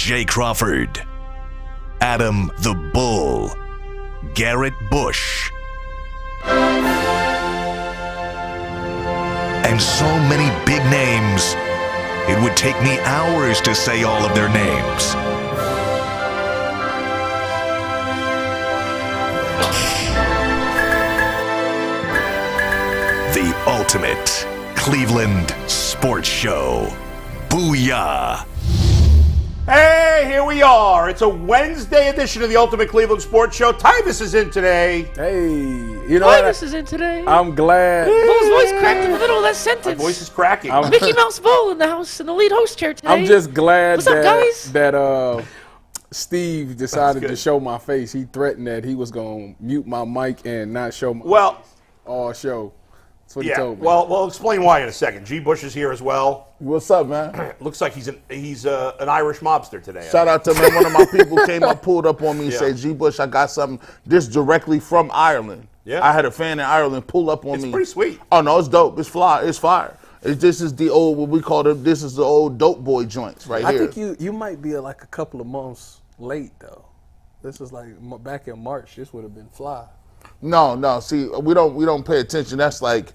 Jay Crawford, Adam the Bull, Garrett Bush, and so many big names, it would take me hours to say all of their names. The ultimate Cleveland sports show. Booyah! Hey, here we are. It's a Wednesday edition of the Ultimate Cleveland Sports Show. Tyvis is in today. Hey, you know Tyvis is in today. I'm glad. Bull's voice cracked in the middle of that sentence. My voice is cracking. Mickey Mouse Bull in the house in the lead host chair today. I'm just glad What's up, guys? that Steve decided to show my face. He threatened that he was going to mute my mic and not show my all show. That's what he told me. Well, we'll explain why in a second. G. Bush is here as well. What's up, man? Looks like he's an Irish mobster today. Shout out to man. One of my people came up, pulled up on me and said, G. Bush, I got something. This directly from Ireland. Yeah. I had a fan in Ireland pull up on me. It's pretty sweet. Oh, no, it's dope. It's fly. It's fire. This is the old, what we call it, this is the old dope boy joints right here. I think you might be like a couple of months late, though. This is like back in March. This would have been fly. No. See, we don't pay attention. That's like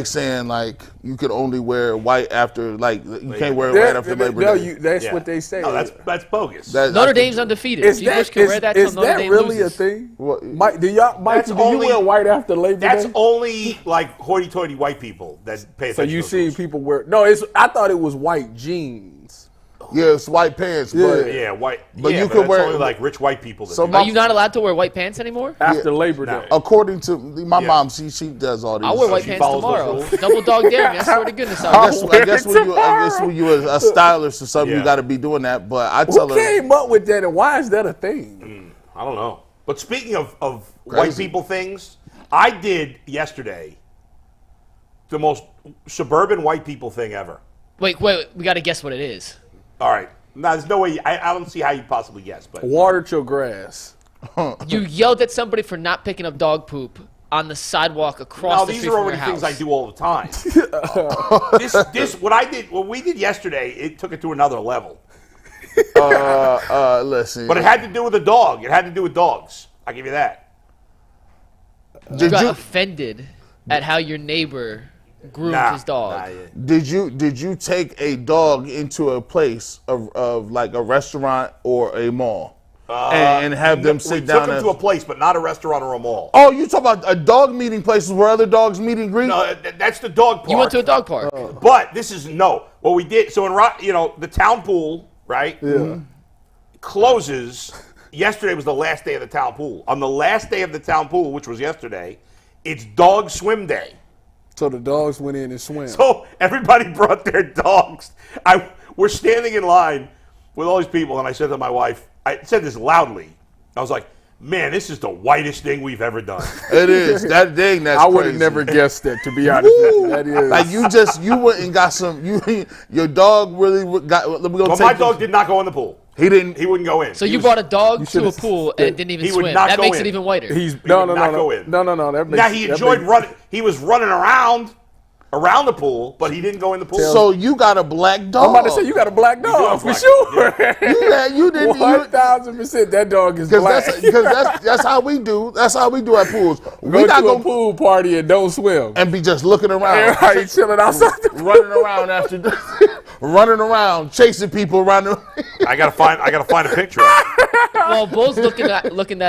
saying like you can only wear white after you can't wear it right after Labor Day. That's what they say. No, that's bogus. Notre Dame's undefeated. Is G. Bush can wear that till is Notre that Dame really loses. a thing? What, Mike, do you wear white after Labor Day? That's only like hoity-toity white people that pay attention. So you to see those. people wear I thought it was white jeans. Yeah, it's white pants. Yeah, white. But you but can that's wear only like rich white people. That So do Are that. you not allowed to wear white pants anymore? After Labor Day. according to my mom, she does all these. I'll wear white she pants follows those tomorrow. rules? Double dog dare me. I swear to goodness. I I guess when you're a stylist or something, you got to be doing that. But I tell Who her, came up with that, and why is that a thing? I don't know. But speaking of white people things, I did yesterday the most suburban white people thing ever. Wait. We got to guess what it is. All right. No, there's no way. I don't see how you possibly guess. But Watered your grass. You yelled at somebody for not picking up dog poop on the sidewalk across no, the these street are from already your things house. I do all the time. What we did yesterday, it took it to another level. listen. But it had to do with a dog. It had to do with dogs. I give you that. You got offended at how your neighbor groomed his dog. Did you take a dog into a place of like a restaurant or a mall and have them sit down? We took them to a place, but not a restaurant or a mall. Oh, you talk about a dog meeting places where other dogs meet and greet? No, that's the dog park. You went to a dog park. But this is what we did. So the town pool, right? Yeah. Closes. Yesterday was the last day of the town pool. On the last day of the town pool, which was yesterday, it's dog swim day. So the dogs went in and swam. So everybody brought their dogs. We're standing in line with all these people, and I said to my wife, I said this loudly. I was like, man, this is the whitest thing we've ever done. It is. That thing, that's I would have crazy. never guessed that, to be honest with you. That is. Like you went and got some, your dog really got, let me go But take my dog did not go in the pool. He didn't. He wouldn't go in. So you brought a dog to a pool and it didn't even He would swim. not That go makes in. it even whiter. No. go in. No. That makes, Now he enjoyed running. He was running around the pool, but he didn't go in the pool. So you got a black dog. I'm about to say, you got a black dog, for black sure. dog, You didn't. 1,000%. That dog is black. Because that's how we do. That's how we do at pools. We Go not to a gonna pool party and don't swim. and be just looking around, Everybody chilling outside the pool. running around after, running around, chasing people around. I gotta find a picture. Well, Bull's looking that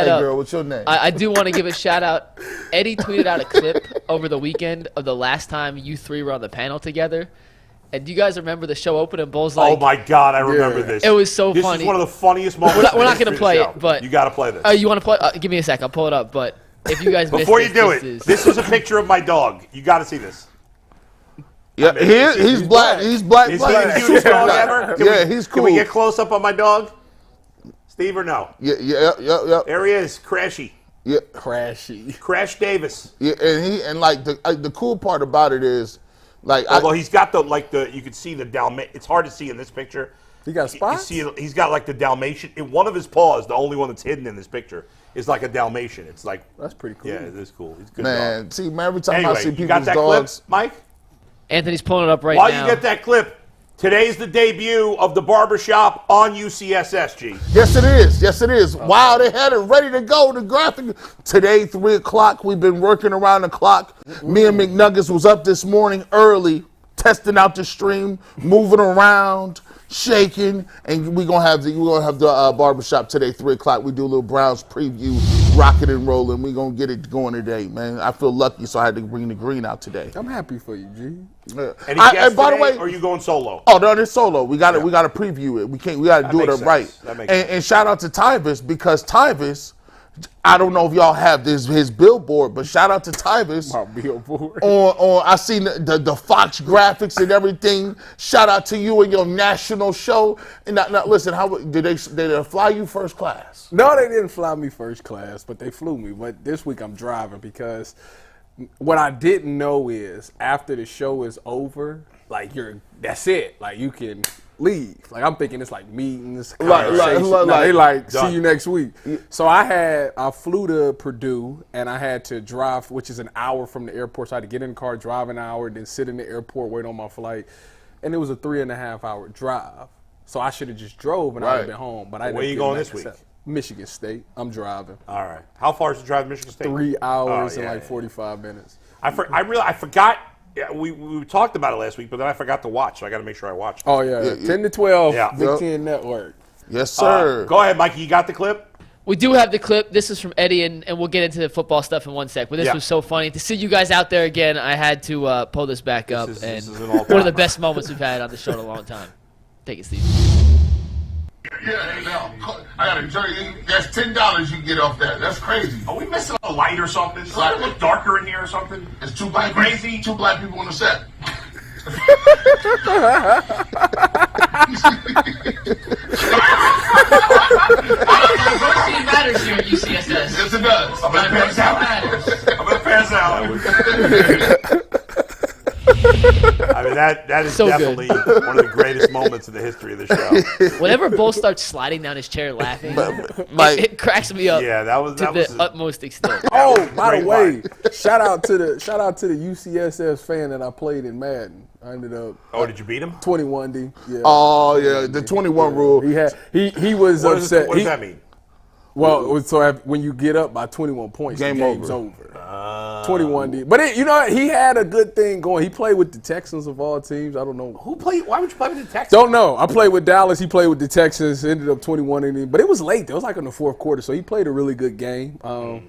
Hey up. girl, what's your name? I do want to give a shout out. Eddie tweeted out a clip over the weekend of the last time you three were on the panel together. And do you guys remember the show open and Bull's like, Oh my God, I remember this. It was so this funny. This is one of the funniest moments. We're not in the going to play show. it, but you got to play this. You want to play? Give me a sec. I'll pull it up. But if you guys Before missed you do this, it, this is a picture of my dog. You got to see this. Yeah, he's black. He's black. Is he black. the cutest dog ever? He's cool. Can we get close up on my dog? Steve or no? Yeah. There he is, Crashy. Yeah. Crashy. Crash Davis. Yeah, and like the cool part about it is, like, Although he's got you can see the Dalmatian. It's hard to see in this picture. He got spots? You see, he's got like the Dalmatian. In one of his paws, the only one that's hidden in this picture, is like a Dalmatian. It's like That's pretty cool. Yeah, it is cool. He's a good man. dog. See, man, every time Anyway, I see you got people's that dogs, clip, Mike? Anthony's pulling it up right While now. you get that clip, Today's the debut of the barbershop on UCSS, G. Yes, it is. Yes, it is. Wow, they had it ready to go. The graphic. Today, 3 o'clock. We've been working around the clock. Me and McNuggets was up this morning early, testing out the stream, moving around, shaking, and we're gonna have the barbershop today, 3 o'clock. We do a little Browns preview, rocking and rolling. We're gonna get it going today, man. I feel lucky, so I had to bring the green out today. I'm happy for you, G. Any guests by the way, or are you going solo? Oh no, it's solo. We got to preview it. We got to do it right. And shout out to Tyvis, because Tyvis, I don't know if y'all have his billboard, but shout out to Tyvis. My billboard. On I seen the Fox graphics and everything. Shout out to you and your national show. And now listen, how did they fly you first class? No, they didn't fly me first class, but they flew me. But this week I'm driving, because what I didn't know is after the show is over, like that's it. Like you can leave. Like I'm thinking it's like meetings, like see you next week. So I flew to Purdue, and I had to drive, which is an hour from the airport. So I had to get in the car, drive an hour, then sit in the airport, wait on my flight, and it was a 3.5 hour drive. So I should have just drove and I'd have been home. But where you going this week? Michigan State. I'm driving. All right. How far is the drive to Michigan State? 3 hours and 45 minutes. I forgot. Yeah, we talked about it last week, but then I forgot to watch, so I got to make sure I watch it. Oh, yeah. 10 to 12, Big Ten Network. Yes, sir. Go ahead, Mikey. You got the clip? We do have the clip. This is from Eddie, and we'll get into the football stuff in one sec. But this was so funny. To see you guys out there again, I had to pull this back up. This is one of the best moments we've had on the show in a long time. Take it, Steve. Yeah, now, I got a jersey. That's $10 you can get off that. That's crazy. Are we missing a light or something? Does it look darker in here or something? It's two black people on the set. Varsity matters here at UCSS. Yes, it does. I'm going to pass out. I mean, that is so definitely one of the greatest moments in the history of the show. Whenever Bull starts sliding down his chair laughing, it cracks me up. Yeah, that was the utmost extent. Oh, by the way, shout out to the UCSS fan that I played in Madden. I ended up. Oh, did you beat him? 21D. Yeah. Oh yeah, the 21 rule. He was upset. What does that mean? Well, so when you get up by 21 points, game's over. 21D. But he had a good thing going. He played with the Texans of all teams. I don't know. Why would you play with the Texans? Don't know. I played with Dallas. He played with the Texans. Ended up 21 but it was late. It was like in the fourth quarter. So he played a really good game.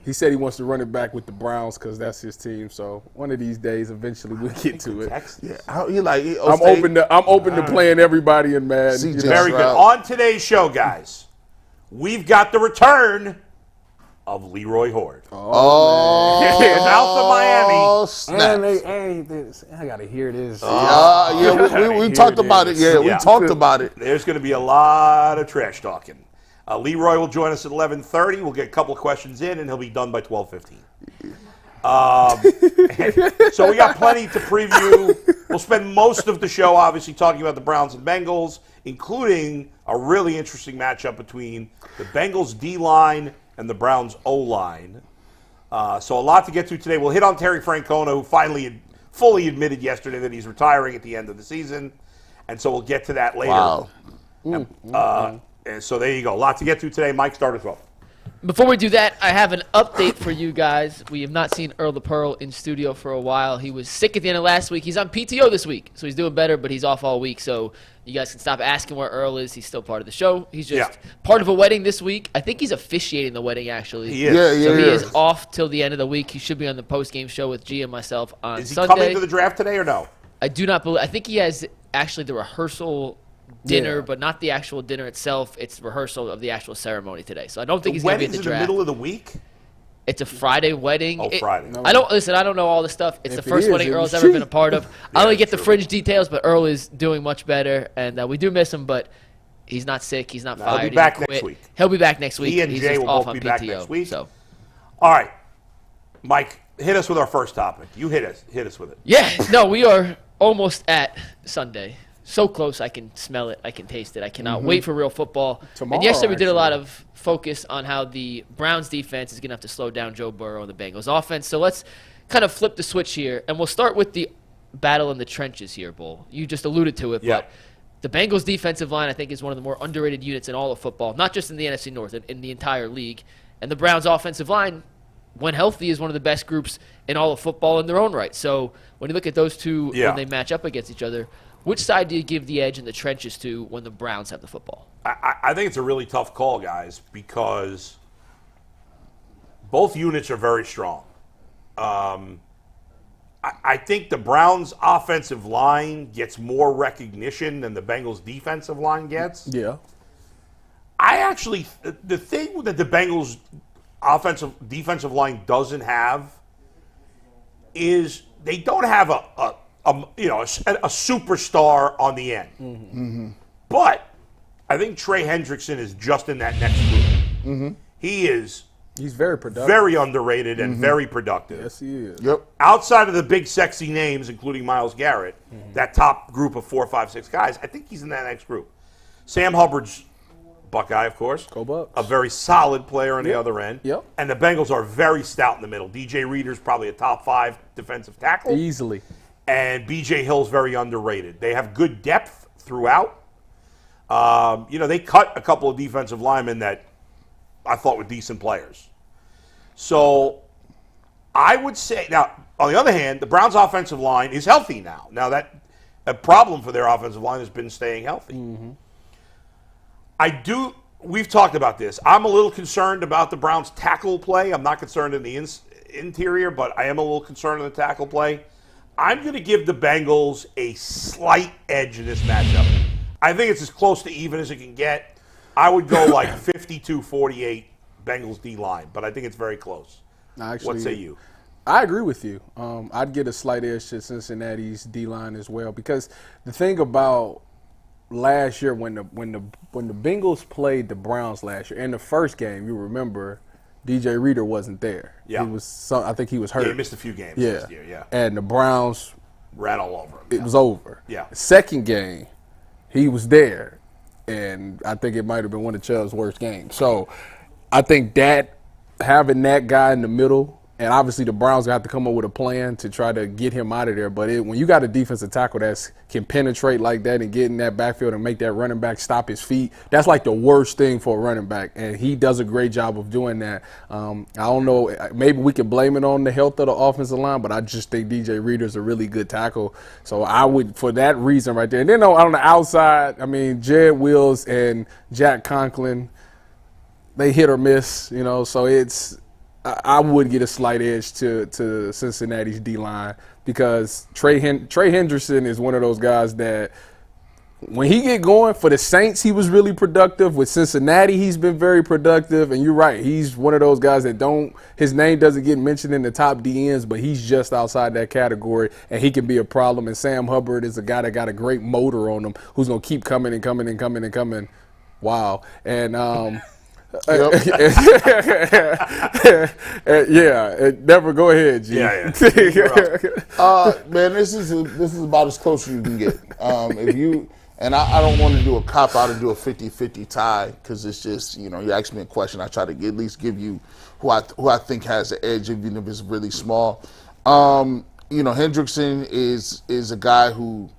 He said he wants to run it back with the Browns because that's his team. So one of these days, eventually we'll get to it. Yeah, I'm open to playing everybody in Madden. Very good. On today's show, guys, we've got the return of Leroy Hoard. Out of Miami. I got to hear this. We talked about it. Yeah, we talked about it. There's going to be a lot of trash talking. Leroy will join us at 11:30. We'll get a couple of questions in, and he'll be done by 12:15. So we got plenty to preview. We'll spend most of the show, obviously, talking about the Browns and Bengals, including a really interesting matchup between the Bengals D-line and the Browns O-line. So a lot to get to today. We'll hit on Terry Francona, who finally fully admitted yesterday that he's retiring at the end of the season. And so we'll get to that later. Wow. And so there you go. A lot to get to today. Mike, start us off. Before we do that, I have an update for you guys. We have not seen Earl the Pearl in studio for a while. He was sick at the end of last week. He's on PTO this week, so he's doing better, but he's off all week. So you guys can stop asking where Earl is. He's still part of the show. He's just part of a wedding this week. I think he's officiating the wedding, actually. He is. So he is off till the end of the week. He should be on the post-game show with G and myself on Sunday. Is he coming to the draft today or no? I do not believe. I think he has actually the rehearsal dinner, but not the actual dinner itself. It's rehearsal of the actual ceremony today. So I don't think he's going to be at the draft. In the middle of the week? It's a Friday wedding. Oh, Friday. I don't know all the stuff. It's the first wedding Earl's ever been a part of. I only get the fringe details, but Earl is doing much better, and we do miss him, but he's not sick. He's not fired. He'll be back next week. He'll be back next week. He and he's Jay just will off both on be back PTO, next week. So. All right. Mike, hit us with our first topic. You hit us with it. Yeah. No, we are almost at Sunday. So close, I can smell it, I can taste it. I cannot wait for real football. Tomorrow, and yesterday we did a lot of focus on how the Browns defense is going to have to slow down Joe Burrow and the Bengals offense. So let's kind of flip the switch here, and we'll start with the battle in the trenches here, Bull. You just alluded to it, but The Bengals' defensive line, I think, is one of the more underrated units in all of football, not just in the NFC North, in the entire league. And the Browns' offensive line, when healthy, is one of the best groups in all of football in their own right. So when you look at those two when they match up against each other, which side do you give the edge in the trenches to when the Browns have the football? I think it's a really tough call, guys, because both units are very strong. I think the Browns' offensive line gets more recognition than the Bengals' defensive line gets. Yeah. The thing that the Bengals' defensive line doesn't have is they don't have a superstar on the end. Mm-hmm. But I think Trey Hendrickson is just in that next group. Mm-hmm. He's very productive. Very underrated and very productive. Yes, he is. Yep. Outside of the big sexy names, including Myles Garrett, that top group of 4, 5, 6 guys, I think he's in that next group. Sam Hubbard's Buckeye, of course. Go Bucks. A very solid player on the other end. Yep. And the Bengals are very stout in the middle. DJ Reader's probably a top 5 defensive tackle. Easily. And B.J. Hill's very underrated. They have good depth throughout. They cut a couple of defensive linemen that I thought were decent players. So I would say, now, on the other hand, the Browns' offensive line is healthy now. Now, a problem for their offensive line has been staying healthy. Mm-hmm. We've talked about this. I'm a little concerned about the Browns' tackle play. I'm not concerned in the interior, but I am a little concerned in the tackle play. I'm going to give the Bengals a slight edge in this matchup. I think it's as close to even as it can get. I would go like 52-48 Bengals D-line, but I think it's very close. Actually, what say you? I agree with you. I'd get a slight edge to Cincinnati's D-line as well, because the thing about last year when the Bengals played the Browns last year, in the first game, you remember, DJ Reader wasn't there. Yeah. I think he was hurt. Yeah, he missed a few games this year, yeah. And the Browns ran all over him. It was over. Yeah. Second game, he was there, and I think it might have been one of Chubb's worst games. So I think that having that guy in the middle, and obviously the Browns have to come up with a plan to try to get him out of there. But when you got a defensive tackle that can penetrate like that and get in that backfield and make that running back stop his feet, that's like the worst thing for a running back. And he does a great job of doing that. I don't know, maybe we can blame it on the health of the offensive line, but I just think DJ Reader's a really good tackle. So I would, for that reason right there. And then on the outside, I mean, Jared Wills and Jack Conklin, they hit or miss, so I would get a slight edge to Cincinnati's D-line, because Trey Hendrickson is one of those guys that when he get going, for the Saints, he was really productive. With Cincinnati, he's been very productive. And you're right, he's one of those guys that his name doesn't get mentioned in the top DNs, but he's just outside that category, and he can be a problem. And Sam Hubbard is a guy that got a great motor on him, who's going to keep coming and coming and coming and coming. Wow. And never go ahead, G. Yeah. Man, this is about as close as you can get. I don't want to do a cop out and do a 50-50 tie, because it's just, you ask me a question, I try to at least give you who I think has the edge, even if it's really small. Hendrickson is a guy who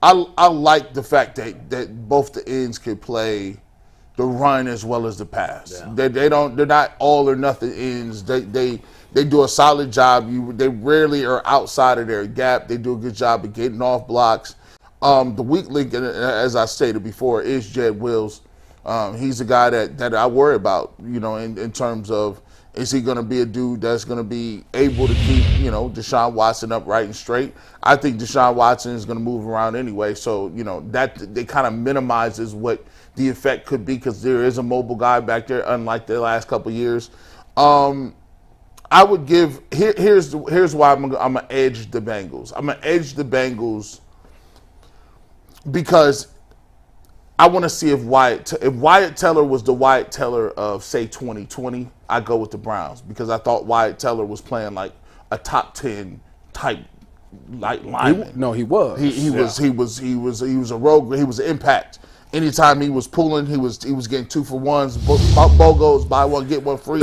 I like the fact that both the ends could play the run as well as the pass. Yeah. They're not all or nothing ends. They do a solid job. They rarely are outside of their gap. They do a good job of getting off blocks. The weak link, as I stated before, is Jed Wills. He's a guy that I worry about, in terms of, is he going to be a dude that's going to be able to keep, Deshaun Watson upright and straight? I think Deshaun Watson is going to move around anyway, so, that they kind of minimizes what the effect could be, because there is a mobile guy back there, unlike the last couple of years. I would give here's why I'm gonna edge the Bengals. I'm gonna edge the Bengals because I want to see if Wyatt Teller was the Wyatt Teller of, say, 2020. I go with the Browns, because I thought Wyatt Teller was playing like a top 10 type lineman. He was. He was a rogue. He was an impact. Anytime he was pulling, he was getting 2-for-1s, BOGOs, buy one get one free.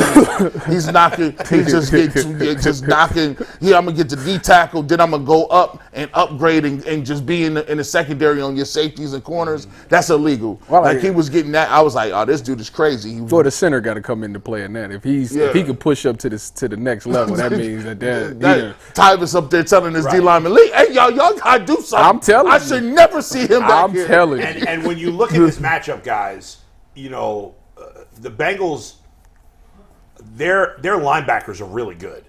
He's knocking. He just knocking. Yeah, I'm gonna get the D tackle. Then I'm gonna go up and upgrade and just be in the secondary on your safeties and corners. That's illegal. Well, like he was getting that. I was like, oh, this dude is crazy. For the center, got to come into play in that. If he could push up to the next level, that means that Tyvus up there telling his D lineman, hey y'all gotta do something. I'm telling you, I should never see him back here. I'm telling you. And when you look at this matchup, guys, you know, the Bengals, their linebackers are really good.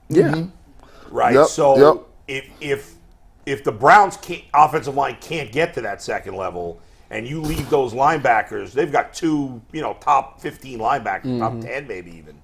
Yeah. Right? Yep, So if the Browns offensive line can't get to that second level and you leave those linebackers, they've got two, you know, top 15 linebackers, top 10 maybe even.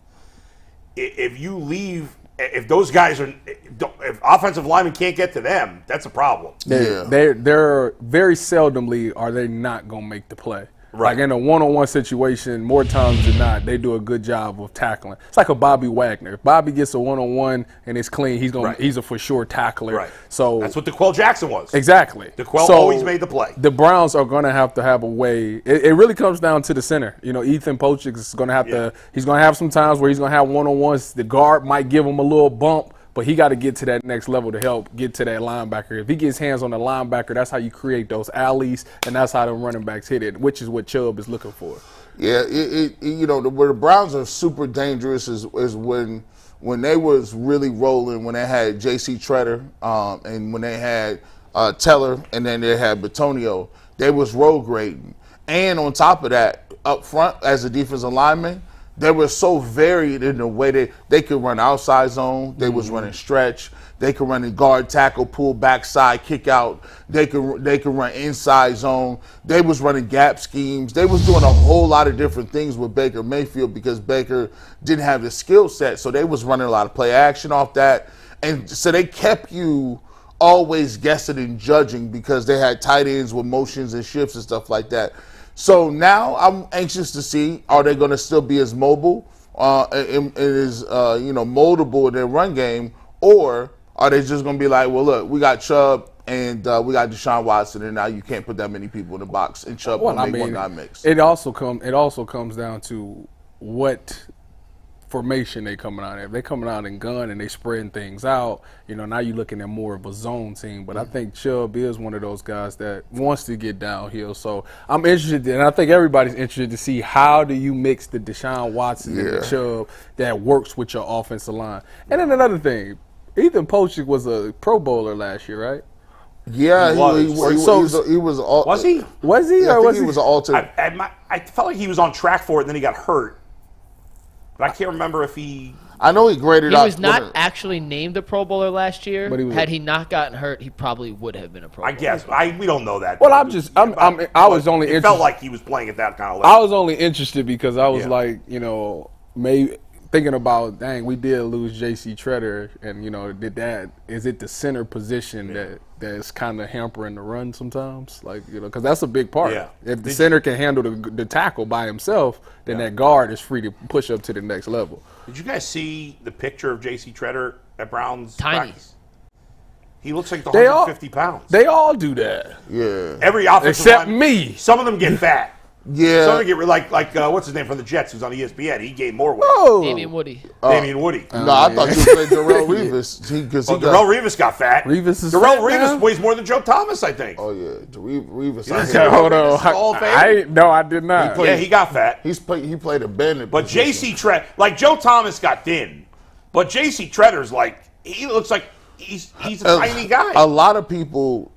If those guys if offensive linemen can't get to them, that's a problem. They're very seldomly are they not gonna make the play. Right. Like in a one-on-one situation, more times than not, they do a good job of tackling. It's like a Bobby Wagner. If Bobby gets a one-on-one and it's clean, he's a for sure tackler. Right. So that's what DeQuell Jackson was. Exactly. DeQuell always made the play. The Browns are going to have a way. It really comes down to the center. You know, Ethan Pochik is going to have to. He's going to have some times where he's going to have one-on-ones. The guard might give him a little bump. But he got to get to that next level to help get to that linebacker. If he gets hands on the linebacker, that's how you create those alleys, and that's how the running backs hit it, which is what Chubb is looking for. Yeah, you know, where the Browns are super dangerous is when they was really rolling, when they had J.C. Treader and when they had Teller, and then they had Bitonio. They was road grading. And on top of that, up front as a defensive lineman, they were so varied in the way they could run outside zone. They was running stretch. They could run in guard tackle, pull backside, kick out. They could run inside zone. They was running gap schemes. They was doing a whole lot of different things with Baker Mayfield because Baker didn't have the skill set. So they was running a lot of play action off that. And so they kept you always guessing and judging because they had tight ends with motions and shifts and stuff like that. So now I'm anxious to see, are they going to still be as mobile and as moldable in their run game, or are they just going to be like, well, look, we got Chubb and we got Deshaun Watson, and now you can't put that many people in the box and Chubb will make one guy mix. It also comes down to what formation they coming out. If they coming out in gun and they spreading things out, you know, now you're looking at more of a zone team. But I think Chubb is one of those guys that wants to get downhill. So I'm interested, and I think everybody's interested to see how do you mix the Deshaun Watson and the Chubb that works with your offensive line. And then another thing, Ethan Pochik was a Pro Bowler last year, right? Yeah, he was. Was he? Was he? Yeah, or was he was an alternate. I felt like he was on track for it, and then he got hurt. But I can't remember if he... I know he graded out. He was not actually named a Pro Bowler last year. But had he not gotten hurt, he probably would have been a Pro Bowler. I guess. We don't know that. Well, I was only interested. It felt like he was playing at that kind of level. I was only interested because I was like, you know, maybe thinking about, dang, we did lose J.C. Treader, and, you know, is it the center position that's kind of hampering the run sometimes? Like, you know, because that's a big part. Yeah. If the center can handle the tackle by himself, then that guard is free to push up to the next level. Did you guys see the picture of J.C. Treader at Browns Tiny. practice? He looks like 150 pounds. They all do that. Yeah. Every offensive Except line, me. Some of them get fat. Yeah. Some of them get like what's his name from the Jets who's on ESPN. He gained more weight. Oh. Damian Woody. Damian Woody. No, I thought you said Darrell Revis. Darrell Revis got fat. Darrell Revis weighs more than Joe Thomas, I think. Oh yeah, Revis. Hold on. No, I did not. He got fat. He played a bend. But J.C. Treader, like Joe Thomas got thin, but J.C. Treader's like he looks like he's a tiny guy. A lot of people,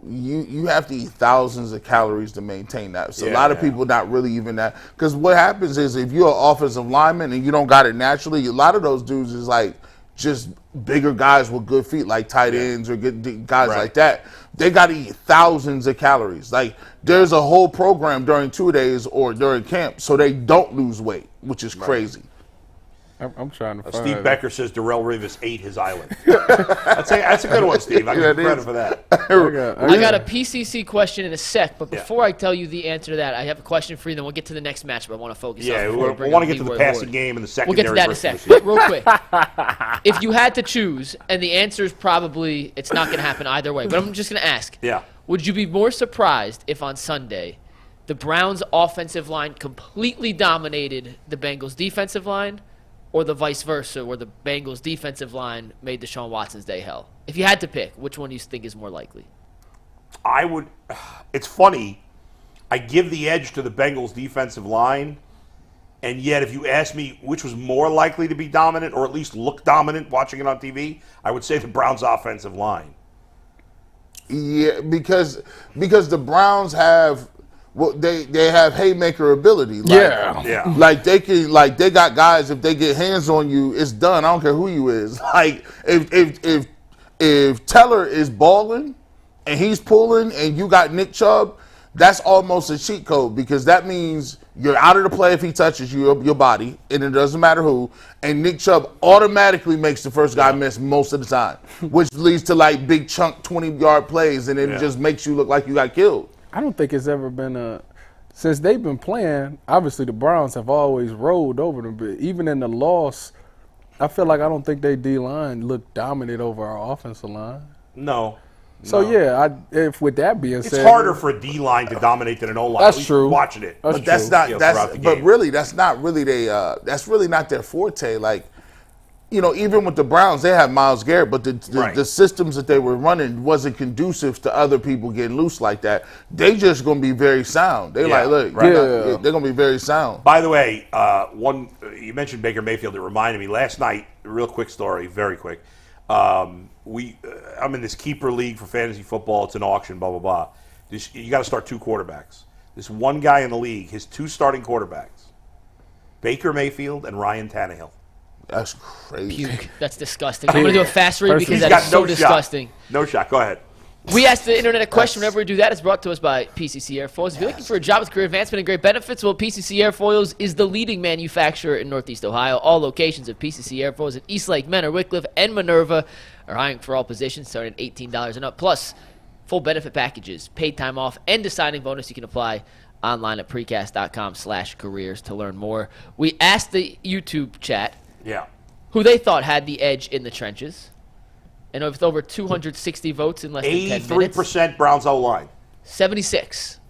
you have to eat thousands of calories to maintain that. So a lot of people not really even that. Because what happens is if you're an offensive lineman and you don't got it naturally, a lot of those dudes is like just bigger guys with good feet, like tight ends or good guys like that. They got to eat thousands of calories. Like there's a whole program during 2 days or during camp so they don't lose weight, which is crazy. I'm trying to find Steve Becker says Darrell Revis ate his island. That's a good one, Steve. I give you credit for that. I got a PCC question in a sec, but before I tell you the answer to that, I have a question for you, then we'll get to the next matchup I want to focus on. Yeah, we want to get to the passing game and the secondary. We'll get to that in a sec. But real quick, if you had to choose, and the answer is probably it's not going to happen either way, but I'm just going to ask. Yeah. Would you be more surprised if on Sunday the Browns' offensive line completely dominated the Bengals' defensive line, or the vice versa, where the Bengals' defensive line made Deshaun Watson's day hell? If you had to pick, which one do you think is more likely? I would. It's funny. I give the edge to the Bengals' defensive line, and yet if you ask me which was more likely to be dominant, or at least look dominant watching it on TV, I would say the Browns' offensive line. Yeah, because the Browns have they have haymaker ability. Yeah. Like they got guys. If they get hands on you, it's done. I don't care who you is. Like if Teller is balling and he's pulling, and you got Nick Chubb, that's almost a cheat code, because that means you're out of the play if he touches your body, and it doesn't matter who. And Nick Chubb automatically makes the first guy miss most of the time, which leads to like big chunk 20-yard plays, and it just makes you look like you got killed. I don't think it's ever been since they've been playing, obviously the Browns have always rolled over them, but even in the loss, I feel like I don't think they D-line looked dominant over our offensive line. No. So, if with that being said. It's harder for a D-line to dominate than an O-line. That's true. Watching it. That's But true. That's not really their forte. Like, even with the Browns, they have Myles Garrett, but the systems that they were running wasn't conducive to other people getting loose like that. They just going to be very sound. They're they're going to be very sound. By the way, you mentioned Baker Mayfield. It reminded me last night. Real quick story, very quick. I'm in this keeper league for fantasy football. It's an auction, blah blah blah. You got to start 2 quarterbacks. This one guy in the league, his 2 starting quarterbacks, Baker Mayfield and Ryan Tannehill. That's crazy. Puke. That's disgusting. I'm going to do a fast read because that is so disgusting. No shot. Go ahead. We asked the internet a question whenever we do that. It's brought to us by PCC Airfoils. If you're looking for a job with career advancement and great benefits, well, PCC Airfoils is the leading manufacturer in Northeast Ohio. All locations of PCC Airfoils in Eastlake, Menor, Wickliffe, and Minerva are hiring for all positions starting at $18 and up. Plus, full benefit packages, paid time off, and a signing bonus. You can apply online at precast.com/careers to learn more. We asked the YouTube chat who they thought had the edge in the trenches. And with over 260 votes in less than 10 minutes. 83% Browns O-line. 76.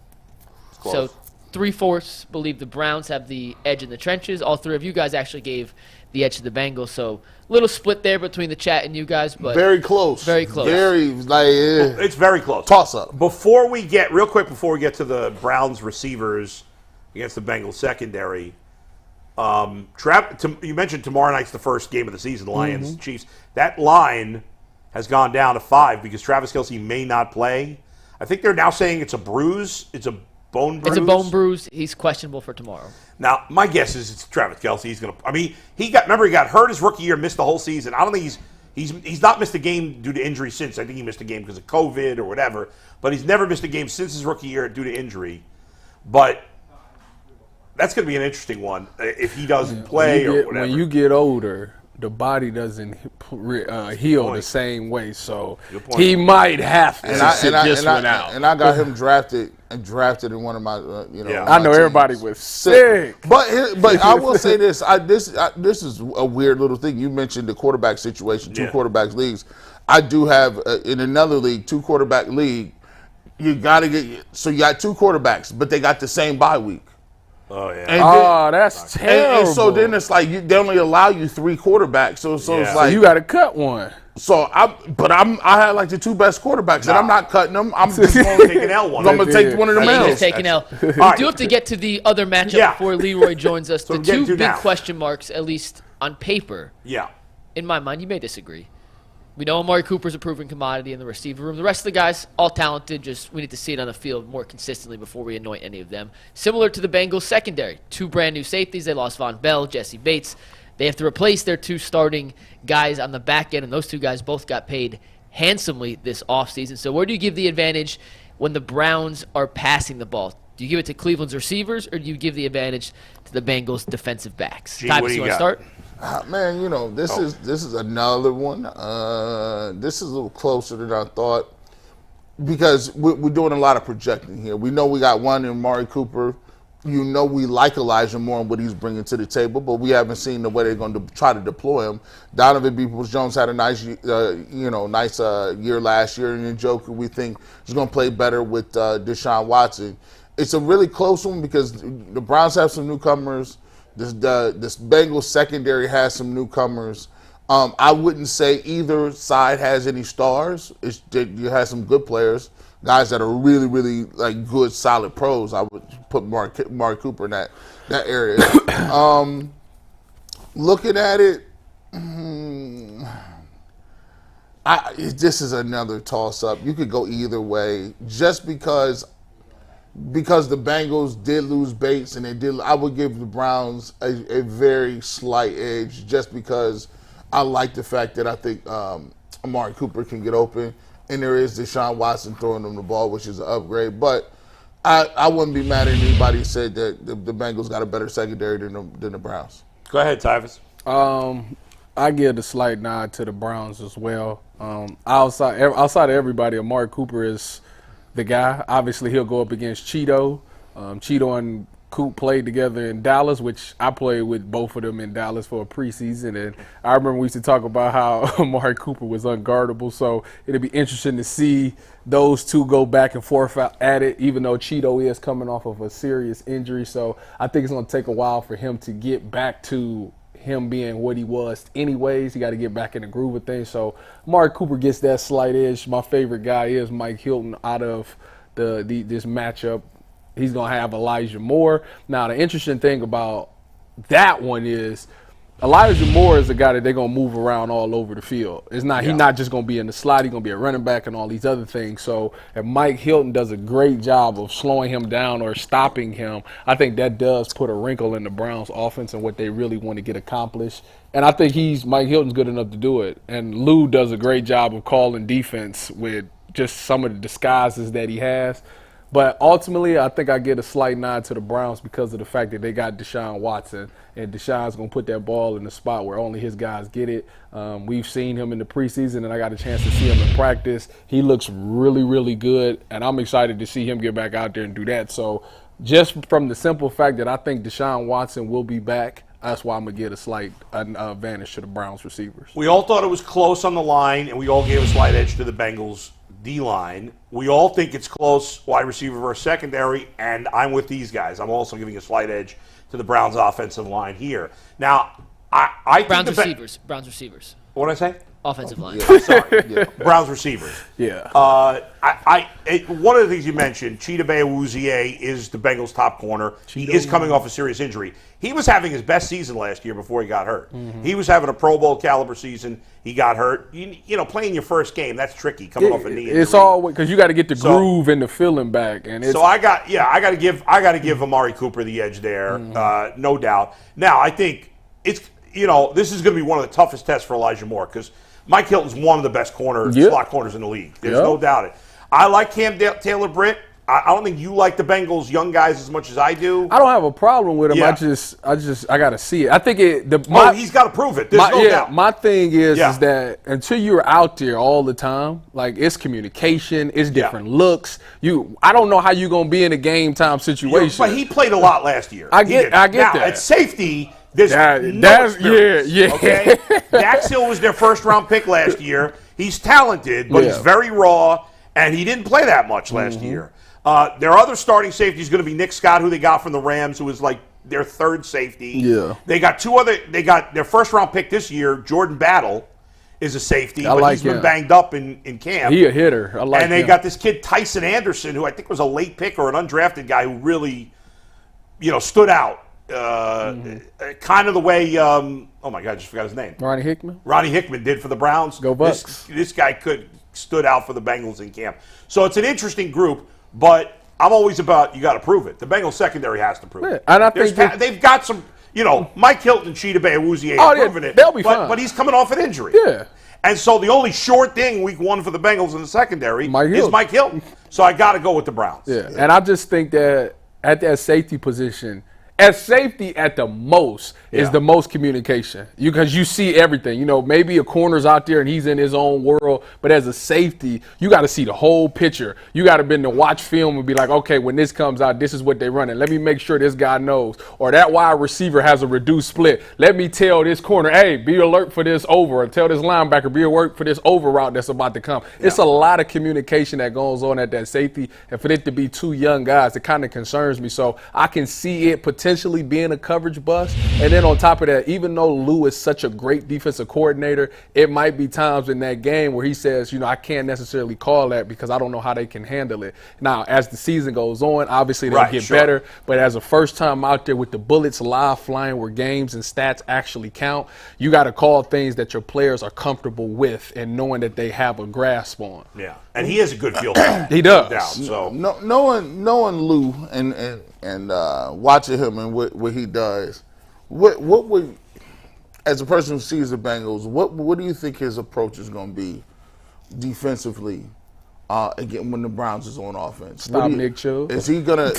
So 3/4 believe the Browns have the edge in the trenches. All 3 of you guys actually gave the edge to the Bengals. So little split there between the chat and you guys, but very close. Very close. It's very close. Toss up. Before we get to the Browns receivers against the Bengals secondary, you mentioned tomorrow night's the first game of the season, Lions, Chiefs. That line has gone down to 5 because Travis Kelce may not play. I think they're now saying it's a bruise. It's a bone bruise. It's a bone bruise. He's questionable for tomorrow. Now, my guess is it's Travis Kelce. He's going to. I mean, he got hurt his rookie year, missed the whole season. I don't think he's not missed a game due to injury since. I think he missed a game because of COVID or whatever. But he's never missed a game since his rookie year due to injury. But that's going to be an interesting one if he doesn't play or whatever. When you get older, the body doesn't heal the same way, so he might have to sit this one out. And I got him drafted in one of my, I know everybody was sick. But I will say this: this is a weird little thing. You mentioned the quarterback situation, 2 quarterbacks leagues. I do have in another league, 2 quarterback league. You got to you got 2 quarterbacks, but they got the same bye week. Oh yeah. And that's terrible. And so then it's like they only allow you 3 quarterbacks. So it's like you got to cut one. So I had like the 2 best quarterbacks, and I'm not cutting them. I'm just going to take an L one. I'm going to take one of them L's. Take an L. We do have to get to the other matchup before Leroy joins us. The 2 big question marks, at least on paper. Yeah. In my mind, you may disagree. We know Amari Cooper's a proven commodity in the receiver room. The rest of the guys, all talented, just we need to see it on the field more consistently before we anoint any of them. Similar to the Bengals secondary, 2 brand new safeties. They lost Von Bell, Jesse Bates. They have to replace their 2 starting guys on the back end, and those 2 guys both got paid handsomely this offseason. So where do you give the advantage when the Browns are passing the ball? Do you give it to Cleveland's receivers, or do you give the advantage to the Bengals' defensive backs? Tyvus, you want to start? Man, this is another one. This is a little closer than I thought because we're doing a lot of projecting here. We know we got one in Amari Cooper. you know we like Elijah Moore and what he's bringing to the table, but we haven't seen the way they're going to try to deploy him. Donovan Peoples-Jones had a nice, year last year, and Njoku we think is going to play better with Deshaun Watson. It's a really close one because the Browns have some newcomers. This Bengals secondary has some newcomers. I wouldn't say either side has any stars. You have some good players. Guys that are really, really like good, solid pros. I would put Mark Cooper in that area. Looking at it, this is another toss-up. You could go either way. Just because the Bengals did lose Bates and I would give the Browns a very slight edge just because I like the fact that I think Amari Cooper can get open. And there is Deshaun Watson throwing them the ball, which is an upgrade. But I wouldn't be mad at anybody who said that the Bengals got a better secondary than the Browns. Go ahead, Tyvus. I give the slight nod to the Browns as well. Outside of everybody, Amari Cooper is the guy. Obviously, he'll go up against Cheeto. Cheeto and Coop played together in Dallas, which I played with both of them in Dallas for a preseason. And I remember we used to talk about how Amari Cooper was unguardable. So it'll be interesting to see those two go back and forth at it, even though Cheeto is coming off of a serious injury. So I think it's going to take a while for him to get back to him being what he was anyways. He got to get back in the groove of things. So Amari Cooper gets that slight edge. My favorite guy is Mike Hilton out of this matchup. He's going to have Elijah Moore. Now, the interesting thing about that one is Elijah Moore is a guy that they're going to move around all over the field. He's not just going to be in the slot. He's going to be a running back and all these other things. So if Mike Hilton does a great job of slowing him down or stopping him, I think that does put a wrinkle in the Browns' offense and what they really want to get accomplished. And I think Mike Hilton's good enough to do it. And Lou does a great job of calling defense with just some of the disguises that he has. But ultimately, I think I get a slight nod to the Browns because of the fact that they got Deshaun Watson, and Deshaun's going to put that ball in the spot where only his guys get it. We've seen him in the preseason, and I got a chance to see him in practice. He looks really, really good, and I'm excited to see him get back out there and do that. So just from the simple fact that I think Deshaun Watson will be back, that's why I'm going to get a slight advantage to the Browns receivers. We all thought it was close on the line, and we all gave a slight edge to the Bengals D-line. We all think it's close, wide receiver versus secondary, and I'm with these guys. I'm also giving a slight edge to the Browns' offensive line here. Now, I Browns think receivers. Browns receivers. What did I say? Offensive line. Sorry. Browns receivers. Yeah. One of the things you mentioned, Chidobe Awuzie is the Bengals' top corner. He is coming off a serious injury. He was having his best season last year before he got hurt. Mm-hmm. He was having a Pro Bowl caliber season. He got hurt. You know, playing your first game, that's tricky. Coming off a knee injury. It's all because you got to get the groove and the feeling back. And so I got to give Amari Cooper the edge there, no doubt. Now I think this is going to be one of the toughest tests for Elijah Moore because Mike Hilton's one of the best slot corners in the league. There's no doubt it. I like Cam Taylor-Britt. I don't think you like the Bengals young guys as much as I do. I don't have a problem with him. Yeah. I got to see it. I think he's got to prove it. There's no doubt. My thing is that until you're out there all the time, like it's communication, it's different looks. I don't know how you're going to be in a game time situation. But he played a lot last year. I get that. At safety, there's no experience. Okay? Dax Hill was their first-round pick last year. He's talented, but he's very raw, and he didn't play that much last year. Their other starting safety is going to be Nick Scott, who they got from the Rams, who was like their third safety. Yeah. They got their first-round pick this year, Jordan Battle, is a safety, but he's been banged up in camp. He a hitter. I like him. And they got this kid, Tyson Anderson, who I think was a late pick or an undrafted guy who really, stood out. Kind of the way, oh my God, I just forgot his name. Ronnie Hickman? Ronnie Hickman did for the Browns. Go Bucks. This guy stood out for the Bengals in camp. So it's an interesting group, but I'm always about, you got to prove it. The Bengals secondary has to prove it. And I think they've got some, Mike Hilton, Chidobe Awuzie have proven it. They'll be fine. But he's coming off an injury. Yeah. And so the only short thing week one for the Bengals in the secondary is Mike Hilton. So I got to go with the Browns. Yeah. And I just think that at that safety position, At safety, at the most, is the most communication. Because you see everything. You know, maybe a corner's out there and he's in his own world, but as a safety, you got to see the whole picture. You got to be to watch film and be like, okay, when this comes out, this is what they're running. Let me make sure this guy knows. Or that wide receiver has a reduced split. Let me tell this corner, hey, be alert for this over. Or tell this linebacker, be alert for this over route that's about to come. It's a lot of communication that goes on at that safety. And for it to be two young guys, it kind of concerns me. So I can see it potentially being a coverage bust. And then on top of that, even though Lou is such a great defensive coordinator, it might be times in that game where he says, you know, I can't necessarily call that because I don't know how they can handle it. Now, as the season goes on, obviously they'll get better. But as a first time out there with the bullets live flying where games and stats actually count, you got to call things that your players are comfortable with and knowing that they have a grasp on. Yeah, and he has a good feel for that. He does. So Knowing Lou and watching him and what he does, what would, as a person who sees the Bengals, what do you think his approach is going to be defensively? Again, when the Browns is on offense, Stop Nick Chubb. Is he gonna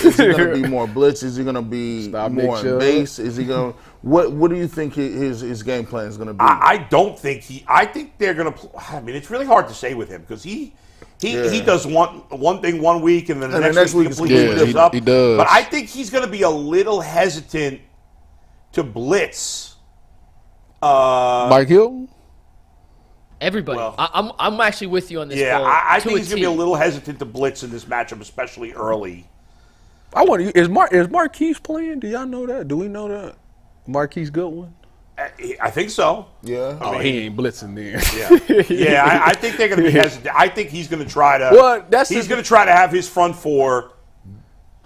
be more blitz? Is he gonna be more in base? Is he gonna what do you think his game plan is gonna be? I don't think I think they're gonna. I mean, it's really hard to say with him because he does one thing one week and then the next week he completely gives up. He does. But I think he's gonna be a little hesitant to blitz. Mike Hill. Everybody. Well, I'm actually with you on this. Yeah, ball, I think he's going to be a little hesitant to blitz in this matchup, especially early. I wonder, is Marquise playing? Do y'all know that? Do we know that? Marquise Goodwin? I think so. Yeah. I mean, he ain't blitzing then. Yeah, I think they're going to be hesitant. I think he's going to try to. Well, he's going to try to have his front four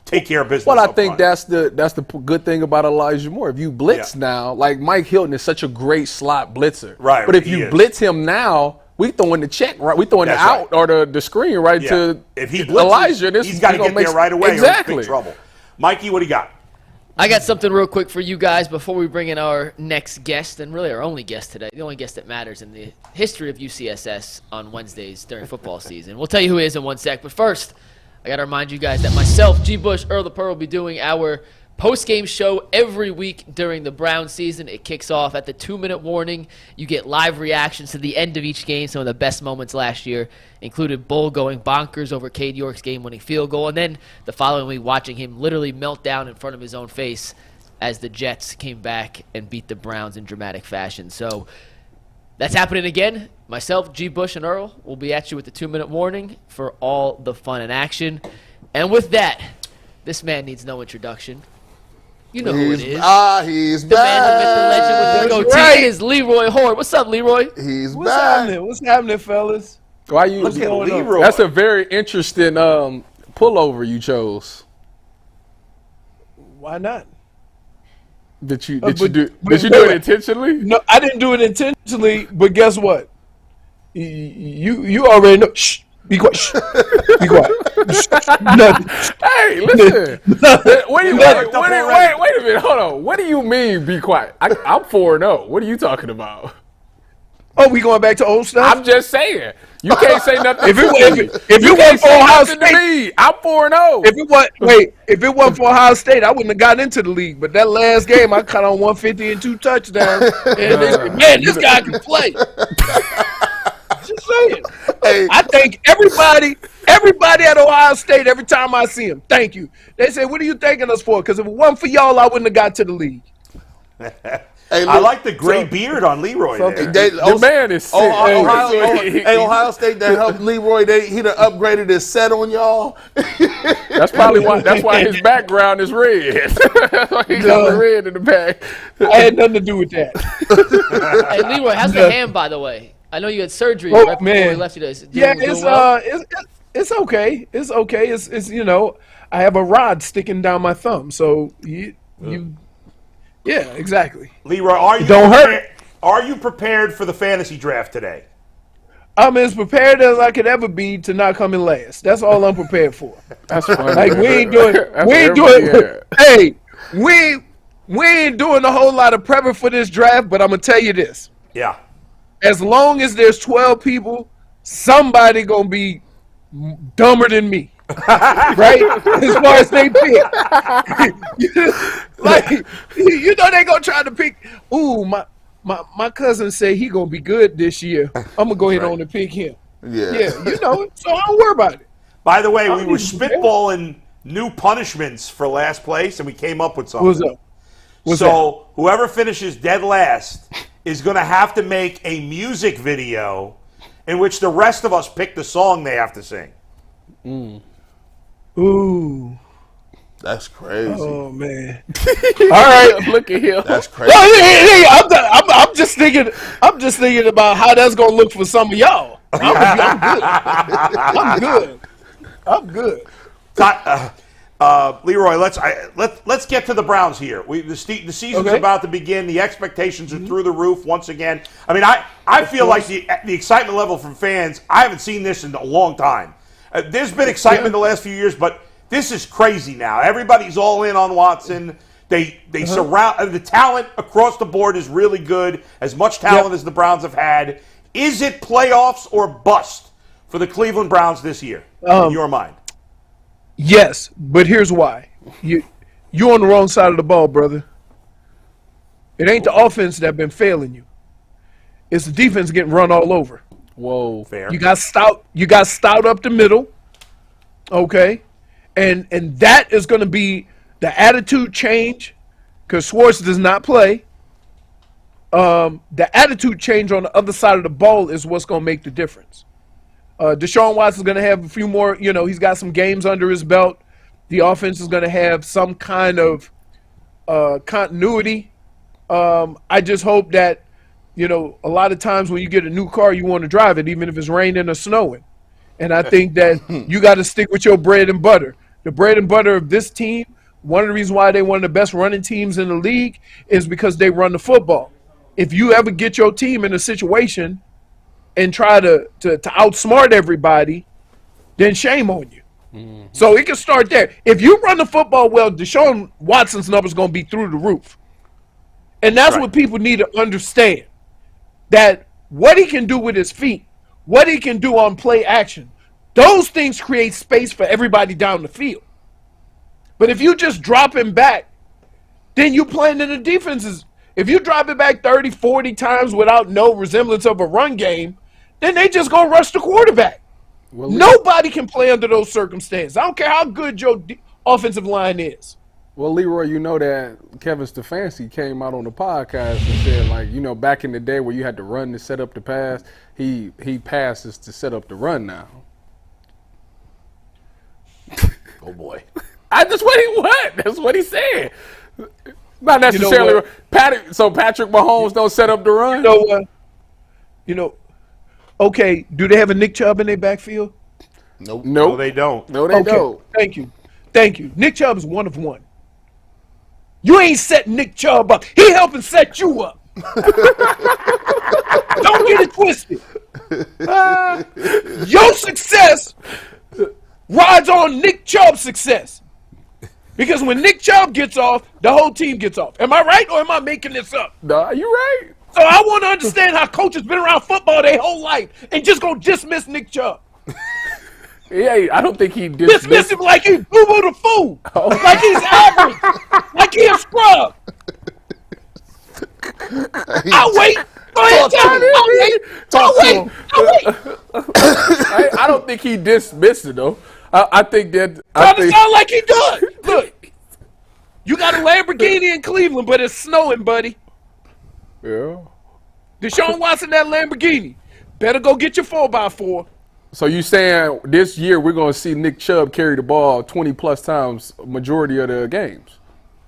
take care of business. Well, I think that's the good thing about Elijah Moore. If you blitz now, like Mike Hilton is such a great slot blitzer. Right. But if you blitz him now, we throwing the check, right? We throwing the out or the screen right to if he blitzes, Elijah. He's got to get there right away. Exactly. Or he's in big trouble. Mikey, what do you got? I got something real quick for you guys before we bring in our next guest, and really our only guest today, the only guest that matters in the history of UCSS on Wednesdays during football season. We'll tell you who he is in one sec, but first, I got to remind you guys that myself, G. Bush, Earl the Pearl will be doing our post-game show every week during the Brown season. It kicks off at the 2-minute warning. You get live reactions to the end of each game. Some of the best moments last year included Bull going bonkers over Cade York's game-winning field goal, and then the following week watching him literally melt down in front of his own face as the Jets came back and beat the Browns in dramatic fashion. So that's happening again. Myself, G. Bush, and Earl will be at you with the 2-minute warning for all the fun and action. And with that, this man needs no introduction. You know who it is. He's the back. Man, the myth, the legend with the goatee. It is Leroy Hoard. What's up, Leroy? He's What's back. happening? What's happening, fellas? Why you? Look at Leroy. That's a very interesting pullover you chose. Why not? Did you do it intentionally? No, I didn't do it intentionally. But guess what? You already know. Shh. Be quiet. Shh. Be quiet. Shh. Nothing. Hey, listen. Wait a minute. Hold on. What do you mean, be quiet? I'm 4-0. What are you talking about? Oh, we going back to old stuff? I'm just saying. You can't say nothing. If it wasn't for Ohio State, I'm 4-0. If it wasn't for Ohio State, I wouldn't have gotten into the league. But that last game, I caught on 150 and 2 touchdowns. And this guy can play. Just saying. Hey. I thank everybody at Ohio State every time I see them. Thank you. They say, "What are you thanking us for?" Because if it wasn't for y'all, I wouldn't have got to the league. Hey, I like the gray beard on Leroy there. The man is sick. Ohio State that helped Leroy. He done upgraded his set on y'all. That's probably why. That's why his background is red. That's why he got the red in the back. I had nothing to do with that. Hey, Leroy, how's the hand, by the way? I know you had surgery right before we left you today. It's okay. It's okay. It's I have a rod sticking down my thumb, so yeah, exactly. Leroy, are you prepared for the fantasy draft today? I'm as prepared as I could ever be to not come in last. That's all I'm prepared for. That's funny. Like we ain't doing a whole lot of prepping for this draft, but I'm gonna tell you this. Yeah. As long as there's 12 people, somebody gonna be dumber than me. right? As far as they pick. Like, you know they gonna try to pick, ooh, my cousin said he gonna be good this year. I'm gonna go ahead on and pick him. Yeah. You know, so I don't worry about it. By the way, we were spitballing new punishments for last place, and we came up with something. What's up? So whoever finishes dead last is going to have to make a music video in which the rest of us pick the song they have to sing. Ooh. That's crazy. Oh, man. All right. Look at him. That's crazy. No, I'm just thinking about how that's going to look for some of y'all. I'm good. I'm good. Leroy, let's get to the Browns here. The season's about to begin. The expectations are through the roof once again. I mean, I feel like the excitement level from fans, I haven't seen this in a long time. There's been excitement the last few years, but this is crazy now. Everybody's all in on Watson. They surround the talent across the board is really good. As much talent as the Browns have had. Is it playoffs or bust for the Cleveland Browns this year? In your mind? Yes, but here's why. You're on the wrong side of the ball, brother. It ain't the offense that been failing you. It's the defense getting run all over. Whoa. Fair. You got stout up the middle. Okay? And that is going to be the attitude change because Schwartz does not play. The attitude change on the other side of the ball is what's going to make the difference. Deshaun Watson is going to have a few more, he's got some games under his belt. The offense is going to have some kind of continuity. I just hope that, a lot of times when you get a new car, you want to drive it, even if it's raining or snowing. And I think that you got to stick with your bread and butter. The bread and butter of this team, one of the reasons why they're one of the best running teams in the league is because they run the football. If you ever get your team in a situation and try to outsmart everybody, then shame on you. Mm-hmm. So it can start there. If you run the football well, Deshaun Watson's numbers going to be through the roof. And that's what people need to understand, that what he can do with his feet, what he can do on play action, those things create space for everybody down the field. But if you just drop him back, then you playing in the defenses. If you drop it back 30, 40 times without no resemblance of a run game, then they just going to rush the quarterback. Well, nobody can play under those circumstances. I don't care how good your offensive line is. Well, Leroy, you know that Kevin Stefanski came out on the podcast and said, back in the day where you had to run to set up the pass, he passes to set up the run now. Oh, boy. That's what he said. Not necessarily. So Patrick Mahomes don't set up the run? Okay, do they have a Nick Chubb in their backfield? Nope. No, they don't. No, they don't. Thank you. Nick Chubb is one of one. You ain't setting Nick Chubb up. He helping set you up. Don't get it twisted. Your success rides on Nick Chubb's success. Because when Nick Chubb gets off, the whole team gets off. Am I right or am I making this up? No, you're right. So I want to understand how coaches been around football their whole life and just gonna dismiss Nick Chubb. Yeah, I don't think he dismiss him like he's boo-boo the fool. Oh. Like he's average. Like he's a scrub. I'll wait. I'll wait. I don't think he dismissed it, though. I think that. Sound like he does. Look, you got a Lamborghini in Cleveland, but it's snowing, buddy. Yeah. Deshaun Watson, that Lamborghini. Better go get your 4x4. So you saying this year we're going to see Nick Chubb carry the ball 20-plus times majority of the games?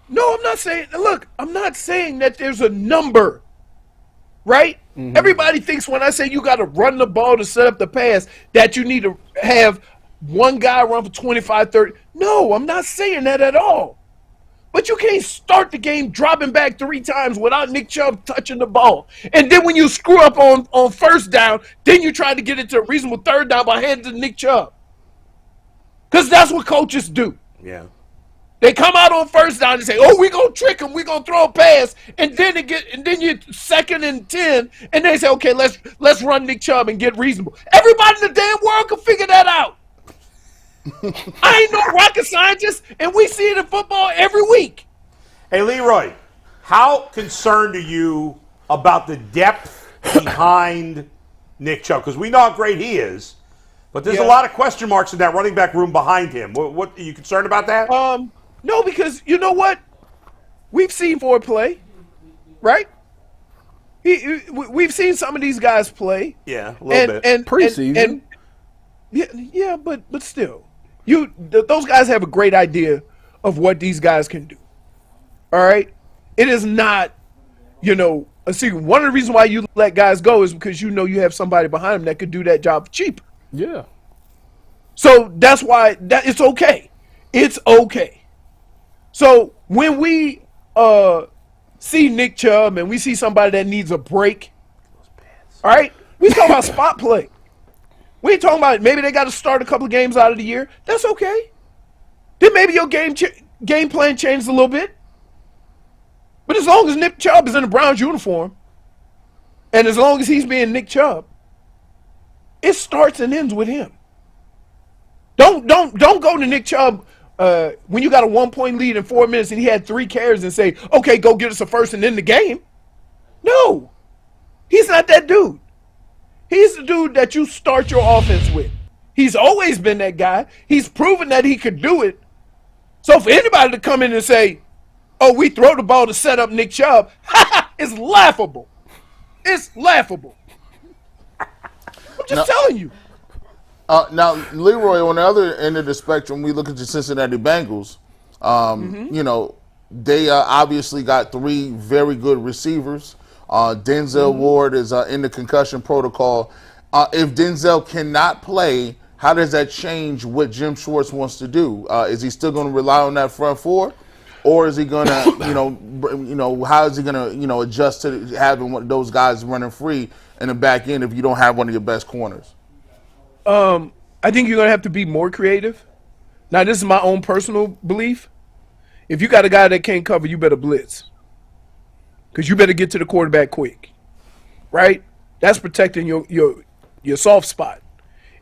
No, I'm not saying. Look, I'm not saying that there's a number, right? Mm-hmm. Everybody thinks when I say you got to run the ball to set up the pass that you need to have one guy run for 25, 30. No, I'm not saying that at all. But you can't start the game dropping back 3 times without Nick Chubb touching the ball. And then when you screw up on first down, then you try to get it to a reasonable third down by handing to Nick Chubb. Because that's what coaches do. Yeah. They come out on first down and say, "Oh, we're gonna trick him. We're gonna throw a pass," and then you're 2nd and 10, and they say, "Okay, let's run Nick Chubb and get reasonable." Everybody in the damn world can figure that out. I ain't no rocket scientist, and we see it in football every week. Hey, Leroy, how concerned are you about the depth behind Nick Chubb? Because we know how great he is, but there's a lot of question marks in that running back room behind him. What are you concerned about that? No, because you know what? We've seen Ford play, right? We've seen some of these guys play. Yeah, a little bit. And Preseason. Yeah, but still, those guys have a great idea of what these guys can do. All right, it is not, a secret. One of the reasons why you let guys go is because you have somebody behind them that could do that job cheap. Yeah. So that's why it's okay. It's okay. So when we see Nick Chubb and we see somebody that needs a break, all right, we talking about spot play. We ain't talking about maybe they got to start a couple of games out of the year. That's okay. Then maybe your game plan changes a little bit. But as long as Nick Chubb is in the Browns uniform, and as long as he's being Nick Chubb, it starts and ends with him. Don't go to Nick Chubb when you got a 1-point lead in 4 minutes and he had 3 carries and say, okay, go get us a first and end the game. No, he's not that dude. He's the dude that you start your offense with. He's always been that guy. He's proven that he could do it. So for anybody to come in and say, oh, we throw the ball to set up Nick Chubb, it's laughable. It's laughable. I'm just telling you. Now, Leroy, on the other end of the spectrum, we look at the Cincinnati Bengals. They obviously got 3 very good receivers. Denzel Ward is in the concussion protocol. If Denzel cannot play, how does that change what Jim Schwartz wants to do? Is he still going to rely on that front 4? Or is he going to, how is he going to, adjust to having one of those guys running free in the back end if you don't have one of your best corners? I think you're going to have to be more creative. Now, this is my own personal belief. If you got a guy that can't cover, you better blitz. Because you better get to the quarterback quick. Right? That's protecting your soft spot.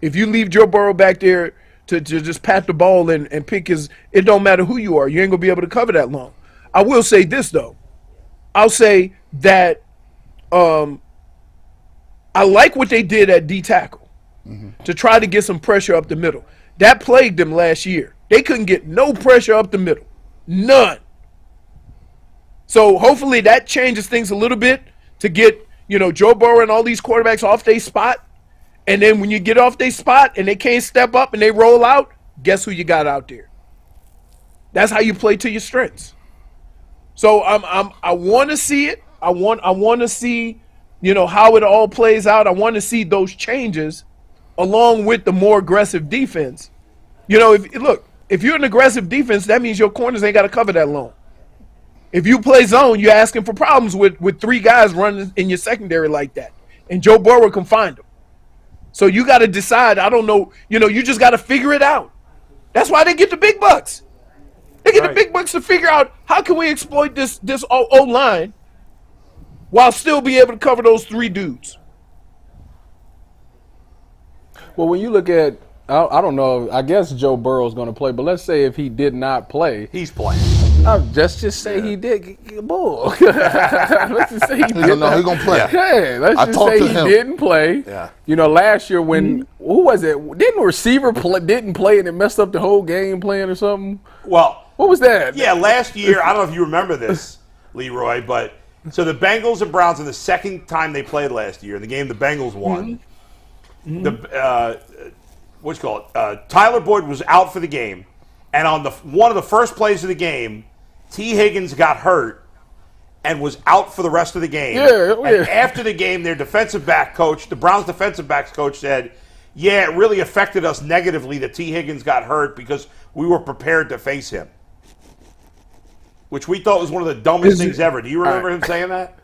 If you leave Joe Burrow back there to just pat the ball and pick it don't matter who you are. You ain't going to be able to cover that long. I will say this, though. I'll say that I like what they did at D-tackle. To try to get some pressure up the middle. That plagued them last year. They couldn't get no pressure up the middle. None. So hopefully that changes things a little bit to get, Joe Burrow and all these quarterbacks off their spot. And then when you get off their spot and they can't step up and they roll out, guess who you got out there? That's how you play to your strengths. So I want to see it. I want to see, how it all plays out. I want to see those changes along with the more aggressive defense. If you're an aggressive defense, that means your corners ain't got to cover that long. If you play zone, you're asking for problems with 3 guys running in your secondary like that. And Joe Burrow can find them. So you got to decide, I don't know, you just got to figure it out. That's why they get the big bucks. They get the big bucks to figure out how can we exploit this O-line while still be able to cover those 3 dudes. Well, when you look at, I don't know, I guess Joe Burrow's going to play, but let's say if he did not play. He's playing. Just say he did. Bull. Let's just say he did. No, he's going to play. Yeah, let's just say he didn't play. Yeah. Last year when, who was it? Didn't a receiver didn't play and it messed up the whole game plan or something? Well. What was that? Yeah, last year, I don't know if you remember this, Leroy, but so the Bengals and Browns in the second time they played last year, in the game the Bengals won, Tyler Boyd was out for the game, and on one of the first plays of the game, T. Higgins got hurt and was out for the rest of the game. And after the game, their defensive back coach, the Browns defensive backs coach, said, yeah, it really affected us negatively that T. Higgins got hurt because we were prepared to face him. Which we thought was one of the dumbest things ever. Do you remember him saying that?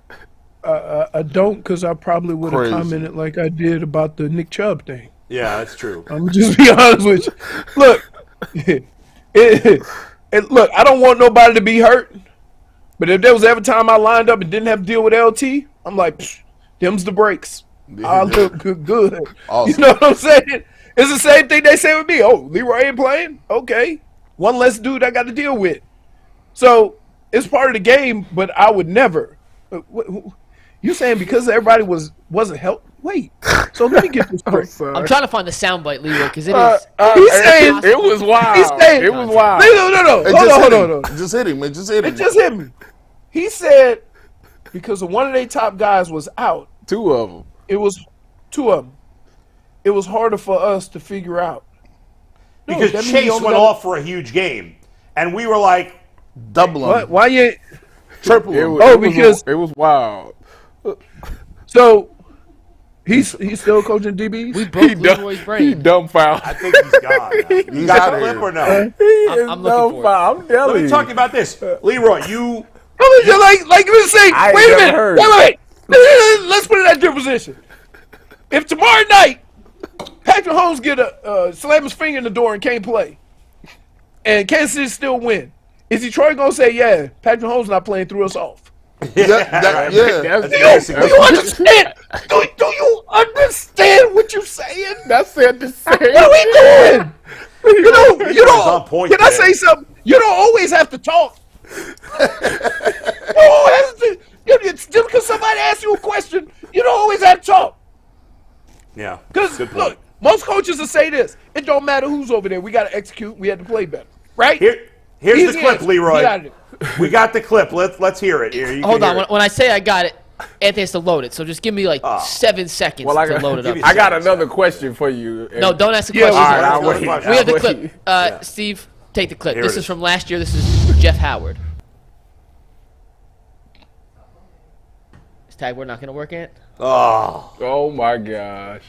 I don't, because I probably would have commented like I did about the Nick Chubb thing. Yeah, that's true. I'm just be honest with you. Look, I don't want nobody to be hurt, but if there was every time I lined up and didn't have to deal with LT, I'm like, them's the breaks. I look good. Awesome. You know what I'm saying? It's the same thing they say with me. Oh, Leroy ain't playing? Okay. One less dude I got to deal with. So it's part of the game, but I would never. You saying because everybody wasn't helped? Wait. So let me get this straight. I'm trying to find the soundbite, Leroy, because it is. He's saying it was wild. He's saying it was wild. No. Hold on. It just hit him. It just hit him. It just hit me. He said because one of their top guys was out. Two of them. It was two of them. It was harder for us to figure out. No, Because that means Chase you only went got- off for a huge game, and we were like, Double What? him. Why you? Triple It him. was, Oh, it was- because- it was wild. So he's still coaching DBs. We broke Leroy's He brain. dumbfounded. I think he's gone. Now. You got the clip or no? I'm looking for it. I'm telling Let me you. talk about this. Leroy, you Like you say. I ain't Wait a never minute. heard. Wait. Let's put it in that different position. If tomorrow night Patrick Holmes get a slam his finger in the door and can't play, and Kansas City still win, is Detroit gonna say, "Yeah, Patrick Holmes not playing, threw us off"? Yeah. That's Do you understand? Do you understand what you're saying? That's it to say. What are we doing? You He's don't. on point Can I there. say something? You don't always have to talk. You don't have to. Just because somebody asks you a question, you don't always have to talk. Yeah. Because Good point. look, most coaches will say this: it don't matter who's over there. We got to execute. We had to play better, right? Here's Easy the clip, answer. Leroy. Get out of there. We got the clip. Let's hear it. Here, you Hold can on. hear it. When I say I got it, Anthony has to load it. So just give me like 7 seconds Well, I to got, load it up. I got another question for you. No, don't ask the Yeah, question. all right, I'll wait. We have the I'll clip. wait. Steve, take the clip. Here This it is is. from last year. This is Jeff Howard. Is tag word not going to work, Ant? Oh, Oh my gosh.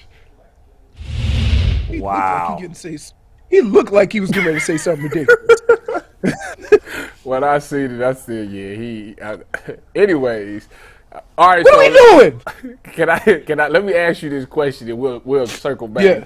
He looked wow. like he looked like he was getting ready to say something ridiculous. When I see it, I said, yeah, anyways. All right, What so are we doing? Can I let me ask you this question and we'll circle back. Yeah.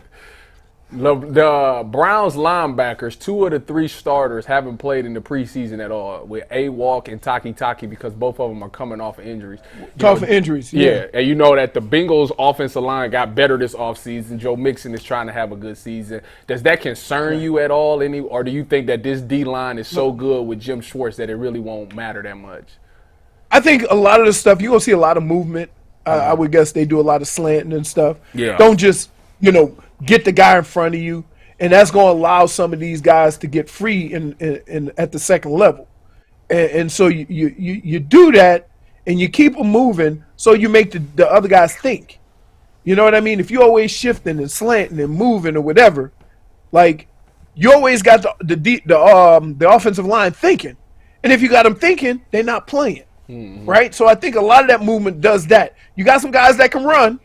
The Browns linebackers, 2 of the 3 starters haven't played in the preseason at all with A-Walk and Taki because both of them are coming off of injuries. Tough injuries. Yeah, and you know that the Bengals offensive line got better this offseason. Joe Mixon is trying to have a good season. Does that concern you at all, or do you think that this D-line is so good with Jim Schwartz that it really won't matter that much? I think a lot of the stuff, you're going to see a lot of movement. I would guess they do a lot of slanting and stuff. Yeah. Don't just, get the guy in front of you. And that's going to allow some of these guys to get free in at the second level. And so you do that and you keep them moving so you make the other guys think. You know what I mean? If you're always shifting and slanting and moving or whatever, like you always got the offensive line thinking. And if you got them thinking, they're not playing. Right? So I think a lot of that movement does that. You got some guys that can run.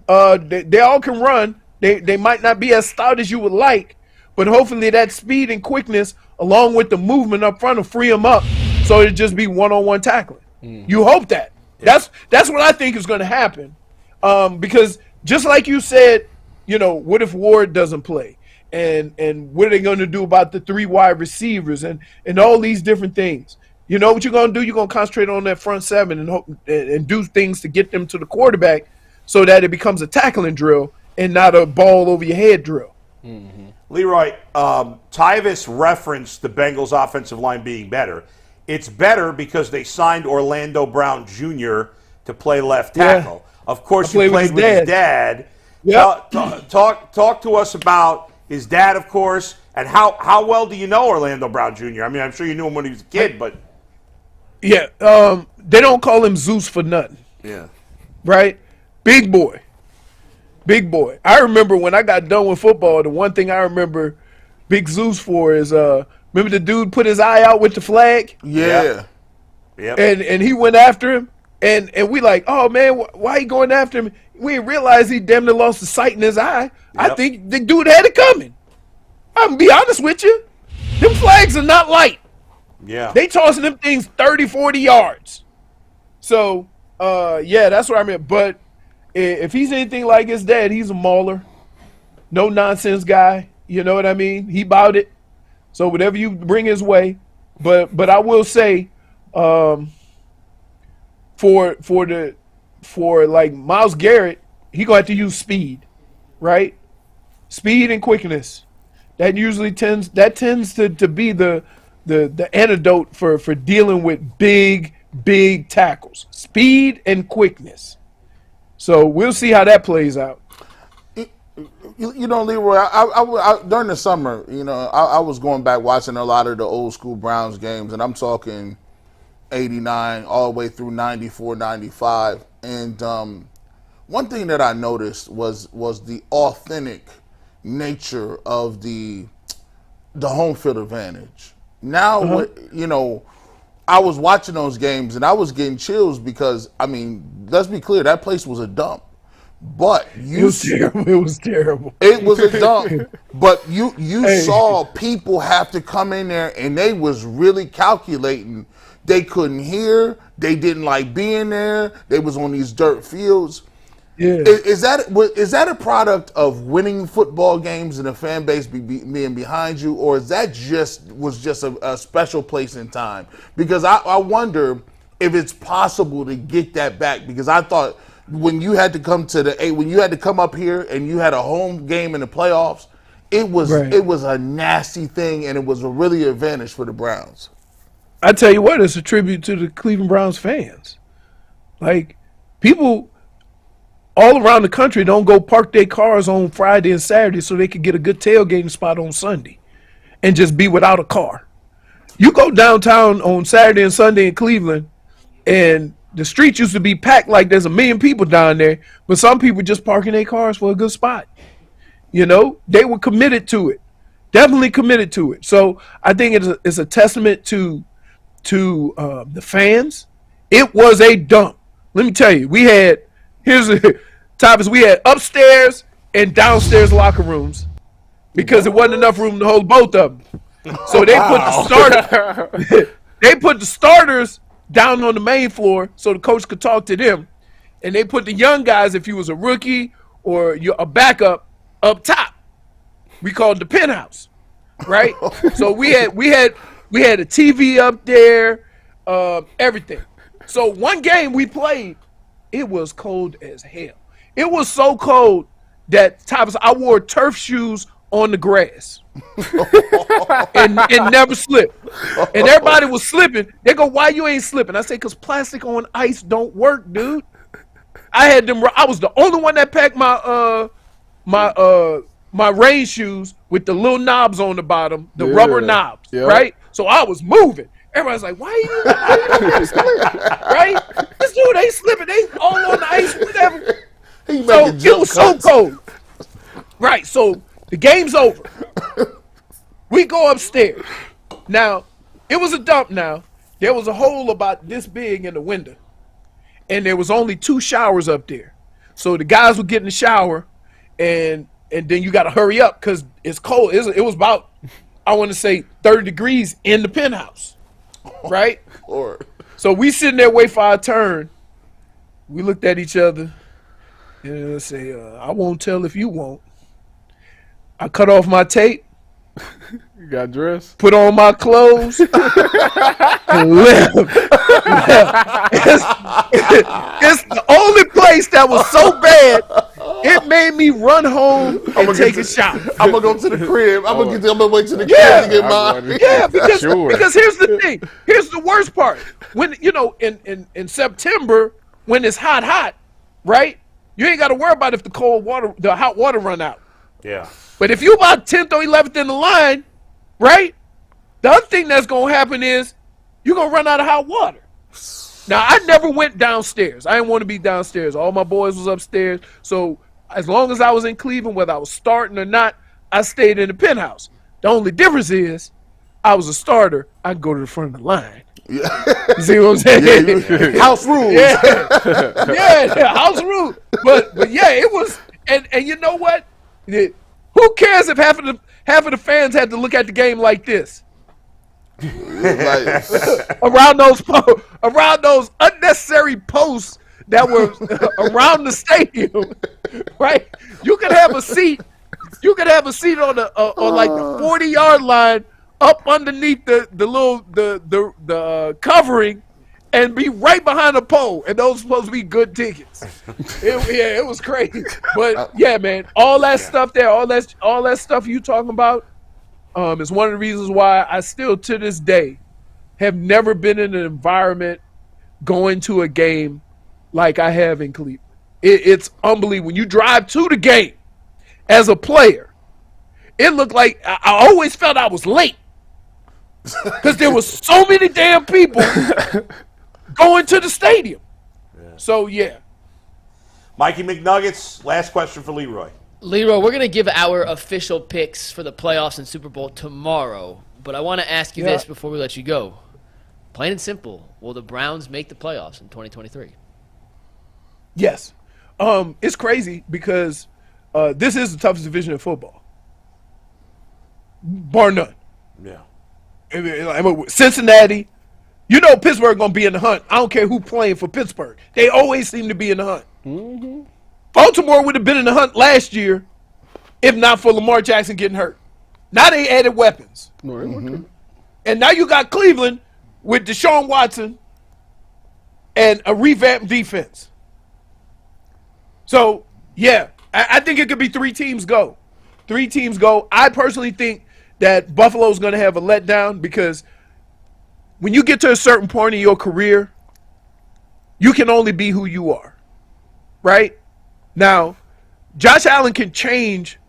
They all can run. They might not be as stout as you would like, but hopefully that speed and quickness along with the movement up front will free them up so it'll just be one-on-one tackling. You hope that. Yeah. That's what I think is going to happen. Because just like you said, what if Ward doesn't play? And what are they going to do about the 3 wide receivers and all these different things? You know what you're going to do? You're going to concentrate on that front 7 and hope and do things to get them to the quarterback so that it becomes a tackling drill and not a ball over your head drill. Mm-hmm. Leroy, Tyvis referenced the Bengals' offensive line being better. It's better because they signed Orlando Brown Jr. to play left tackle. Yeah. Of course, you played with his dad. Yep. Talk to us about his dad, of course, and how well do you know Orlando Brown Jr.? I mean, I'm sure you knew him when he was a kid, but yeah, they don't call him Zeus for nothing. Yeah, right. Big boy. I remember when I got done with football, the one thing I remember Big Zeus for is remember the dude put his eye out with the flag? Yeah. Yep. And he went after him. And we like, oh, man, why he going after him? We didn't realize he damn near lost the sight in his eye. Yep. I think the dude had it coming. I'm going to be honest with you. Them flags are not light. Yeah. They tossing them things 30, 40 yards. So, that's what I meant. But if he's anything like his dad, he's a mauler. No nonsense guy. You know what I mean? He bout it. So whatever you bring his way. But I will say, for like Myles Garrett, he gonna have to use speed, right? speed and quickness. That usually tends to be the antidote for dealing with big tackles. Speed and quickness. So we'll see how that plays out. You know, Leroy, I during the summer, I was going back watching a lot of the old school Browns games, and I'm talking 89 all the way through 94, 95. And one thing that I noticed was the authentic nature of the home field advantage. Now, I was watching those games, and I was getting chills because, I mean, let's be clear, that place was a dump. But it was terrible. It was a dump. But you saw people have to come in there, and they was really calculating. They couldn't hear. They didn't like being there. They was on these dirt fields. Yeah. Is that a product of winning football games and the fan base being behind you, or is that just a special place in time? Because I wonder if it's possible to get that back. Because I thought when you had to come up here and you had a home game in the playoffs, it was a nasty thing, and it was a really advantage for the Browns. I tell you what, it's a tribute to the Cleveland Browns fans. Like, people all around the country don't go park their cars on Friday and Saturday so they could get a good tailgating spot on Sunday and just be without a car. You go downtown on Saturday and Sunday in Cleveland, and the streets used to be packed like there's 1 million people down there, but some people just parking their cars for a good spot. They were committed to it, definitely committed to it. So I think it's a testament to the fans. It was a dump. Let me tell you, we had upstairs and downstairs locker rooms because there wasn't enough room to hold both of them. So they put the starters down on the main floor so the coach could talk to them, and they put the young guys, if you was a rookie or you're a backup, up top. We called it the penthouse, right? So we had a TV up there, everything. So one game we played, it was cold as hell. It was so cold that I wore turf shoes on the grass and never slipped. And everybody was slipping. They go, "Why you ain't slipping?" I say, "Because plastic on ice don't work, dude." I was the only one that packed my rain shoes with the little knobs on the bottom, the rubber knobs, right? So I was moving. Everybody's like, why are you slipping? Right? This dude ain't slipping. They all on the ice, whatever. So it was so cold. Right, so the game's over. We go upstairs. Now, it was a dump now. There was a hole about this big in the window. And there was only 2 showers up there. So the guys would get in the shower, and then you got to hurry up because it's cold. It was about, I want to say, 30 degrees in the penthouse. Right? So we sitting there waiting for our turn. We looked at each other and say, I won't tell if you won't. I cut off my tape. You got dressed? Put on my clothes. And left. It's the only place that was so bad, it made me run home and take a shower. I'm going to go to the crib. I'm going to wait to the crib to get mine. Yeah, because here's the thing. Here's the worst part. When, in September, when it's hot, right? You ain't got to worry about if the hot water run out. Yeah. But if you about 10th or 11th in the line, right, the other thing that's going to happen is you're going to run out of hot water. Now, I never went downstairs. I didn't want to be downstairs. All my boys was upstairs. So as long as I was in Cleveland, whether I was starting or not, I stayed in the penthouse. The only difference is I was a starter. I could go to the front of the line. Yeah. You see what I'm saying? Yeah. House rules. Yeah, house rules. But yeah, it was, and you know what? Who cares if half of the fans had to look at the game like this? around those unnecessary posts that were around the stadium, right? You could have a seat. You could have a seat on like the 40-yard line, up underneath the covering, and be right behind the pole, and those supposed to be good tickets. It was crazy. But yeah, man, all that stuff there, all that stuff you talking about, is one of the reasons why I still to this day have never been in an environment going to a game like I have in Cleveland. It's unbelievable. When you drive to the game as a player, it looked like I always felt I was late because there was so many damn people going to the stadium. So, yeah. Mikey McNuggets, last question for Leroy. Leroy, we're going to give our official picks for the playoffs and Super Bowl tomorrow, but I want to ask you this before we let you go. Plain and simple, will the Browns make the playoffs in 2023? Yes. It's crazy because this is the toughest division in football. Bar none. Yeah. Cincinnati, you know Pittsburgh going to be in the hunt. I don't care who playing for Pittsburgh. They always seem to be in the hunt. Mm-hmm. Baltimore would have been in the hunt last year if not for Lamar Jackson getting hurt. Now they added weapons. Mm-hmm. And now you got Cleveland with Deshaun Watson and a revamped defense. So, yeah, I think it could be 3 teams go. 3 teams go. I personally think that Buffalo's going to have a letdown because when you get to a certain point in your career, you can only be who you are, right? Now, Josh Allen can change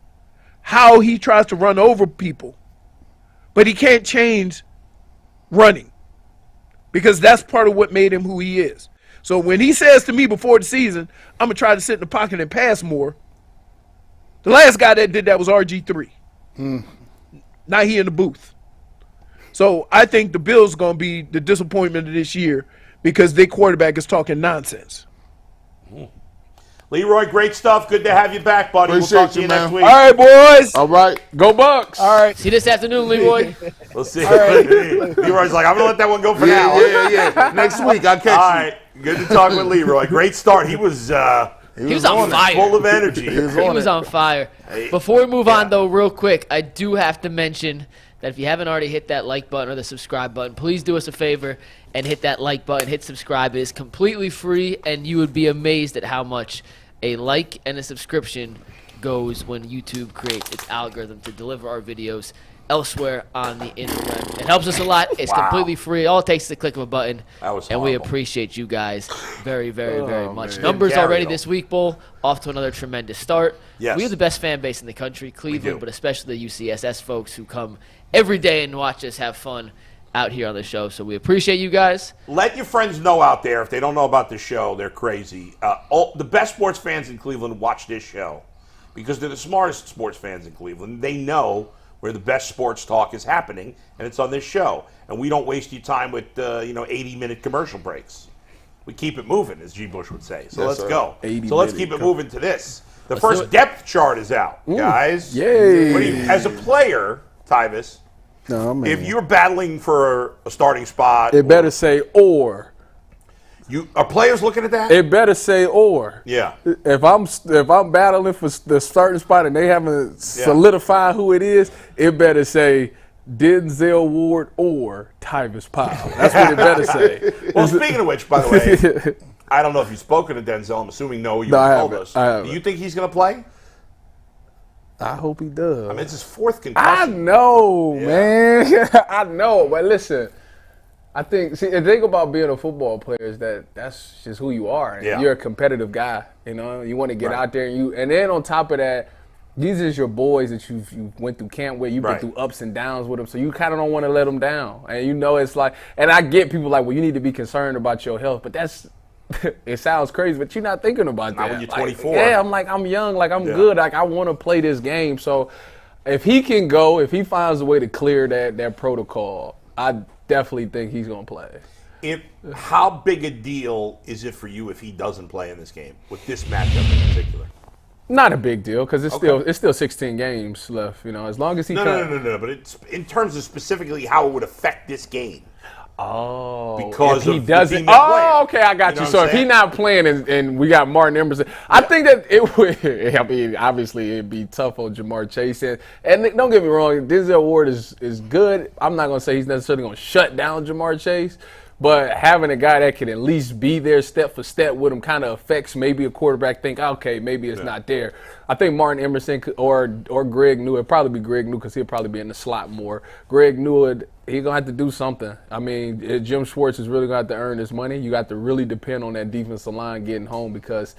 how he tries to run over people, but he can't change running because that's part of what made him who he is. So when he says to me before the season, I'm going to try to sit in the pocket and pass more, the last guy that did that was RG3. Now he in the booth. So I think the Bills going to be the disappointment of this year because their quarterback is talking nonsense. Leroy, great stuff. Good to have you back, buddy. Appreciate we'll talk to you man. next week. All right, boys. All right. Go Bucks. All right. See you this afternoon, Leroy. We'll see. Leroy's like, I'm going to let that one go for now. Yeah. Next week, I'll catch you. All right. Good to talk with Leroy. Great start. He was on fire. Full of energy. He was on fire. Before we move on, though, real quick, I do have to mention that if you haven't already hit that like button or the subscribe button, please do us a favor and hit that like button, hit subscribe. It is completely free, and you would be amazed at how much a like and a subscription goes when YouTube creates its algorithm to deliver our videos elsewhere on the internet. It helps us a lot. It's completely free. All it takes is a click of a button. And we appreciate you guys very, very, very much. Man. Numbers already this week, Bull, off to another tremendous start. Yes. We have the best fan base in the country, Cleveland, but especially the UCSS folks who come every day and watch us have fun out here on the show. So we appreciate you guys. Let your friends know out there, if they don't know about the show, they're crazy. The best sports fans in Cleveland watch this show because they're the smartest sports fans in Cleveland. They know where the best sports talk is happening, and it's on this show. And we don't waste your time with 80-minute commercial breaks. We keep it moving, as G. Bush would say. So let's go. So let's keep it moving to this. The first depth chart is out, guys. Yay. As a player, Tyvis, if you're battling for a starting spot, It better say or. Are players looking at that? It better say or. Yeah. If I'm battling for the starting spot and they haven't solidified who it is, it better say Denzel Ward or Tyvis Powell. That's what it better say. Well, speaking of which, by the way, I don't know if you've spoken to Denzel. I'm assuming no. You told us. Do you think he's going to play? I hope he does. I mean, it's his 4th concussion. I know, man. I know. But listen, I think, the thing about being a football player is that's just who you are. And you're a competitive guy. You know, you want to get out there and then on top of that, these are your boys that you went through camp with. You've been through ups and downs with them, so you kind of don't want to let them down. And you know, it's like, and I get people like, well, you need to be concerned about your health, but that's. It sounds crazy, but you're not thinking about that. Not when you're 24. I'm young, I'm good, I want to play this game. So if he can go, if he finds a way to clear that protocol, I definitely think he's going to play. How big a deal is it for you if he doesn't play in this game, with this matchup in particular? Not a big deal because it's still 16 games left. You know, as long as he No. But it's in terms of specifically how it would affect this game. Oh, because if he doesn't. Oh, okay, I got you. So if he's not playing and we got Martin Emerson, I think that it would. I mean, obviously it'd be tough on Jamar Chase, and don't get me wrong, Denzel Ward is good. I'm not gonna say he's necessarily gonna shut down Jamar Chase, But having a guy that can at least be there step for step with him kind of affects maybe a quarterback think, okay, maybe it's not there. I think Martin Emerson or Greg Newell, it'd probably be Greg Newell because he'll probably be in the slot more. Greg Newell, he's going to have to do something. I mean, Jim Schwartz is really going to have to earn his money. You got to really depend on that defensive line getting home because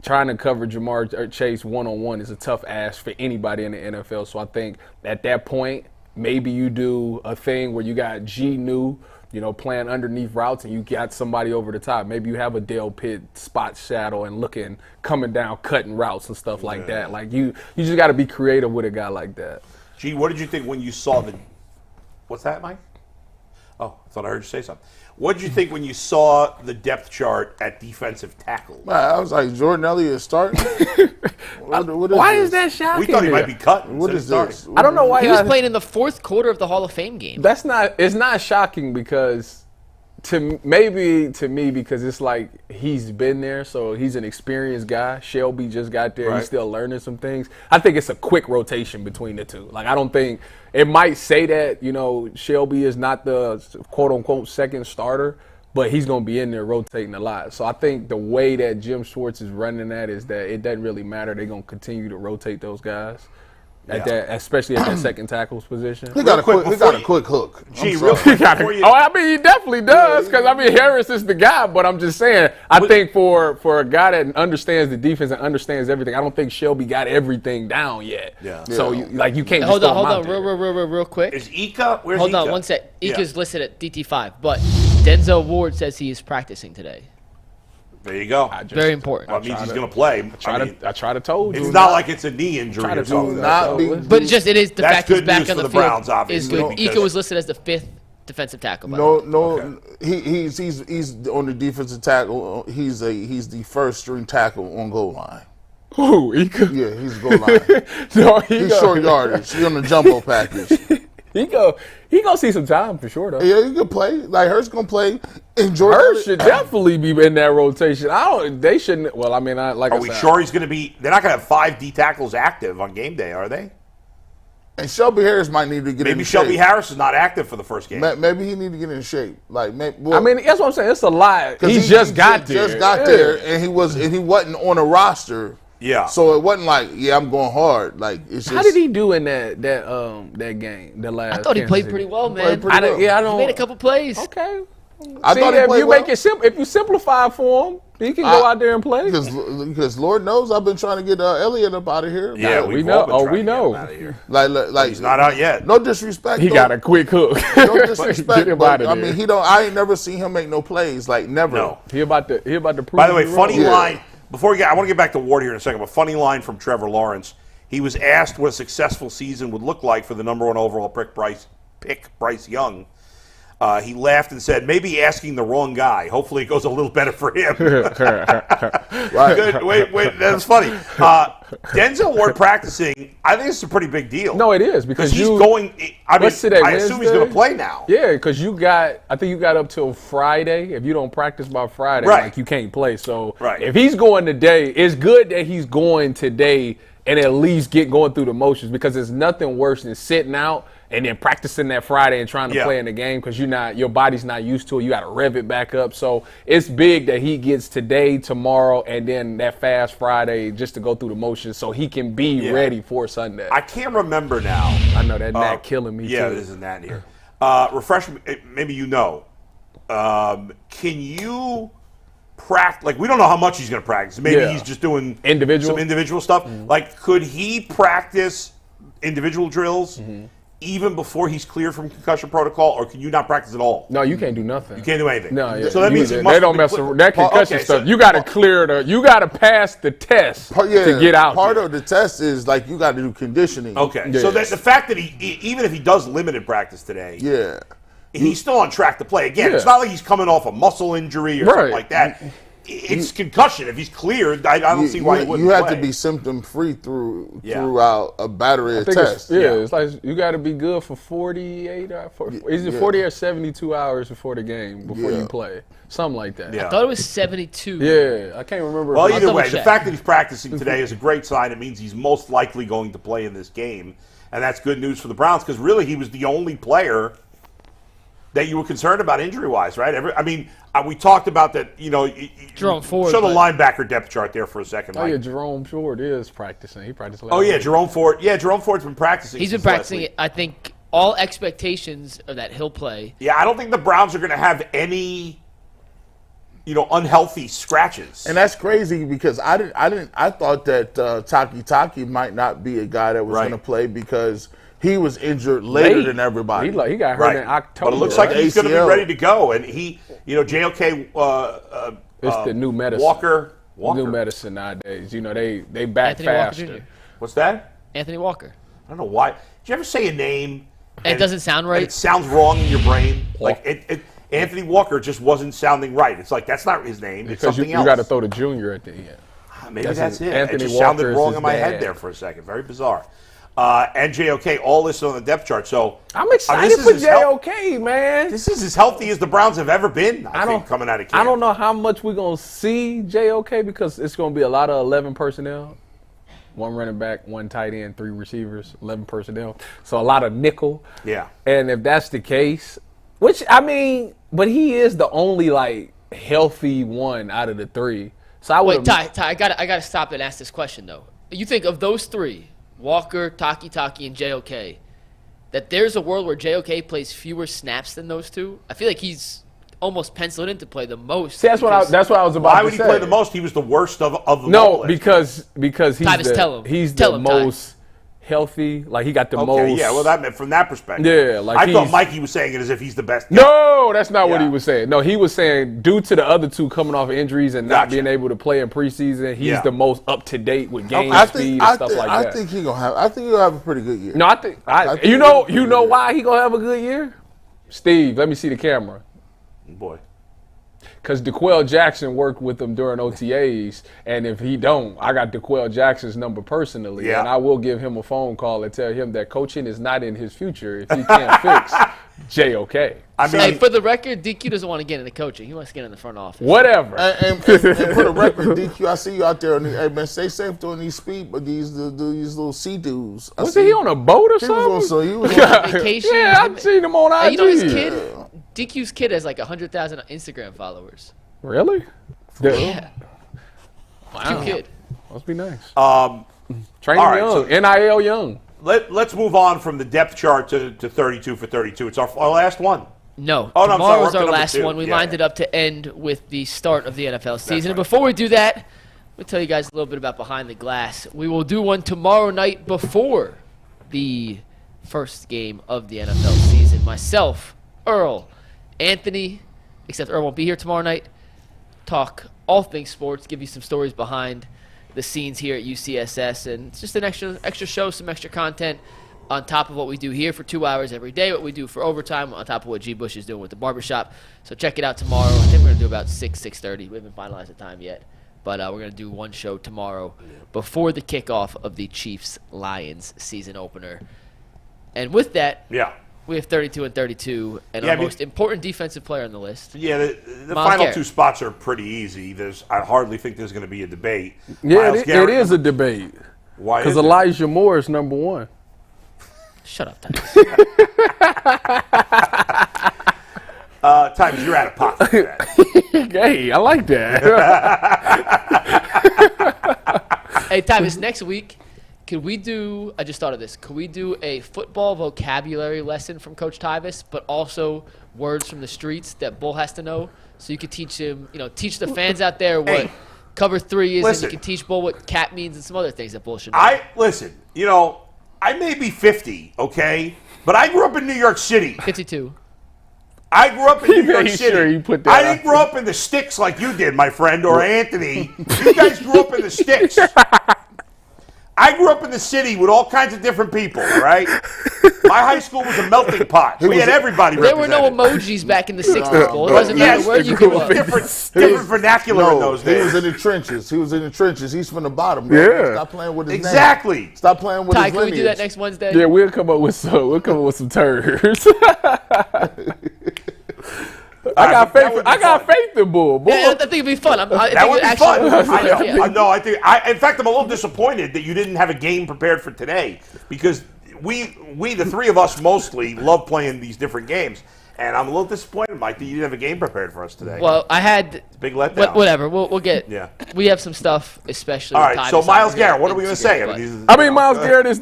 trying to cover Jamar Chase one-on-one is a tough ask for anybody in the NFL. So I think at that point, maybe you do a thing where you got G New, playing underneath routes, and you got somebody over the top. Maybe you have a Dale Pitt spot shadow and coming down, cutting routes and stuff like that. Like you just got to be creative with a guy like that. G, what did you think when you saw the? What's that, Mike? Oh, I thought I heard you say something. What did you think when you saw the depth chart at defensive tackle? I was like, Jordan Elliott is starting. Why is that shocking? We thought he might be cut. What is this? I don't know why he was playing in the fourth quarter of the Hall of Fame game. It's not shocking because to me because it's like he's been there, so he's an experienced guy. Shelby just got there. Right. He's still learning some things. I think it's a quick rotation between the two. Like, I don't think it might say that, Shelby is not the quote-unquote second starter, but he's going to be in there rotating a lot. So I think the way that Jim Schwartz is running that is that it doesn't really matter. They're going to continue to rotate those guys. Especially at that second tackle's position. He got a quick hook. Gee, real he definitely does. Because Harris is the guy. But I'm just saying, I think for a guy that understands the defense and understands everything, I don't think Shelby got everything down yet. Yeah. So you can't. Hold on, real quick. Is Ika? Where's Hold Ika? on, one sec. Ika's listed at DT5, but Denzel Ward says he is practicing today. There you go. Very important. That means he's going to play. I try to told you. It's not like it's a knee injury or something. But it is the fact he's back on the field. Browns, obviously, is good. Ika was listed as the 5th defensive tackle. He's on the defensive tackle. He's the first string tackle on goal line. Who, Ika? Yeah, he's goal line. He's short yardage. He's on the jumbo package. He gonna see some time for sure though. Yeah, he can play. Like Hurts gonna play. Hurts should definitely be in that rotation. They shouldn't. Well, I mean, are we sure he's gonna be? They're not gonna have 5 D tackles active on game day, are they? And Shelby Harris might need to get in shape. Maybe Shelby Harris is not active for the first game. Maybe he need to get in shape. I mean, that's what I'm saying. It's a lot. He just got there, and he wasn't on a roster. Yeah. So it wasn't like, I'm going hard. Like, it's just. How did he do in that game? The last. I thought he played pretty well, man. He made a couple plays. Okay. I thought he played well. If you simplify for him, he can go out there and play. Because Lord knows I've been trying to get Elliott up out of here. Yeah, we know. We know. Like he's not out yet. No disrespect. He got a quick hook. No disrespect. But, I mean, I ain't never seen him make no plays. Like never. No. He about to prove. By the way, funny line. Before we get, I want to get back to Ward here in a second, but funny line from Trevor Lawrence. He was asked what a successful season would look like for the number 1 overall pick, Bryce Young. He laughed and said, maybe asking the wrong guy. Hopefully it goes a little better for him. Right. Good. Wait, that's funny. Denzel Ward practicing, I think it's a pretty big deal. No, it is because he's going. I assume he's going to play now. Yeah, because I think you got up till Friday. If you don't practice by Friday, like you can't play. So if he's going today, it's good that he's going today and at least get going through the motions because there's nothing worse than sitting out and then practicing that Friday and trying to play in the game because your body's not used to it. You got to rev it back up. So it's big that he gets today, tomorrow, and then that fast Friday just to go through the motions so he can be ready for Sunday. I can't remember now. I know that gnat killing me too. Yeah, there's a gnat here. Refresh me. Maybe you know. Can you practice? Like, we don't know how much he's going to practice. Maybe he's just doing some individual stuff. Mm-hmm. Like, could he practice individual drills even before he's cleared from concussion protocol, or can you not practice at all? No, you can't do nothing. You can't do anything. No, so that means they don't mess around. That concussion stuff. You got to clear you got to pass the test to get out. Part of the test is like you got to do conditioning. Okay, so that the fact that he even if he does limited practice today, he's still on track to play. Again, it's not like he's coming off a muscle injury or something like that. It's concussion. If he's cleared, I don't see why he wouldn't play. You have to be symptom-free throughout a battery of tests. It's like you got to be good for 48 hours. Is it 40 or 72 hours before the game, before you play? Something like that. I thought it was 72. Yeah, I can't remember. Well, either way, the fact that he's practicing today is a great sign. It means he's most likely going to play in this game, and that's good news for the Browns because really he was the only player that you were concerned about injury-wise, right? We talked about that, Jerome Ford. Show the linebacker depth chart there for a second. Oh, yeah, Jerome Ford is practicing. He practiced last Oh, yeah, week. Jerome Ford. Yeah, Jerome Ford's been practicing. He's been since last practicing week. it. I think all expectations are that he'll play. Yeah, I don't think the Browns are going to have any, unhealthy scratches. And that's crazy because I thought that Taki might not be a guy that was Right. going to play because he was injured later Late. than everybody. He got hurt Right. in October. But it looks like right? he's going to be ACL. ready to go. And he, JOK It's the new medicine. Walker. New medicine nowadays. They back Anthony Walker faster. Jr. What's that? Anthony Walker. I don't know why. Did you ever say a name And it doesn't sound right? and it sounds wrong in your brain? Like Anthony Walker just wasn't sounding right. It's like that's not his name. It's Because something you else. got to throw the junior at the end. Maybe That's that's his- it. Anthony It just sounded Walker is wrong his in my head dad. there for a second. Very bizarre. And JOK, all listed on the depth chart. So I'm excited this is for as hel- JOK, man. This is as healthy as the Browns have ever been. I think coming out of camp. I don't know how much we're going to see JOK because it's going to be a lot of 11 personnel. 1 running back, 1 tight end, 3 receivers, 11 personnel. So a lot of nickel. Yeah. And if that's the case, but he is the only healthy one out of the 3. So I would Wait, Ty, I gotta stop and ask this question though. You think of those 3, Walker, Taki, and JOK, that there's a world where JOK plays fewer snaps than those 2? I feel like he's almost penciled in to play the most. See, that's what I was about Why to would he say. play the most? He was the worst of them all. No, last because he's Tyvus, tell him. he's Tell the him, Ty. most healthy. Like he got the Okay, most. yeah. Well, that meant from that perspective. Yeah, like I thought he's- Mikey was saying it as if he's the best. No, that's not what Yeah. he was saying. No, he was saying due to the other 2 coming off injuries and not Gotcha. being able to play in preseason, he's Yeah. the most up to date with game I speed think and stuff like that. I think he'll have a pretty good year. No, I think you know why he gonna have a good year? Steve, let me see the camera. Boy. Because DeQuell Jackson worked with him during OTAs, and if he don't, I got DeQuell Jackson's number personally, Yeah. and I will give him a phone call and tell him that coaching is not in his future if he can't fix JOK. I mean, Hey, for the record, DQ doesn't want to get into coaching. He wants to get in the front office. Whatever. And for the record, DQ, I see you out there. Hey man, stay safe doing these these little sea dudes. Wasn't he on a boat or He something? was on. He was on. Vacation. Yeah, I've seen him on IG. Hey, you know his kid? DQ's kid has like 100,000 Instagram followers. Really? Yeah. Wow. Cute kid. Must be nice. Train all right, young. so- NIL young. let's move on from the depth chart to 32 for 32. It's our last one. No. Oh, no, I'm sorry, we're Tomorrow's up to our number last 2. one. We Yeah, lined yeah. it up to end with the start of the NFL season. And right. before we do that, we'll tell you guys a little bit about Behind the Glass. We will do one tomorrow night before the first game of the NFL season. Myself, Earl, Anthony, except Earl won't be here tomorrow night, talk all things sports, give you some stories behind the scenes here at UCSS, and it's just an extra show, some extra content on top of what we do here for 2 hours every day, what we do for overtime, on top of what G. Bush is doing with the barbershop. So check it out tomorrow. I think we're going to do about 6:30. We haven't finalized the time yet, but we're going to do one show tomorrow before the kickoff of the Chiefs-Lions season opener. And with that, Yeah. we have 32 and 32, and Yeah, our I mean- most important defensive player on the list. Yeah, the Myles final Garrett. 2 spots are pretty easy. I hardly think there's going to be a debate. Yeah, Myles it Garrett, is a debate. Why Because is it? Elijah Moore is number 1. Shut up, Titus. Times you're out of pocket for that. Hey, I like that. Hey, Titus, next week, could we do, I just thought of this, could we do a football vocabulary lesson from Coach Tyvis, but also words from the streets that Bull has to know? So you could teach him, teach the fans out there what Hey, cover 3 is, listen. and you can teach Bull what cat means and some other things that Bull should know. Listen, I may be 50, okay? But I grew up in New York City. 52. I grew up in New York made City. sure you put that I out didn't grow up in the sticks like you did, my friend, or Anthony. You guys grew up in the sticks. I grew up in the city with all kinds of different people, right? My high school was a melting pot. We had everybody There were no represented. emojis back in the 60s, Bull. It doesn't Yes, matter where you grew up. different vernacular in those he was days. in the trenches. He was in the trenches. He's from the bottom. Yeah. Bro. Stop playing with his name. Exactly. Stop playing with Ty, his can we lineage. do that next Wednesday? Yeah, we'll come up with some terms. I got faith in Bull. Bull. Yeah, I think it'd be fun. I That think would it be actually fun. would be I know. yeah. No, in fact, I'm a little disappointed that you didn't have a game prepared for today because we the 3 of us mostly love playing these different games. And I'm a little disappointed, Mike, that you didn't have a game prepared for us today. Well, I had. It's a big letdown. Whatever. We'll get. Yeah. We have some stuff, especially. All with right. Tyvus So Myles on here Garrett, what are we going to say? I mean, Myles Garrett is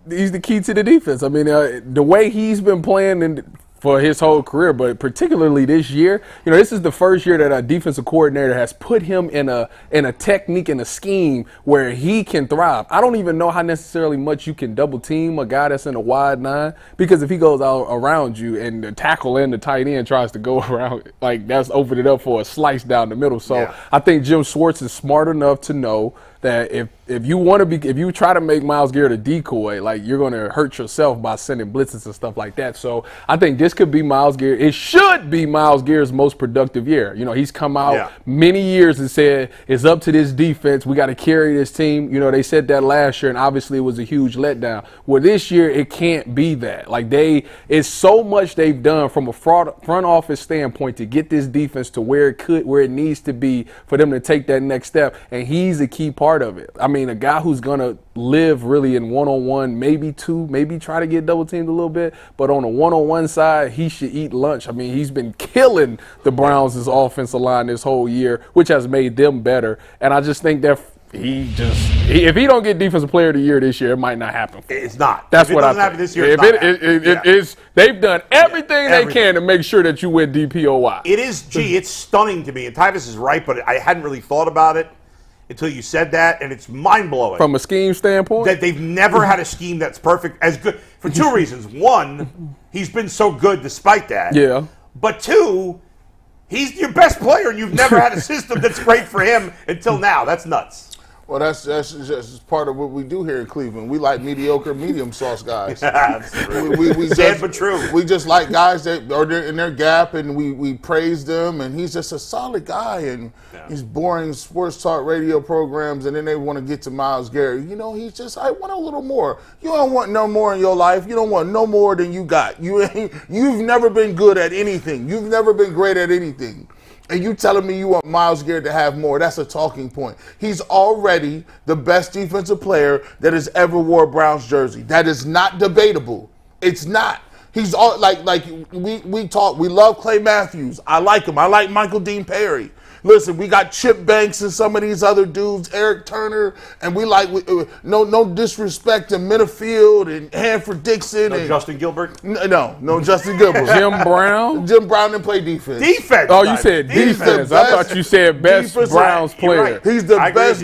he's the key to the defense. I mean, the way he's been playing for his whole career, but particularly this year, this is the first year that a defensive coordinator has put him in a technique and a scheme where he can thrive. I don't even know how necessarily much you can double team a guy that's in a wide 9, because if he goes out around you and the tackle and the tight end tries to go around, like, that's opened it up for a slice down the middle. So I think Jim Schwartz is smart enough to know that if you try to make Myles Garrett a decoy, like, you're going to hurt yourself by sending blitzes and stuff like that. So I think this could be Myles Garrett. It should be Myles Garrett's most productive year. He's come out many years and said it's up to this defense. We got to carry this team. They said that last year, and obviously it was a huge letdown. Well, this year it can't be that. Like, it's so much they've done from a front office standpoint to get this defense to where it needs to be for them to take that next step, and he's a key part of it. I mean, a guy who's going to live really in one-on-one, maybe 2, maybe try to get double teamed a little bit, but on a one-on-one side, he should eat lunch. I mean, he's been killing the Browns' offensive line this whole year, which has made them better. And I just think that if he don't get Defensive Player of the Year this year, it might not happen. It's not. That's if what it I doesn't think. happen this year, it's they've done everything they can to make sure that you win DPOY. It's stunning to me, and Tyvus is right, but I hadn't really thought about it until you said that, and it's mind-blowing. From a scheme standpoint? That they've never had a scheme that's perfect, as good, for 2 reasons. 1, he's been so good despite that. Yeah. But 2, he's your best player, and you've never had a system that's great for him until now. That's nuts. Well, that's just part of what we do here in Cleveland. We like mediocre, medium sauce guys. we Sad but true. We just like guys that are in their gap, and we praise them. And he's just a solid guy. And he's boring sports talk radio programs, and then they want to get to Myles Garrett. He's just, I want a little more. You don't want no more in your life. You don't want no more than you got. You've never been good at anything. You've never been great at anything. And you telling me you want Myles Garrett to have more, that's a talking point. He's already the best defensive player that has ever wore a Browns jersey. That is not debatable. It's not. He's all like we talk. We love Clay Matthews. I like him. I like Michael Dean Perry. Listen, we got Chip Banks and some of these other dudes, Eric Turner, and we like no disrespect to Minifield and Hanford Dixon. No and Justin Gilbert? No Justin Gilbert. Jim Brown? Jim Brown didn't play defense. Defense. Oh, you said defense. I thought you said best Browns player. Right. He's the best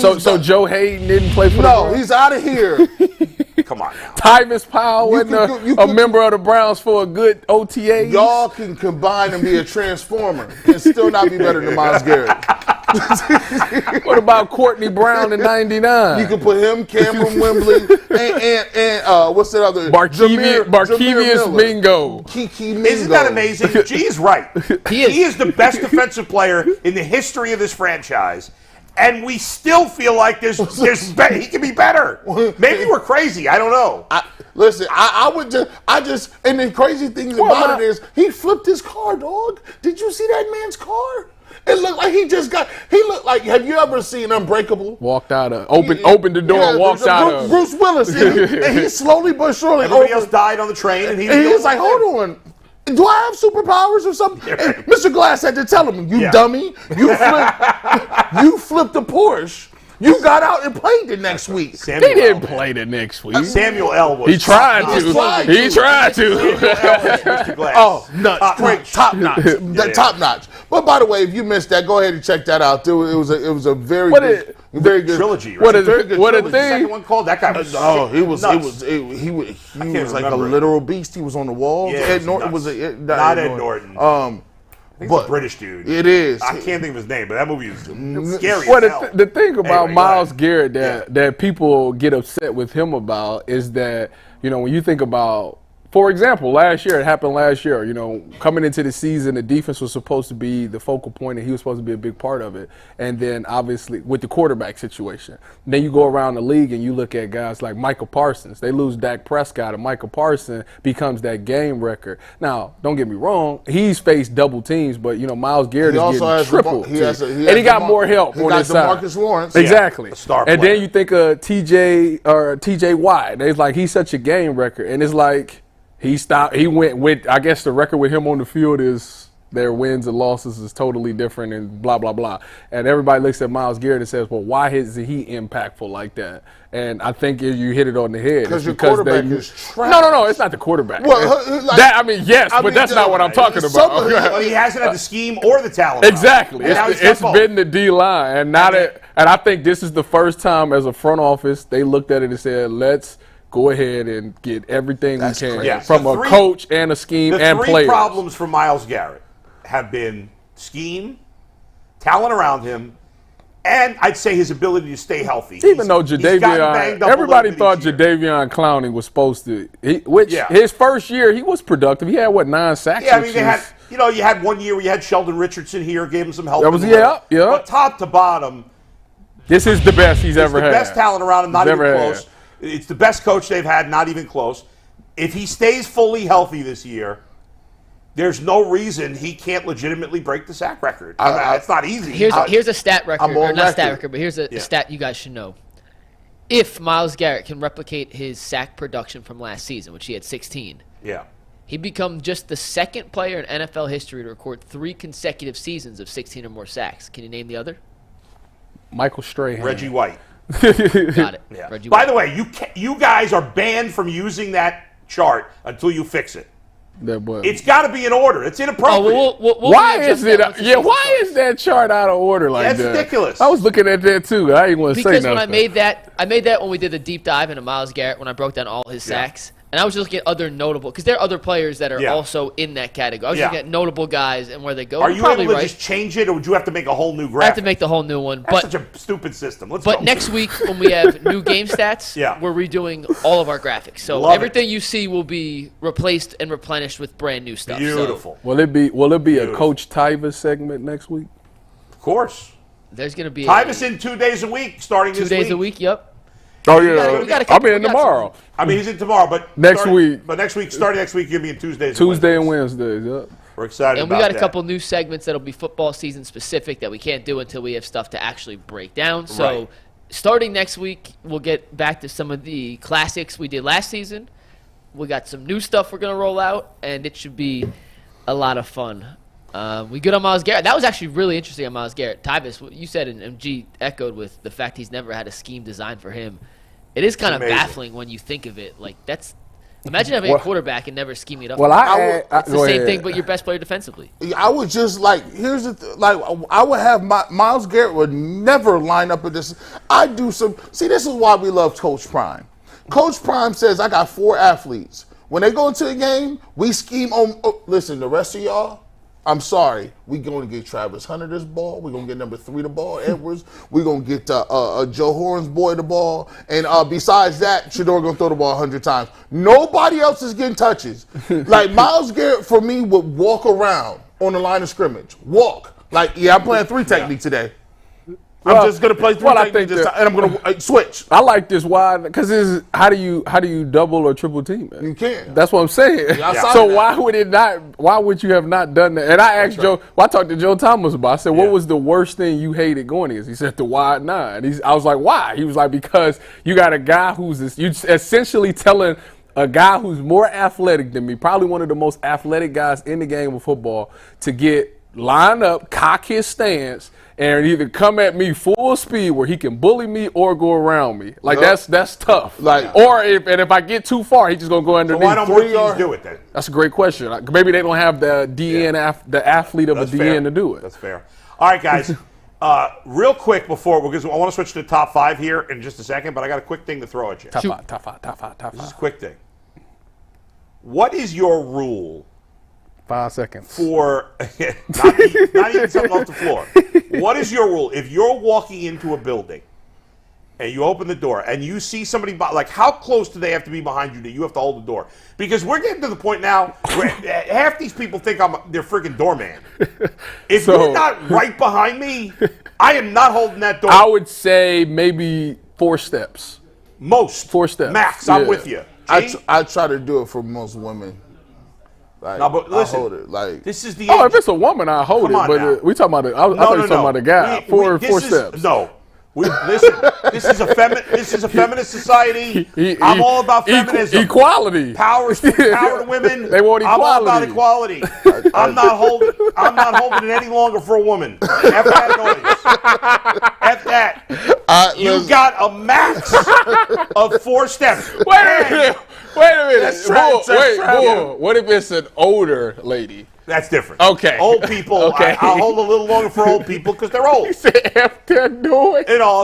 So Joe Hayden didn't play for the No, Browns? he's out of here. Come on now. Tyvus Powell wasn't a member of the Browns for a good OTA. Y'all can combine and be a transformer and still not be better than Myles Garrett. What about Courtney Brown in '99? You can put him, Cameron Wembley, and what's that other? Markevius Mingo. Kiki Mingo. Isn't that amazing? G is right. He is the best defensive player in the history of this franchise. And we still feel like he can be better. Maybe we're crazy. I don't know. Listen, and the crazy thing about it is he flipped his car, dog. Did you see that man's car? It looked like he looked like, have you ever seen Unbreakable? Walked out of, opened the door and walked out of. Bruce Willis, and he slowly but surely Everybody else died on the train, and he's like, hold on. Do I have superpowers or something? And Mr. Glass had to tell him, dummy, you flipped the Porsche. You got out and played the next week. He didn't play the next week. Samuel L. was. He tried to. He tried to. Mr. Glass. Oh, nuts. Top notch. Top notch. But by the way, if you missed that, go ahead and check that out. It was a very good trilogy. Right? What a the thing. second one called? That guy was. He was like a literal beast. He was on the walls. Yeah, Ed Norton was not Ed Norton. He's a British dude. It is. I can't think of his name, but that movie is scary. Well, the thing about Myles Garrett that that people get upset with him about is that, when you think about, for example, it happened last year, coming into the season, the defense was supposed to be the focal point and he was supposed to be a big part of it. And then obviously with the quarterback situation, then you go around the league and you look at guys like Michael Parsons. They lose Dak Prescott and Michael Parsons becomes that game record. Now, don't get me wrong, he's faced double teams, but Myles Garrett is getting triple. And he got more help on his side. Marcus Lawrence. Exactly. A star and player. then you think of TJ Watt. It's like he's such a game record. And it's like, He stopped. He went with. I guess the record with him on the field is their wins and losses is totally different and blah blah blah. And everybody looks at Myles Garrett and says, "Well, why is he impactful like that?" And I think you hit it on the head. Because your quarterback is trash. No, it's not the quarterback. Well, like, that I mean, yes, but that's not what I'm talking about. Well, he hasn't had the scheme or the talent. Exactly. It's both. been the D line, and I think this is the first time as a front office they looked at it and said, "Let's go ahead and get everything we can from a coach and a scheme and players." The three problems for Myles Garrett have been scheme, talent around him, and I'd say his ability to stay healthy. Even though Jadeveon, everybody thought Jadeveon Clowney was supposed to, his first year he was productive. He had 9 sacks. Yeah, I mean they had, you had 1 year where you had Sheldon Richardson here, gave him some help. That was But top to bottom, this is the best he's ever had. The best talent around him, not even close. It's the best coach they've had, not even close. If he stays fully healthy this year, there's no reason he can't legitimately break the sack record. It's not easy. Here's a stat record, or not stat record, but here's a stat you guys should know. If Myles Garrett can replicate his sack production from last season, which he had 16, he'd become just the second player in NFL history to record 3 consecutive seasons of 16 or more sacks. Can you name the other? Michael Strahan. Reggie White. Got it. Yeah. Reggie By White. the way, you guys are banned from using that chart until you fix it. It's got to be in order. It's inappropriate. Why is it? Why is that chart out of order like that? That's ridiculous. I was looking at that too. I didn't want to say nothing. Because when I made that when we did the deep dive into Myles Garrett, when I broke down all his sacks, and I was just looking at other notable, because there are other players that are also in that category. I was looking at notable guys and where they go. Are you able to just change it, or would you have to make a whole new graphic? I have to make the whole new one. That's such a stupid system. But next week, when we have new game stats, we're redoing all of our graphics. So everything you see will be replaced and replenished with brand new stuff. Beautiful. So. Will it be a Coach Tyvus segment next week? Of course. There's going to be Tyvus in 2 days a week, starting this week. 2 days a week, yep. Oh, yeah. I'll be in tomorrow. I mean, he's in tomorrow, but starting next week, you'll be in Tuesdays and Wednesdays, yep. We're excited and about we got that. a couple new segments that'll be football season specific that we can't do until we have stuff to actually break down. So starting next week, we'll get back to some of the classics we did last season. We got some new stuff we're going to roll out, and it should be a lot of fun. We good on Myles Garrett. That was actually really interesting on Myles Garrett. Tyvus, what you said, and MG echoed with the fact he's never had a scheme designed for him. It is kind of baffling when you think of it. Like, imagine having a quarterback and never scheming it up. It's the same thing, but your best player defensively. I would just here's the I would have Myles Garrett would never line up with this. This is why we love Coach Prime. Coach Prime says, I got 4 athletes. When they go into the game, we scheme on. Listen, the rest of y'all, I'm sorry. We're going to get Travis Hunter this ball. We're going to get number 3 the ball, Edwards. We're going to get Joe Horn's boy the ball. And besides that, Shedeur going to throw the ball 100 times. Nobody else is getting touches. Like, Myles Garrett, for me, would walk around on the line of scrimmage. Walk. Like, I'm playing 3 technique today. I'm just going to play 3 technique this time, and I'm going to switch. I like this wide because how do you double or triple team it? You can't. That's what I'm saying. So why would you have not done that? And I asked Joe, I talked to Joe Thomas about it. I said, what was the worst thing you hated going against? He said the wide 9. I was like, why? He was like, because you got a guy you essentially telling a guy who's more athletic than me, probably one of the most athletic guys in the game of football, to line up, cock his stance, and either come at me full speed where he can bully me or go around me. Like, that's tough. Like, or if I get too far, he's just gonna go underneath. So why don't more teams do it then? That's a great question. Like, maybe they don't have the DN, the athlete of a DN to do it. That's fair. All right, guys. Real quick before, because I want to switch to the top 5 here in just a second, but I got a quick thing to throw at you. Top five. This is a quick thing. What is your rule? 5 seconds. For not even something off the floor. What is your rule? If you're walking into a building and you open the door and you see somebody, like, how close do they have to be behind you that you have to hold the door? Because we're getting to the point now where half these people think they're freaking doorman. If you're not right behind me, I am not holding that door. I would say maybe 4 steps. Most. 4 steps. Max, I'm with you. I try to do it for most women. Like, no, but listen, I hold it. Like, this is the. Oh, if it's a woman, I hold it. But we talking about. I thought you were talking about a guy. Four steps. No, Listen, this is a feminist society. I'm all about feminism. Equality. Power to women. They want I'm all about equality. equality. I'm not holding it any longer for a woman. F that noise. F that. You got a max of 4 steps. Wait a minute. That's trash. Bull. What if it's an older lady? That's different. Okay. Old people, Okay. I'll hold a little longer for old people because they're old. You said F they're doing. You know,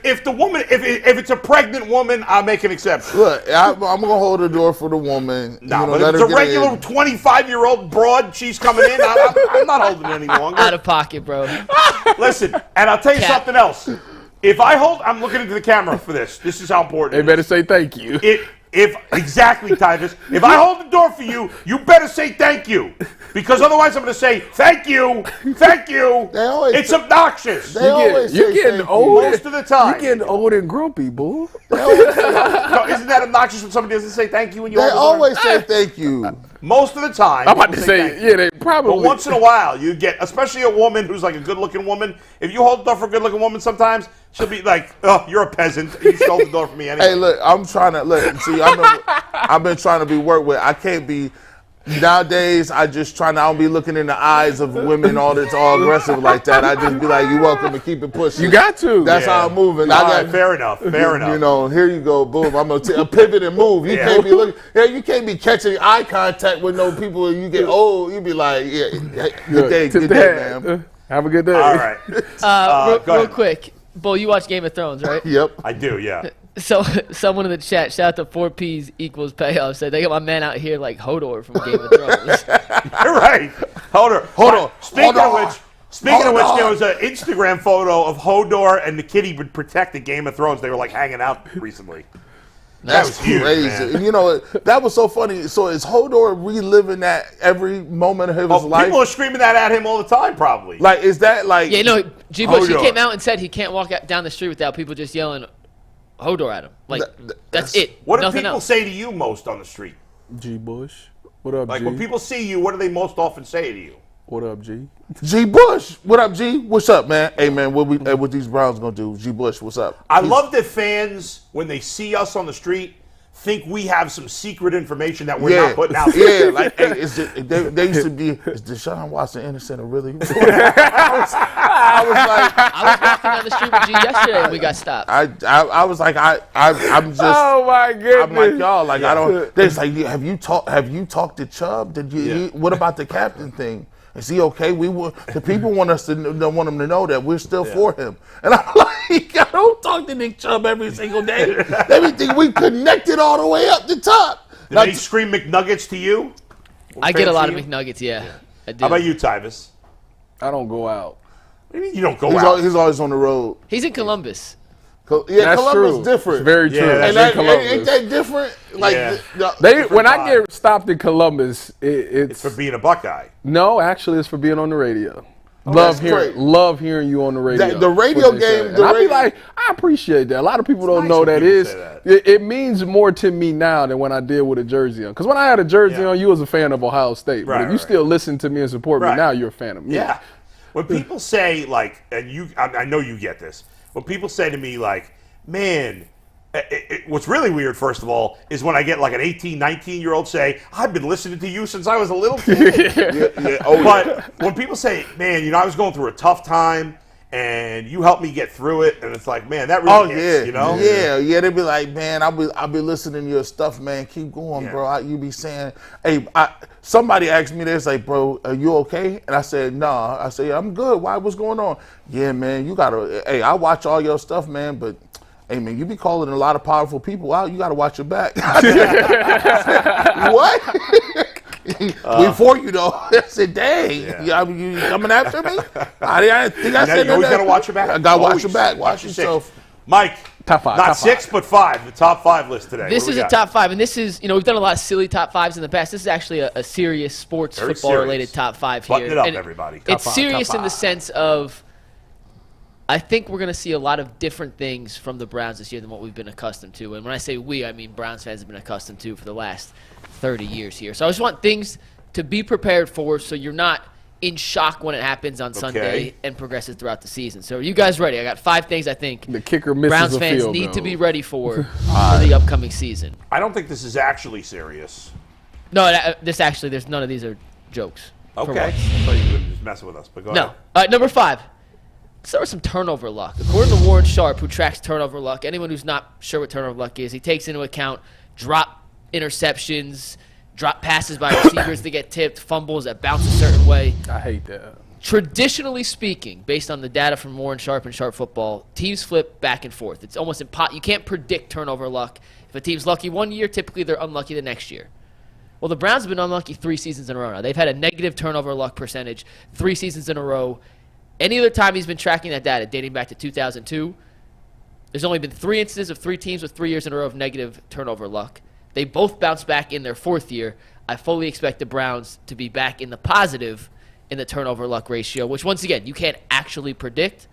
if the woman, if it's a pregnant woman, I'll make an exception. Look, I'm gonna hold the door for the woman. No, but if it's a regular 25-year-old broad, she's coming in. I'm not holding it any longer. Out of pocket, bro. Listen, and I'll tell you something else. If I hold, I'm looking into the camera for this. This is how important. They better say thank you. Exactly, Titus. If I hold the door for you, you better say thank you, because otherwise I'm going to say thank you. It's obnoxious. You're getting old most of the time. You're getting old and grumpy, bull. No, isn't that obnoxious when somebody doesn't say thank you when you They hold the door? always say thank you. Most of the time. I'm about to people say, thank you. yeah, they probably. But once in a while, you get, especially a woman who's like a good-looking woman. If you hold the door for a good-looking woman, sometimes she'll be like, "Oh, you're a peasant. You should hold the door for me anyway." Hey, look, I'm trying to look. See, I've been trying to be worked with. I can't be. Nowadays, I don't be looking in the eyes of women all aggressive like that. I just be like, "You welcome and keep it pushing." You got to. That's how I'm moving. All right, fair enough. You know, here you go, boom. I'm gonna pivot and move. You can't be looking. Yeah, you can't be catching eye contact with no people. You get old. You be like, "Yeah, good day, man." Have a good day. All right. Real quick, Bull, you watch Game of Thrones, right? Yep. I do, yeah. So someone in the chat, shout out to 4Ps equals payoff, said they got my man out here like Hodor from Game of Thrones. You're right. Hold on. Speaking of which, there was an Instagram photo of Hodor and the kid he would protect at Game of Thrones. They were like hanging out recently. That's was huge, crazy. man. And you know, that was so funny. So is Hodor reliving that every moment of his life? People are screaming that at him all the time, probably. Like, is that like? Yeah, no, G. Bush, he Hodor. came out and said he can't walk down the street without people just yelling Hodor at him. Like, that's it. What do Nothing people else. say to you most on the street? G. Bush. What up, Like, G? when people see you, what do they most often say to you? What up, G? G. Bush. What up, G? What's up, man? Hey, man, what these Browns gonna do? G. Bush, what's up? I love that fans, when they see us on the street, think we have some secret information that we're not putting out there. Yeah, like, hey, they used to be, is Deshaun Watson innocent or really? I was like, I was walking down the street with G yesterday and we got stopped. I was like, I'm just. Oh my goodness! I'm like y'all. Like I don't. They're like, have you talked to Chubb? Did you? What about the captain thing? Is he okay? The people want us to want him to know that we're still for him. And I'm like, I don't talk to Nick Chubb every single day. Everything we connected all the way up the top. Do they scream McNuggets to you? I get a lot of McNuggets, yeah. I do. How about you, Tyvis? I don't go out. What do you mean you don't go out? He's always on the road. He's in Columbus. Yeah, That's Columbus true. is different. It's very true. Yeah, And that's ain't that different? Like Yeah. When I vibe. get stopped in Columbus, It's for being a Buckeye. no, actually, it's for being on the radio. that's great. Love hearing you on the radio. The radio what they game, say. the And I be radio- like, I appreciate that. A lot of people don't nice know when that people is. say that. It means more to me now than when I did with a jersey on. Because when I had a jersey on, you was a fan of Ohio State. But if you still listen to me and support me Right. now, you're a fan of me. Yeah. When people say, like, and I know you get this. When people say to me, like, man, what's really weird, first of all, is when I get like an 18, 19-year-old say, I've been listening to you since I was a little kid. But when people say, man, I was going through a tough time and you helped me get through it, and it's like, man, that really hits, Yeah, they'd be like, man, I'll be listening to your stuff, man. Keep going, bro. You be saying, hey, somebody asked me this, like, bro, are you okay? And I said, nah. I said, yeah, I'm good. Why? What's going on? Yeah, man, hey, I watch all your stuff, man, but hey, man, you be calling a lot of powerful people out. You got to watch your back. What? Before you, though. I said, dang, you coming after me? I didn't think I said that. You always got to watch your back. I got to watch your back. Watch yourself. Mike, Top five. not top 6, five. but 5. The top 5 list today. This is a top 5, and this is, we've done a lot of silly top 5s in the past. This is actually a serious sports, Very football-related serious. top 5 Button here. it up, And everybody. It's Top five, serious top in the five. sense of I think we're going to see a lot of different things from the Browns this year than what we've been accustomed to. And when I say we, I mean Browns fans have been accustomed to for the last 30 years here. So I just want things to be prepared for so you're not in shock when it happens on Sunday and progresses throughout the season. So are you guys ready? I got 5 things I think The kicker misses Browns a fans field need goal. to be ready for the upcoming season. I don't think this is actually serious. No, there's none of these are jokes. for Okay. once. I thought you were just messing with us, but go No. ahead. All right, number 5. Let's start with some turnover luck. According to Warren Sharp, who tracks turnover luck, anyone who's not sure what turnover luck is, he takes into account drop interceptions, drop passes by receivers that get tipped, fumbles that bounce a certain way. I hate that. Traditionally speaking, based on the data from Warren Sharp and Sharp Football, teams flip back and forth. It's almost impossible. You can't predict turnover luck. If a team's lucky one year, typically they're unlucky the next year. Well, the Browns have been unlucky 3 seasons in a row now. They've had a negative turnover luck percentage 3 seasons in a row. Any other time he's been tracking that data, dating back to 2002, there's only been 3 instances of 3 teams with 3 years in a row of negative turnover luck. They both bounced back in their 4th year. I fully expect the Browns to be back in the positive in the turnover luck ratio, which, once again, you can't actually predict,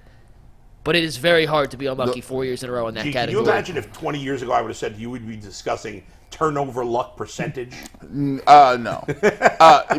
but it is very hard to be unlucky 4 years in a row in that Can category. you imagine if 20 years ago I would have said you would be discussing turnover luck percentage? No.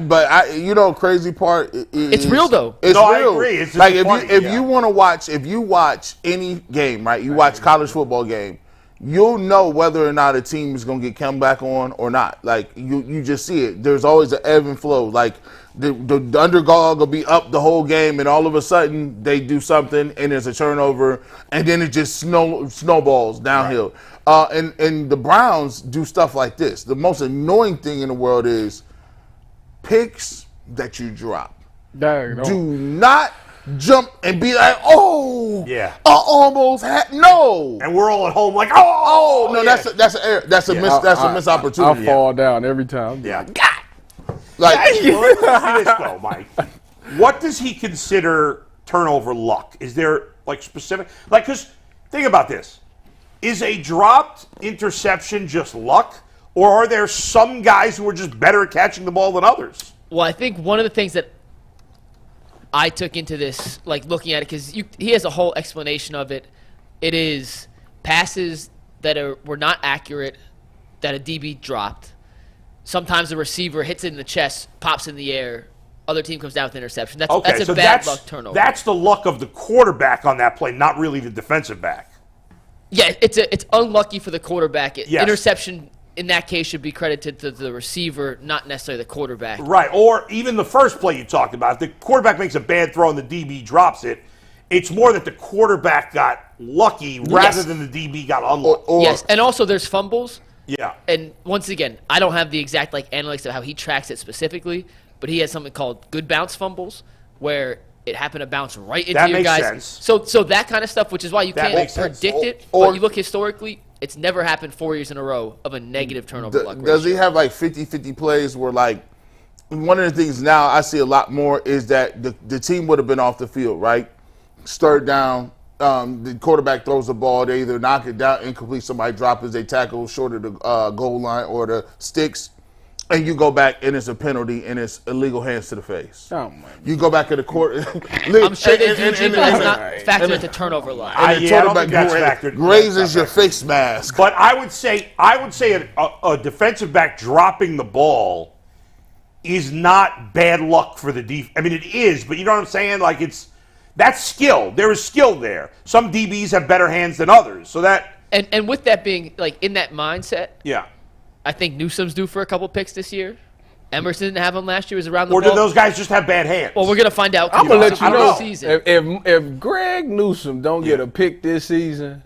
But crazy part is It's real, though. It's No, I real. agree. It's just like funny, if yeah. you want to watch, if you watch any game, right? You watch college football game, you'll know whether or not a team is going to get come back on or not. Like you just see it. There's always an ebb and flow. Like the underdog will be up the whole game, and all of a sudden they do something, and there's a turnover, and then it just snowballs downhill. And the Browns do stuff like this. The most annoying thing in the world is picks that you drop. Do not jump and be like, oh, Yeah. I almost had no. And we're all at home like, Oh no, yeah. that's an error. That's a missed opportunity. I fall down every time. Yeah. Like Well, let's see this though, Mike. What does he consider turnover luck? Is there like specific, like, because think about this. Is a dropped interception just luck, or are there some guys who are just better at catching the ball than others? Well, I think one of the things that I took into this, like looking at it, because he has a whole explanation of it. It is passes that were not accurate that a DB dropped. Sometimes the receiver hits it in the chest, pops in the air. Other team comes down with an interception. That's a bad luck turnover. That's the luck of the quarterback on that play, not really the defensive back. Yeah, it's unlucky for the quarterback. Yes. Interception in that case should be credited to the receiver, not necessarily the quarterback. Right, or even the first play you talked about. If the quarterback makes a bad throw and the DB drops it, it's more that the quarterback got lucky rather than the DB got unlucky. Yes, and also there's fumbles. Yeah. And once again, I don't have the exact analytics of how he tracks it specifically, but he has something called good bounce fumbles, where it happened to bounce right into That your makes guys. sense. So that kind of stuff, which is why you That can't makes sense. predict it. Or- But you look historically, it's never happened 4 years in a row of a negative turnover luck does he ratio. have like 50-50 plays where like one of the things now I see a lot more is that the team would have been off the field, right? Third down, the quarterback throws the ball, they either knock it down, incomplete, somebody drops as they tackle short of the goal line or the sticks, and you go back and it's a penalty and it's illegal hands to the face. Oh my! You go back to the court. I'm sure they do. Jimmy does not factor into turnover luck. And the Yeah, I don't quarterback think that's factored. grazes That's not your face mask. But I would say a defensive back dropping the ball is not bad luck for the defense. I mean, it is, but you know what I'm saying? Like, that's skill. There is skill there. Some DBs have better hands than others. So that... And with that being, like, in that mindset, Yeah. I think Newsom's due for a couple picks this year. Emerson didn't have them last year. He was around the Or ball. do those guys just have bad hands? Well, we're going to find out. I'm gonna let you I don't know. know. Season. If Greg Newsome don't get a pick this season,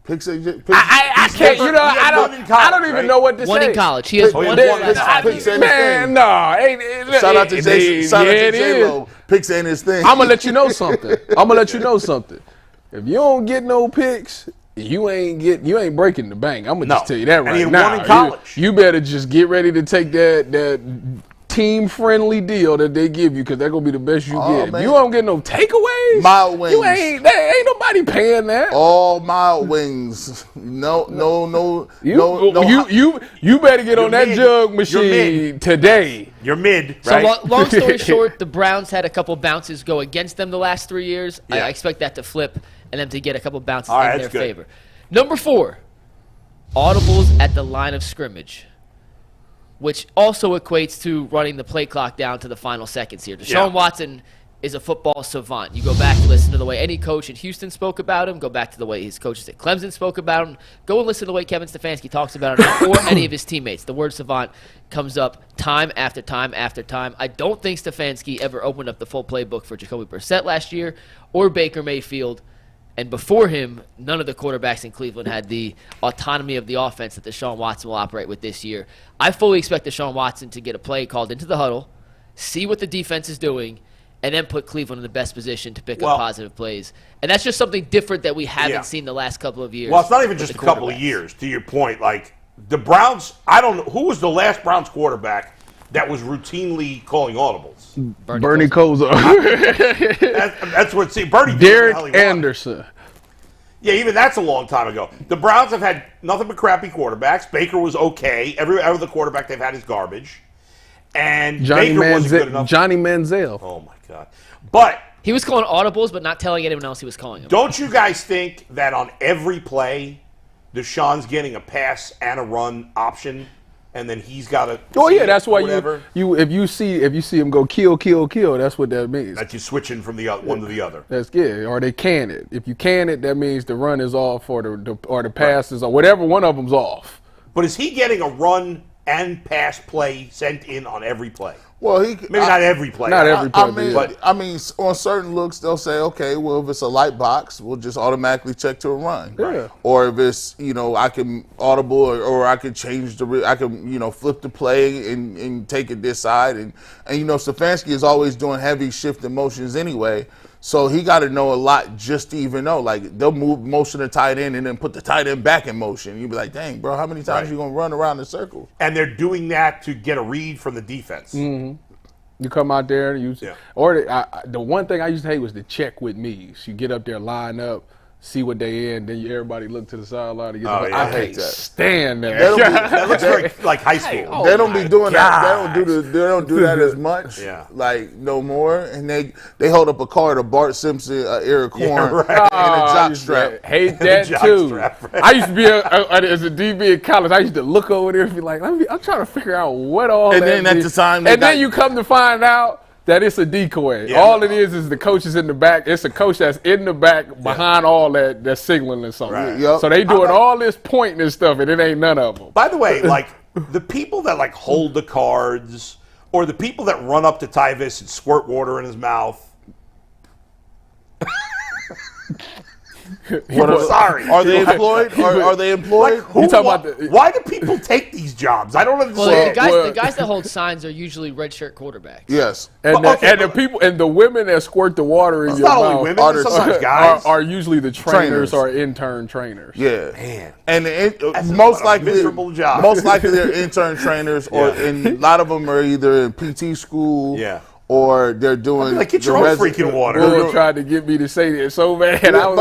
I I can't. You know, I don't even know what to One say. in college. He has Pick- one Pick- in his 5 Pick- years. Pick- Man, no. Shout out to Jason. Shout out to J-Lo. Picks ain't his thing. I'm gonna let you know something. If you don't get no picks, you ain't breaking the bank. I'm gonna No. just tell you that And right he now. won in college. You better just get ready to take that team-friendly deal that they give you, because that's gonna be the best you get. man. If you don't get no takeaways, Mild wings. ain't nobody paying that. All mild wings. No. You better get on that mid. jug You're machine mid. today. You're mid, So right? long story short, the Browns had a couple bounces go against them the last 3 years. Yeah. I expect that to flip and them to get a couple bounces All right, in their that's good. favor. Number 4, audibles at the line of scrimmage. which also equates to running the play clock down to the final seconds here. Deshaun Watson is a football savant. You go back and listen to the way any coach in Houston spoke about him, go back to the way his coaches at Clemson spoke about him, go and listen to the way Kevin Stefanski talks about him or any of his teammates. The word savant comes up time after time after time. I don't think Stefanski ever opened up the full playbook for Jacoby Brissett last year or Baker Mayfield. And before him, none of the quarterbacks in Cleveland had the autonomy of the offense that Deshaun Watson will operate with this year. I fully expect Deshaun Watson to get a play called into the huddle, see what the defense is doing, and then put Cleveland in the best position to pick up positive plays. And that's just something different that we haven't seen the last couple of years. Well, it's not even just a couple of years, to your point. Like, the Browns, I don't know, who was the last Browns quarterback that was routinely calling audibles? Bernie Kosar. That's what, see, Bernie Derek Anderson. Yeah, even that's a long time ago. The Browns have had nothing but crappy quarterbacks. Baker was okay. Every other quarterback they've had is garbage. And Baker wasn't good enough. Johnny Manziel. Oh, my God. But he was calling audibles, but not telling anyone else he was calling them. Don't you guys think that on every play, Deshaun's getting a pass and a run option, and then he's got to? Oh yeah, that's why you if you see him go kill, that's what that means. That you're switching from the one to the other. That's good. Or they can it. If you can it, that means the run is off, or the pass is, or whatever. One of them's off. But is he getting a run and pass play sent in on every play? Well, not every play. Not every play. I mean, on certain looks, they'll say, okay, well, if it's a light box, we'll just automatically check to a run. Yeah. Or if it's, I can audible or I can change I can, flip the play and take it this side. And Stefanski is always doing heavy shifting motions anyway. So he got to know a lot just to even know. Like, they'll move motion the tight end and then put the tight end back in motion. You'll be like, dang, bro, how many times you going to run around in circles? And they're doing that to get a read from the defense. Mm-hmm. You come out there and use or the one thing I used to hate was the check with me. So you get up there, line up, see what they in, then everybody look to the sideline. And I can't stand that. That looks very like high school. They don't be doing that. They don't do that as much. Like no more. And they hold up a card of Bart Simpson, Eric Horn, and a jock strap. Hate that too. I used to be as a DB in college. I used to look over there and be like, I'm trying to figure out what all. And then at the time, then you come to find out that it's a decoy. Yeah. All it is the coach is in the back. It's a coach that's in the back behind all that's signaling or something. Right. Yep. So they doing all this pointing and stuff, and it ain't none of them. By the way, like the people that like hold the cards, or the people that run up to Tyvis and squirt water in his mouth. Sorry. Are they employed? Are they employed? Like, why do people take these jobs? I don't understand. Well, the guys that hold signs are usually redshirt quarterbacks. Yes. And the people and the women that squirt the water in your not mouth only women, sometimes guys are usually the trainers or intern trainers. Yeah. Man. And most likely miserable job. Most likely they're intern trainers, and a lot of them are either in PT school. Yeah. Or they're doing like get your own freaking water. Bill tried to get me to say that so bad. I was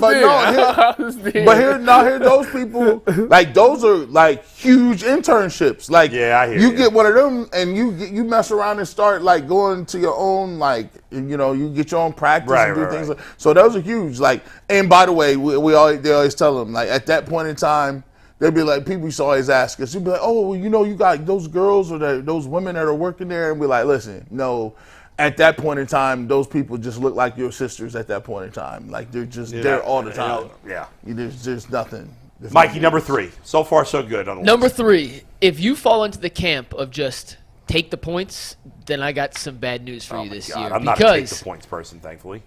almost But here those people, like those are like huge internships. Like I hear you get one of them and you mess around and start like going to your own like you get your own practice and do things. So those are huge. Like, and by the way, they always tell them like at that point in time. They'd be like, people used to always ask us, you'd be like, oh, well, you got those girls or those women that are working there. And we're like, listen, no, at that point in time, those people just look like your sisters at that point in time. Like, they're just there all the time. Yeah. There's nothing. Mikey, number 3. So far, so good. Number 3, if you fall into the camp of just take the points, then I got some bad news for you this year. I'm not a take the points person, thankfully.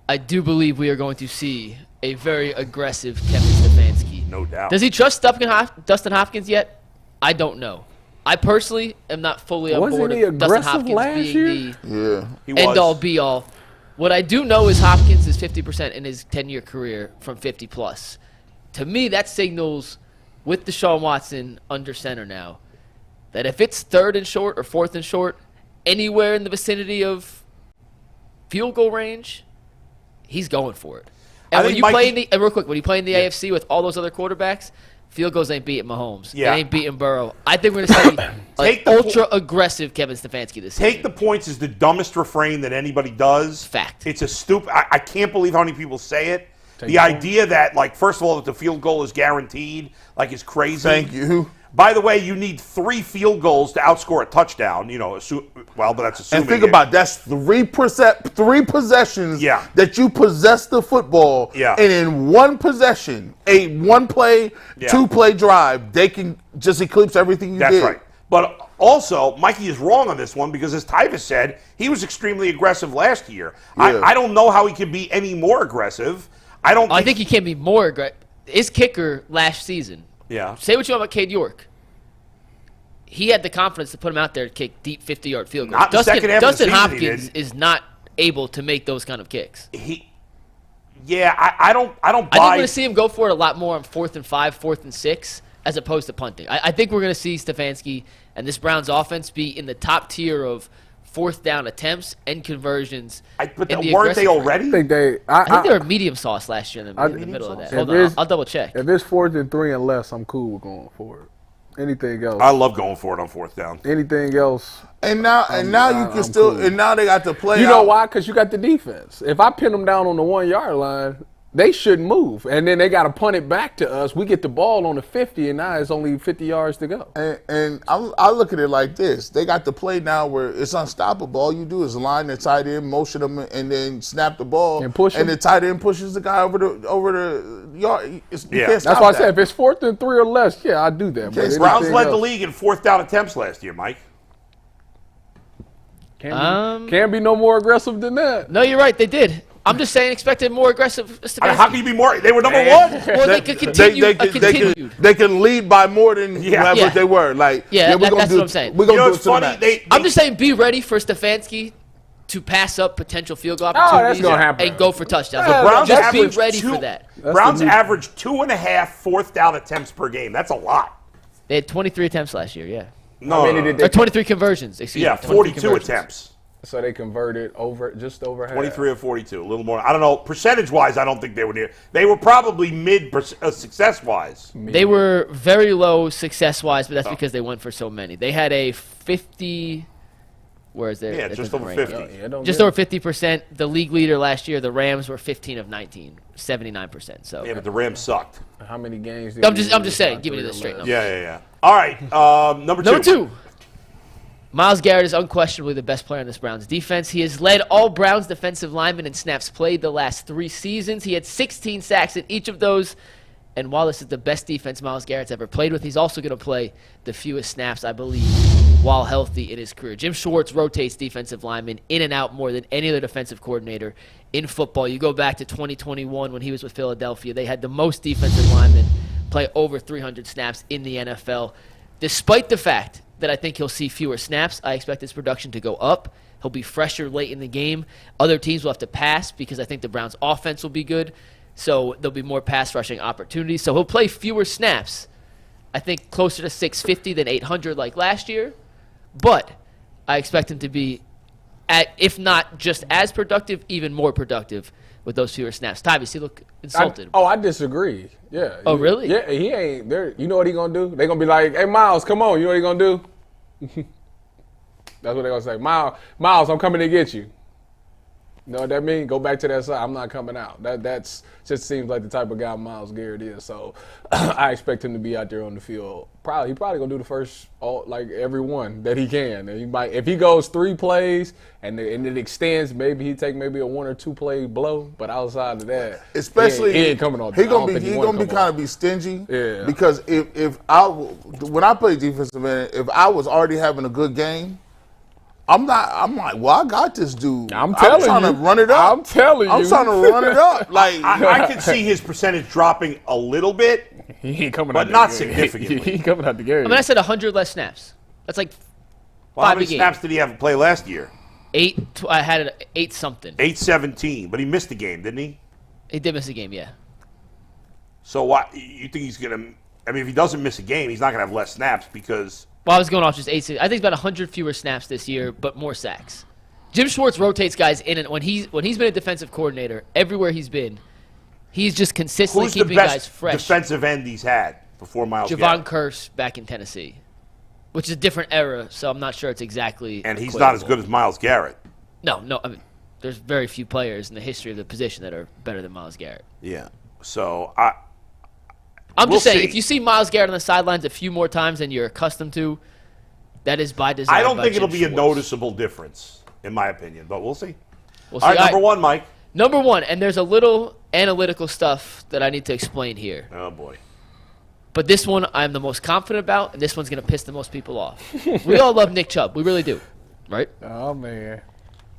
I do believe we are going to see a very aggressive Kevin Stefanski. No doubt. Does he trust Dustin Hopkins yet? I don't know. I personally am not fully on board with Dustin Hopkins being the end-all, be-all. What I do know is Hopkins is 50% in his 10-year career from 50+. To me, that signals, with Deshaun Watson under center now, that if it's 3rd and short or 4th and short, anywhere in the vicinity of field goal range, he's going for it. And when you play in the real quick, when you play in the AFC with all those other quarterbacks, field goals ain't beating Mahomes. Yeah. It ain't beating Burrow. I think we're going to see an ultra-aggressive Kevin Stefanski this season. Take the points is the dumbest refrain that anybody does. Fact. It's a stupid. I can't believe how many people say it. The idea that, like, first of all, that the field goal is guaranteed, like, is crazy. Thank you. By the way, you need 3 field goals to outscore a touchdown. You know, but that's assuming. And think about that's 3 possessions Yeah. that you possess the football, Yeah. and in one possession, a 1-play, Yeah. 2-play drive, they can just eclipse everything you did. That's right. But also, Mikey is wrong on this one because, as Tyvus said, he was extremely aggressive last year. Yeah. I don't know how he could be any more aggressive. I think he can be more aggressive. His kicker last season. Yeah. Say what you want about Cade York. He had the confidence to put him out there to kick deep 50-yard field goals. Not the second half of the Dustin season he Hopkins did. is not able to make those kind of kicks. I don't buy. I think we're going to see him go for it a lot more on 4th and 5, 4th and 6, as opposed to punting. I think we're going to see Stefanski and this Browns offense be in the top tier of 4th down attempts and conversions. But in the weren't they aggressive already? I I think they were medium sauce last year in the middle of that. Hold on, I'll double check. If it's 4th and 3 and less, I'm cool with going for it. Anything else? I love going for it on 4th down. Anything else? And now you can still, cool. and now they got to play. You know why? Because you got the defense. If I pin them down on the 1-yard line, they shouldn't move. And then they got to punt it back to us. We get the ball on the 50, and now it's only 50 yards to go. And I look at it like this: they got the play now where it's unstoppable. All you do is line the tight end, motion them, and then snap the ball, and push him. And the tight end pushes the guy over the yard. You can't That's stop why I that. said if it's 4th and 3 or less, yeah, I do that. But Browns led the else, league in 4th down attempts last year, Mike. Can't be no more aggressive than that. No, you're right. They did. I'm just saying, expected more aggressive. How can you be more? They were number 1. Well, they could continue. They can lead by more than what they were. Like, that's what I'm saying. We're gonna do it funny. I'm just saying, be ready for Stefanski to pass up potential field goal opportunities and go for touchdowns. The Browns just be average ready for that. Browns average 2.5 4th down attempts per game. That's a lot. They had 23 attempts last year. Yeah. No, or 23 conversions. Excuse me. 42 attempts. So they converted just over half. 23 of 42, a little more. I don't know. Percentage-wise, I don't think they were near. They were probably mid success-wise. They were very low success-wise, but that's because they went for so many. They had a 50. Where is it? Yeah, just over 50. Just over 50%. The league leader last year, the Rams were 15 of 19, 79%. So yeah, but the Rams sucked. How many games? I'm just saying, giving you the straight numbers. Yeah. All right, number 2. Number 2. Myles Garrett is unquestionably the best player in this Browns defense. He has led all Browns defensive linemen in snaps played the last 3 seasons. He had 16 sacks in each of those. And while this is the best defense Myles Garrett's ever played with, he's also going to play the fewest snaps, I believe, while healthy in his career. Jim Schwartz rotates defensive linemen in and out more than any other defensive coordinator in football. You go back to 2021 when he was with Philadelphia. They had the most defensive linemen play over 300 snaps in the NFL. Despite the fact that I think he'll see fewer snaps, I expect his production to go up. He'll be fresher late in the game. Other teams will have to pass because I think the Browns' offense will be good. So there'll be more pass rushing opportunities. So he'll play fewer snaps. I think closer to 650 than 800 like last year. But I expect him to be, if not just as productive, even more productive with those fewer snaps. Tyvus, he look insulted. I disagree. Yeah. Oh, really? Yeah, he ain't there. You know what he gonna do? They gonna be like, "Hey, Miles, come on." You know what he gonna do? That's what they gonna say. Miles, I'm coming to get you. You know what that means? Go back to that side. I'm not coming out. That's just seems like the type of guy Myles Garrett is. So I expect him to be out there on the field. He probably gonna do the first every one that he can. And he might, if he goes 3 plays and it extends, maybe he take maybe a 1 or 2 play blow. But outside of that, especially he ain't coming on. He gonna be kind of be stingy. Yeah. Because when I play defensive end, if I was already having a good game, I'm like, well, I got this dude. I'm trying to run it up. I'm telling you. I'm trying to run it up. Like I can see his percentage dropping a little bit, he ain't coming but out not the game. significantly. He ain't coming out the game. I mean, I said 100 less snaps. That's like 5 How many a game. snaps did he have to play last year? 8. I had it 8 something. 8-17, but he missed the game, didn't he? He did miss a game, yeah. So why you think he's gonna? I mean, if he doesn't miss a game, he's not gonna have less snaps because. Well, I was going off just 8. I think it's about 100 fewer snaps this year, but more sacks. Jim Schwartz rotates guys in, and when he's been a defensive coordinator, everywhere he's been, he's just consistently Who's keeping the best guys fresh. defensive end he's had before Myles Javon Garrett? Kearse back in Tennessee, which is a different era, so I'm not sure it's exactly. And he's not as good as Myles Garrett. No. I mean, there's very few players in the history of the position that are better than Myles Garrett. Yeah. So I'm just saying, see. if you see Myles Garrett on the sidelines a few more times than you're accustomed to, that is by design. I don't by think it'll Jim be a Schwartz. noticeable difference, in my opinion, but we'll see. We'll see. All right, number one, Mike. Number one, and there's a little analytical stuff that I need to explain here. Oh, boy. But this one I'm the most confident about, and this one's going to piss the most people off. We all love Nick Chubb. We really do, right? Oh, man.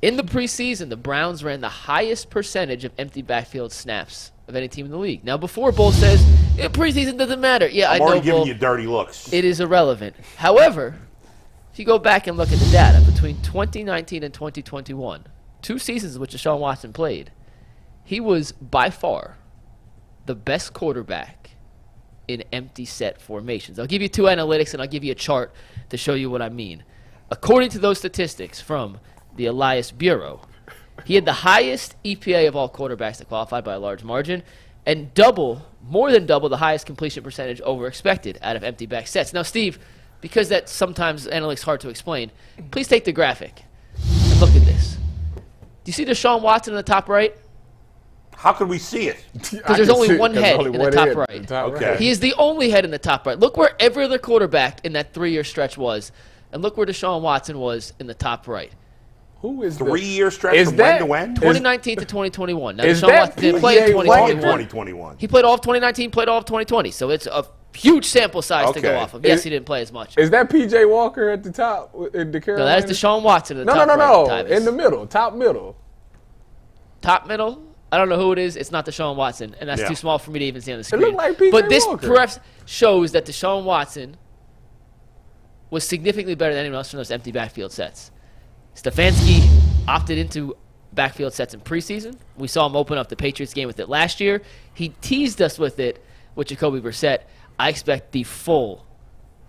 In the preseason, the Browns ran the highest percentage of empty backfield snaps of any team in the league. Now, before Bull says, preseason doesn't matter. Yeah, I'm I know, already giving Bull. you dirty looks. It is irrelevant. However, if you go back and look at the data between 2019 and 2021, 2 seasons in which Deshaun Watson played, he was by far the best quarterback in empty set formations. I'll give you 2 analytics and I'll give you a chart to show you what I mean. According to those statistics from the Elias Bureau, he had the highest EPA of all quarterbacks that qualified by a large margin, and more than double the highest completion percentage over expected out of empty back sets. Now, Steve, because that sometimes analytics hard to explain, please take the graphic and look at this. Do you see Deshaun Watson in the top right? How could we see it? Because there's only one head in the top right. Okay. He is the only head in the top right. Look where every other quarterback in that 3-year stretch was, and look where Deshaun Watson was in the top right. Who is 3-year stretch is from that- when to when? 2019 to 2021. Now, is Deshaun that Watson didn't play in PGA Playing 2021. in 2021. He played all of 2019, played all of 2020. So it's a huge sample size to go Okay. off of. Yes, he didn't play as much. Is that P.J. Walker at the top in the No, Carolina? that is Deshaun Watson at the No, top no, right. no. Tyvus. In the middle, top middle. Top middle? I don't know who it is. It's not Deshaun Watson, and that's Yeah. too small for me to even see on the screen. looked like P.J. But this Walker. perhaps shows that Deshaun Watson was significantly better than anyone else from those empty backfield sets. Stefanski opted into backfield sets in preseason. We saw him open up the Patriots game with it last year. He teased us with it with Jacoby Brissett. I expect the full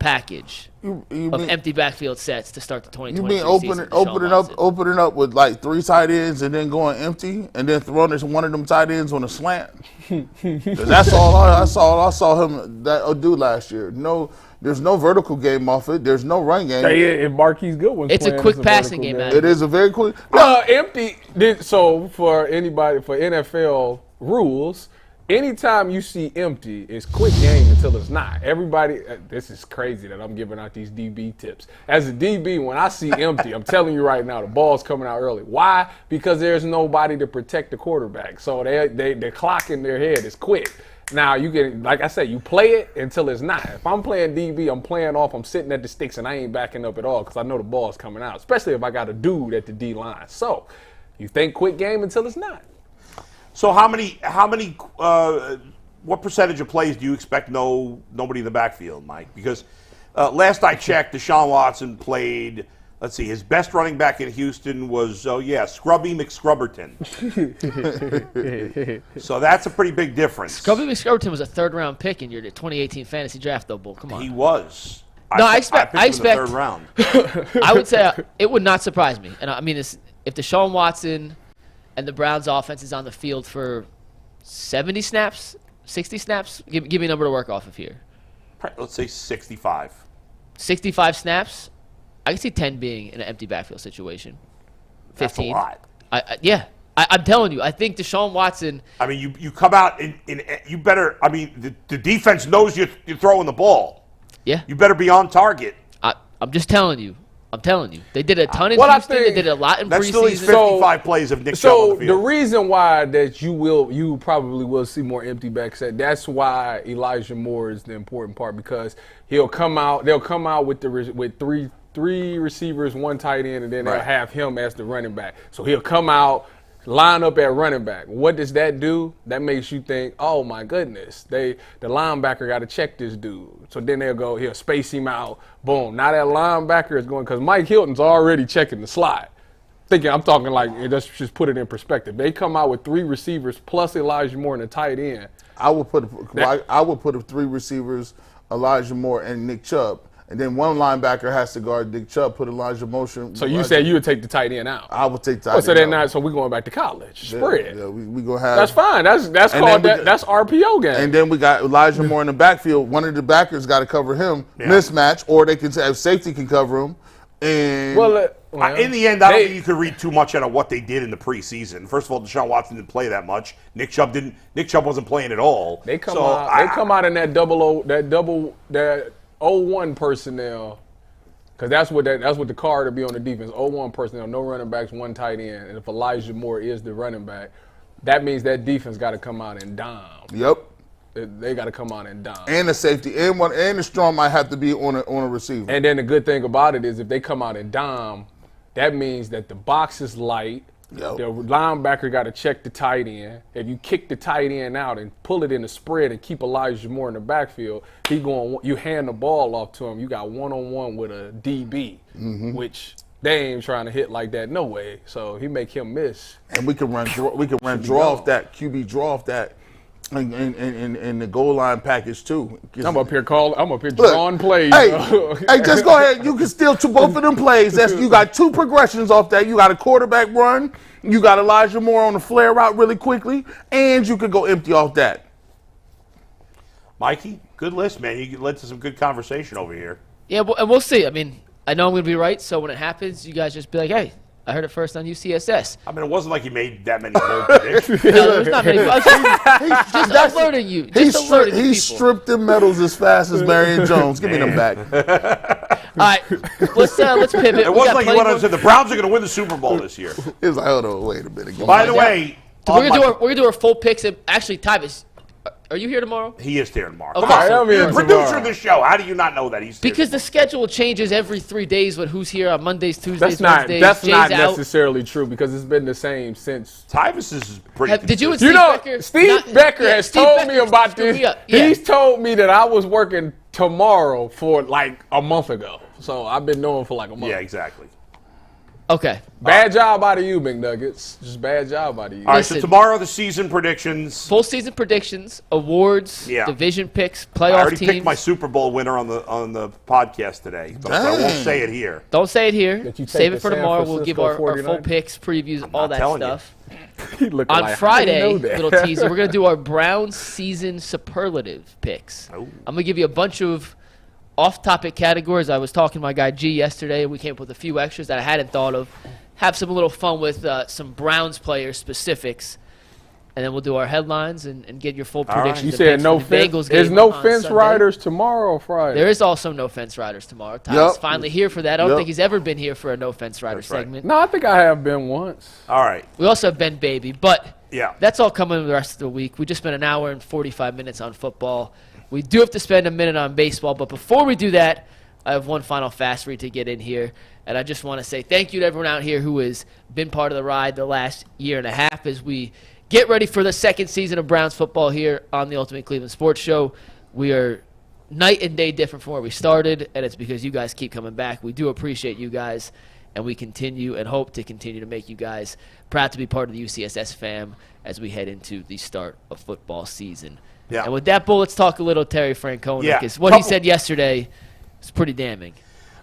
package You of mean, empty backfield sets to start the you 2023 mean season. with Deshaun Watson. opening up with like 3 tight ends and then going empty and then throwing one of them tight ends on a slant? 'Cause that's all I saw him do last year. No, there's no vertical game off it. There's no run game. Hey, if Marquise Goodwin's It's a playing, quick passing vertical game, man. It is a very quick. Empty. So for anybody, for NFL rules, anytime you see empty, it's quick game until it's not. Everybody, this is crazy that I'm giving out these DB tips. As a DB, when I see empty, I'm telling you right now, the ball's coming out early. Why? Because there's nobody to protect the quarterback. So the clock in their head is quick. Now, you can, like I said, you play it until it's not. If I'm playing DB, I'm playing off, I'm sitting at the sticks, and I ain't backing up at all because I know the ball's coming out, especially if I got a dude at the D line. So you think quick game until it's not. So what percentage of plays do you expect nobody in the backfield, Mike? Because last I checked, Deshaun Watson played, let's see, his best running back in Houston was, Scrubby McScrubberton. So that's a pretty big difference. Scrubby McScrubberton was a 3rd-round pick in your 2018 fantasy draft, though, Bull. Come on. He was. No, I picked him in the expect- 3rd round. I would say it would not surprise me. And I mean, if Deshaun Watson and the Browns' offense is on the field for 70 snaps, 60 snaps, give me a number to work off of here. Let's say 65. 65 snaps, I can see 10 being in an empty backfield situation. 15. That's a lot. I'm telling you, I think Deshaun Watson. I mean, you come out in you better. I mean, the defense knows you're throwing the ball. Yeah. You better be on target. I'm just telling you. I'm telling you. They did a ton in Well, I Houston. They think did a lot in That still leaves preseason. 55 plays of Nick Chubb on So the the field. reason why that you probably will see more empty back set. That's why Elijah Moore is the important part because they'll come out with three receivers, 1 tight end, and then they'll Right. have him as the running back. So he'll come out, line up at running back. What does that do? That makes you think, oh my goodness, the linebacker got to check this dude. So then he'll space him out. Boom. Now that linebacker is going, because Mike Hilton's already checking the slot. I'm talking like, let's just put it in perspective. They come out with 3 receivers plus Elijah Moore and a tight end. I would put 3 receivers, Elijah Moore and Nick Chubb, and then 1 linebacker has to guard Nick Chubb. Put Elijah Motion. So you said you would take the tight end out. I would take tight end. So then out. so we're going back to college. Yeah, Spread. Yeah, we gonna have. That's fine. That's And called then that's RPO game. And then we got Elijah Moore in the backfield. One of the backers got to cover him. Yeah. Mismatch, or they can have safety can cover him. And Well, in the end, I don't think you could read too much out of what they did in the preseason. First of all, Deshaun Watson didn't play that much. Nick Chubb didn't. Nick Chubb wasn't playing at all. They come out in that that 0-1 personnel, because that's what the card to be on the defense. 0-1 personnel, no running backs, one tight end, and if Elijah Moore is the running back, that means that defense got to come out and dime. Yep. They got to come out and dime. And the safety and the strong might have to be on a receiver. And then the good thing about it is if they come out and dime, that means that the box is light. Yep. The linebacker got to check the tight end. If you kick the tight end out and pull it in the spread and keep Elijah Moore in the backfield, you hand the ball off to him. You got one-on-one with a DB, which they ain't trying to hit like that no way. So he make him miss. And we can run draw off that QB draw off that. And the goal line package too. I'm up here drawing plays. Hey, just go ahead. You can steal both of them plays. You got two progressions off that. You got a quarterback run. You got Elijah Moore on the flare route really quickly, and you could go empty off that. Mikey, good list, man. You led to some good conversation over here. Yeah, and we'll see. I mean, I know I'm going to be right, so when it happens, you guys just be like, hey, I heard it first on UCSS. I mean, it wasn't like you made that many bold predictions. No, there's not many. Just alerting you. He stripped the medals as fast as Marion Jones. Give me them back. All right, let's pivot. It wasn't like you wanted to say the Browns are going to win the Super Bowl this year. It was like, hold on, wait a minute. By the way, we're gonna do our full picks. Actually, Tyvis, are you here tomorrow? He is here tomorrow. Okay. Come on, I'm here you're the producer tomorrow. of the show. How do you not know that he's here? Because the schedule changes every 3 days with who's here on Mondays, Tuesdays, Wednesdays. That's Jay's not out. necessarily true because it's been the same since. Tyvis is pretty. Did you and consistent. Steve Becker? Steve Becker has Steve told Becker me about screwed this. me up. Yeah. He's told me that I was working tomorrow for like a month ago. So I've been knowing for like a month. Yeah, exactly. Okay. Bad job out of you, McNuggets. Just bad job out of you. All right, Listen. so tomorrow the season predictions. Full season predictions, awards, division picks, playoff I already teams. picked my Super Bowl winner on the podcast today, but I won't say it here. Don't say it here. That you take Save the it for San tomorrow. We'll give Francisco our full 49ers? picks, previews, all not that telling you. stuff. He looking On like, Friday, how do you know that? little teaser, we're going to do our Browns season superlative picks. Oh. I'm going to give you a bunch of off-topic categories. I was talking to my guy G yesterday, and we came up with a few extras that I hadn't thought of. Have some little fun with some Browns player specifics, and then we'll do our headlines and get your full predictions. You and said picks no for the fence. Bengals There's game no on fence Sunday. riders tomorrow, Friday. There is also no fence riders tomorrow. Ty's Yep. finally here for that. I don't Yep. think he's ever been here for a no fence rider That's right. segment. No, I think I have been once. All right. We also have Ben Baby, but Yeah. that's all coming the rest of the week. We just spent an hour and 45 minutes on football. We do have to spend a minute on baseball, but before we do that, I have one final fast read to get in here, and I just want to say thank you to everyone out here who has been part of the ride the last year and a half as we get ready for the second season of Browns football here on the Ultimate Cleveland Sports Show. We are night and day different from where we started, and it's because you guys keep coming back. We do appreciate you guys, and we continue and hope to continue to make you guys proud to be part of the UCSS fam as we head into the start of football season. Yeah. And with that, Bull, let's talk a little Terry Francona, Yeah. because what he said yesterday is pretty damning.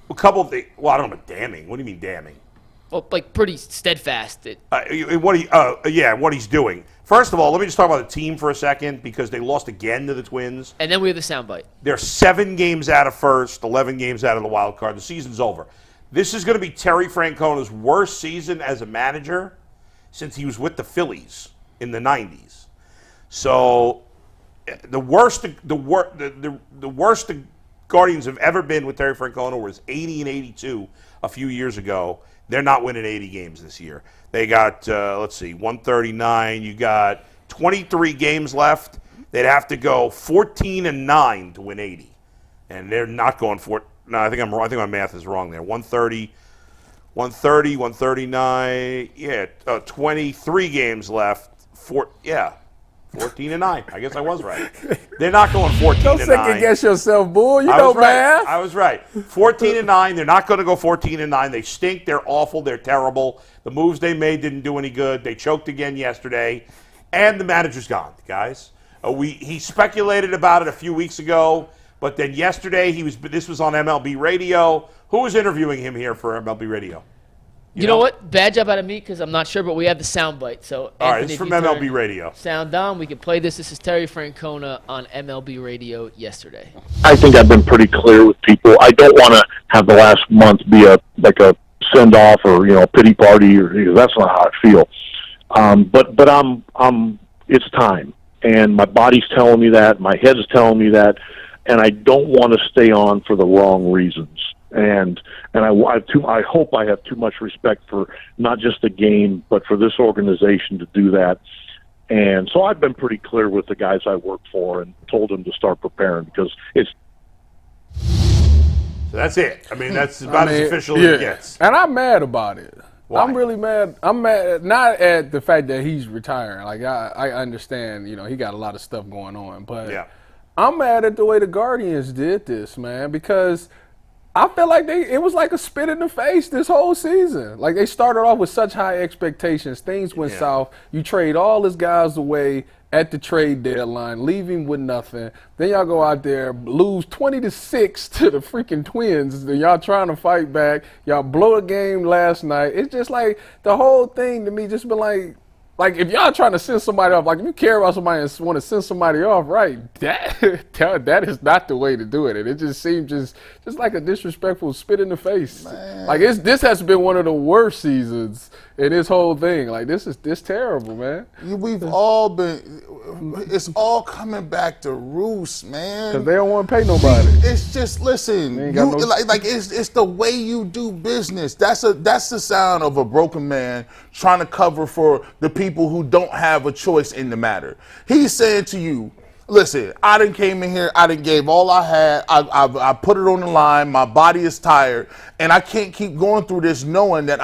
A couple of things. Well, I don't know, damning. What do you mean damning? Well, like pretty steadfast. What he's doing. First of all, let me just talk about the team for a second because they lost again to the Twins. And then we have the soundbite. They're 7 games out of first, 11 games out of the wild card. The season's over. This is going to be Terry Francona's worst season as a manager since he was with the Phillies in the 90s. So the worst the Guardians have ever been with Terry Francona was 80 and 82 a few years ago. They're not winning 80 games this year. They got, 139. You got 23 games left. They'd have to go 14-9 to win 80. And they're not going for it. No, I think I'm wrong. I think my math is wrong there. 139. Yeah, 23 games left. 14-9. I guess I was right. They're not going 14-9. Don't second guess yourself, bull. You I know was right. math. I was right. 14-9. They're not going to go 14-9. They stink. They're awful. They're terrible. The moves they made didn't do any good. They choked again yesterday, and the manager's gone, guys. He speculated about it a few weeks ago, but then yesterday this was on MLB Radio. Who was interviewing him here for MLB Radio? You know what? Bad job out of me because I'm not sure, but we have the soundbite. So, All right, Anthony, it's if from you turn MLB Radio. Sound on. We can play this. This is Terry Francona on MLB Radio yesterday. I think I've been pretty clear with people. I don't want to have the last month be a send off or pity party, or because that's not how I feel. But I'm it's time, and my body's telling me that, my head's telling me that, and I don't want to stay on for the wrong reasons. And I hope I have too much respect for not just the game, but for this organization to do that. And so I've been pretty clear with the guys I work for and told them to start preparing, because it's. So that's it. I mean, that's about as official as it gets. And I'm mad about it. Why? I'm really mad. I'm mad not at the fact that he's retiring. Like I understand, he got a lot of stuff going on, but I'm mad at the way the Guardians did this, man, because I feel like it was like a spit in the face this whole season. Like, they started off with such high expectations. Things went south. You trade all his guys away at the trade deadline, leave him with nothing. Then y'all go out there, lose 20-6 to the freaking Twins. Then y'all trying to fight back. Y'all blow a game last night. It's just like the whole thing to me just been like if y'all trying to send somebody off, like if you care about somebody and want to send somebody off, right, that is not the way to do it. And it just seemed just like a disrespectful spit in the face. Man. Like this has been one of the worst seasons in this whole thing. Like this terrible, man. We've all been. It's all coming back to roost, man. Because they don't want to pay nobody. It's just listen. It's the way you do business. That's the sound of a broken man trying to cover for the people who don't have a choice in the matter. He's saying to you, listen, I done came in here, I done gave all I had, I put it on the line, my body is tired, and I can't keep going through this knowing that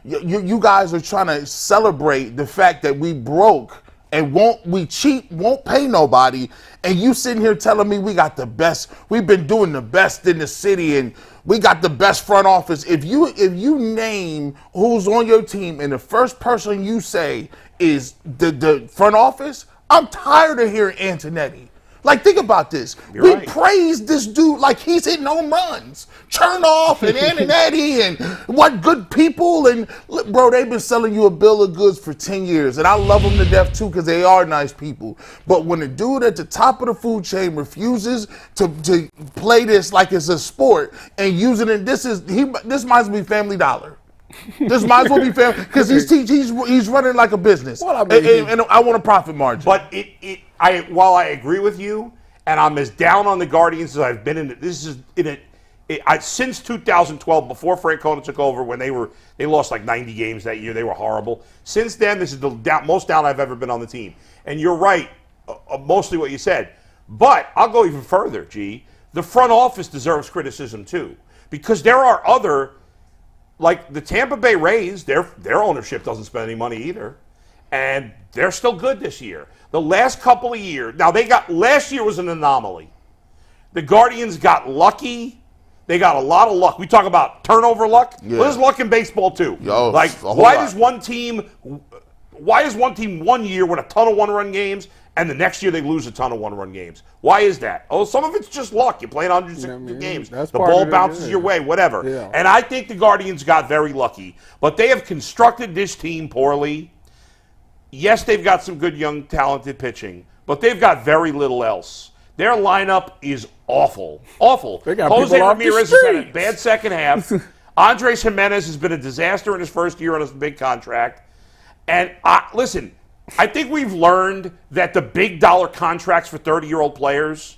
you guys are trying to celebrate the fact that we broke and we cheat, won't pay nobody, and you sitting here telling me we got the best, we've been doing the best in the city, and we got the best front office. If you name who's on your team and the first person you say is the front office, I'm tired of hearing Antonetti. Like, think about this. We praised this dude like he's hitting home runs. Chernoff and Antonetti and what good people. And, bro, they've been selling you a bill of goods for 10 years. And I love them to death, too, because they are nice people. But when a dude at the top of the food chain refuses to play this like it's a sport and using it, this reminds me of Family Dollar. This might as well be family because he's running like a business. Well, and I want a profit margin. But while I agree with you, and I'm as down on the Guardians as I've been in it, since 2012, before Francona took over, when they lost like 90 games that year, they were horrible. Since then, this is the most down I've ever been on the team. And you're right, mostly what you said. But I'll go even further, G. The front office deserves criticism too, because there are other. Like the Tampa Bay Rays, their ownership doesn't spend any money either. And they're still good this year. The last couple of years, last year was an anomaly. The Guardians got lucky. They got a lot of luck. We talk about turnover luck. Yeah. Well, there's luck in baseball too. Why does one team 1 year win a ton of one-run games and the next year they lose a ton of one-run games? Why is that? Oh, some of it's just luck. You're playing 160 games. The ball bounces your way, whatever. Yeah. And I think the Guardians got very lucky. But they have constructed this team poorly. Yes, they've got some good, young, talented pitching, but they've got very little else. Their lineup is awful. Awful. Jose Ramirez has had a bad second half. Andres Jimenez has been a disaster in his first year on his big contract. And listen, I think we've learned that the big dollar contracts for 30-year-old players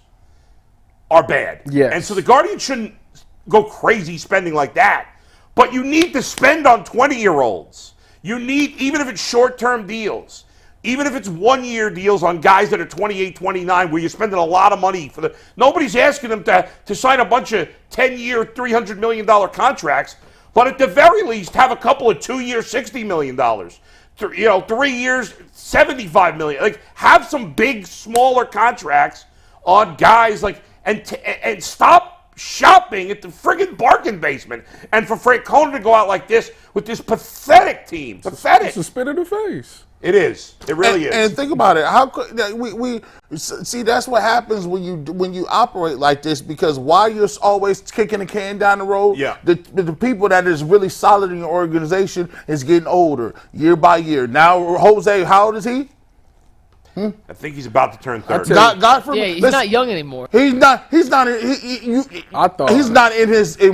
are bad. Yes. And so the Guardians shouldn't go crazy spending like that. But you need to spend on 20-year-olds. You need, even if it's short-term deals, even if it's one-year deals on guys that are 28, 29, where you're spending a lot of money for nobody's asking them to sign a bunch of 10-year, $300 million contracts, but at the very least have a couple of 2-year, $60 million. 3 years, $75 million. Like, have some big, smaller contracts on guys and stop shopping at the friggin' bargain basement. And for Francona to go out like this with this pathetic team, it's a spit in the face. It is. It really is. And think about it. How could we see? That's what happens when you operate like this. Because while you're always kicking the can down the road, the people that is really solid in your organization is getting older year by year. Now, Jose, how old is he? I think he's about to turn 30. He's not young anymore. He's not in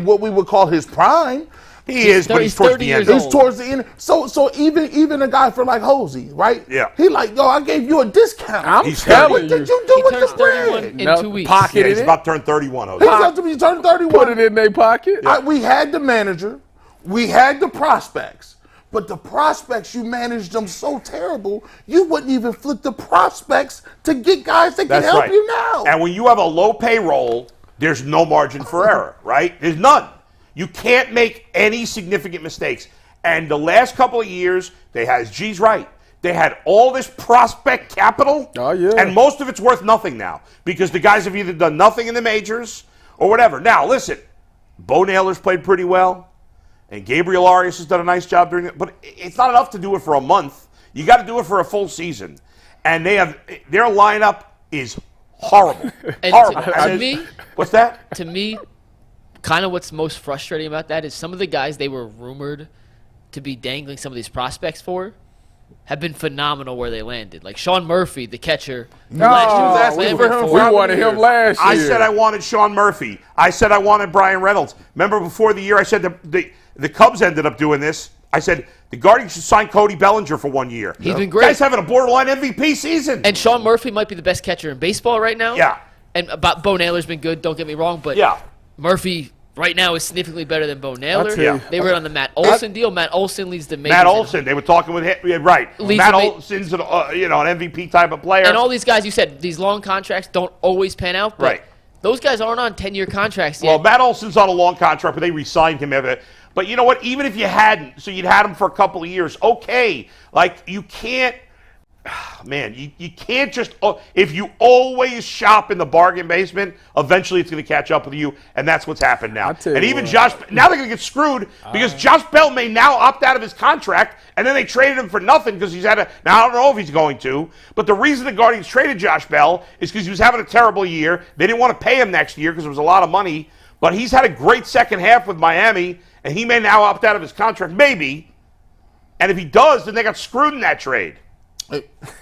what we would call his prime. He is, but he's towards the end. He's towards the end. So even a guy for like Hosey, right? Yeah. He like, yo, I gave you a discount. I'm telling What you. did you do He with turns the 31 bread? in 2 weeks. Pocket He's it. about to turn 31. He's about to be turned 31. Put it in their pocket. We had the manager. We had the prospects. But the prospects, you managed them so terrible, you wouldn't even flip the prospects to get guys that can help you now. And when you have a low payroll, there's no margin for error, right? There's none. You can't make any significant mistakes. And the last couple of years, they had, G's right, they had all this prospect capital, and most of it's worth nothing now because the guys have either done nothing in the majors or whatever. Now, listen, Bo Naylor's played pretty well. And Gabriel Arias has done a nice job doing it, but it's not enough to do it for a month. You got to do it for a full season. And their lineup is horrible. And horrible. To me, what's that? To me, kind of what's most frustrating about that is some of the guys they were rumored to be dangling some of these prospects for have been phenomenal where they landed. Like Sean Murphy, the catcher. We wanted him last year. I said I wanted Sean Murphy. I said I wanted Brian Reynolds. Remember before the year I said the Cubs ended up doing this? I said the Guardians should sign Cody Bellinger for 1 year. He's been great. Guy's having a borderline MVP season. And Sean Murphy might be the best catcher in baseball right now. Yeah. And Bo Naylor's been good, don't get me wrong, but Murphy right now is significantly better than Bo Naylor. They were on the Matt Olson deal. Matt Olson leads the majors. Matt Olson, they were talking with him. Right. Matt Olson's an MVP type of player. And all these guys, you said, these long contracts don't always pan out. But right. Those guys aren't on 10-year contracts yet. Well, Matt Olson's on a long contract, but they re-signed him. But you know what? Even if you hadn't, so you'd had him for a couple of years, okay. Like, you can't, man, you can't just, if you always shop in the bargain basement, eventually it's going to catch up with you, and that's what's happened now. And even Josh, now they're going to get screwed because Josh Bell may now opt out of his contract, and then they traded him for nothing because he's had now I don't know if he's going to, but the reason the Guardians traded Josh Bell is because he was having a terrible year. They didn't want to pay him next year because there was a lot of money, but he's had a great second half with Miami, and he may now opt out of his contract, maybe. And if he does, then they got screwed in that trade.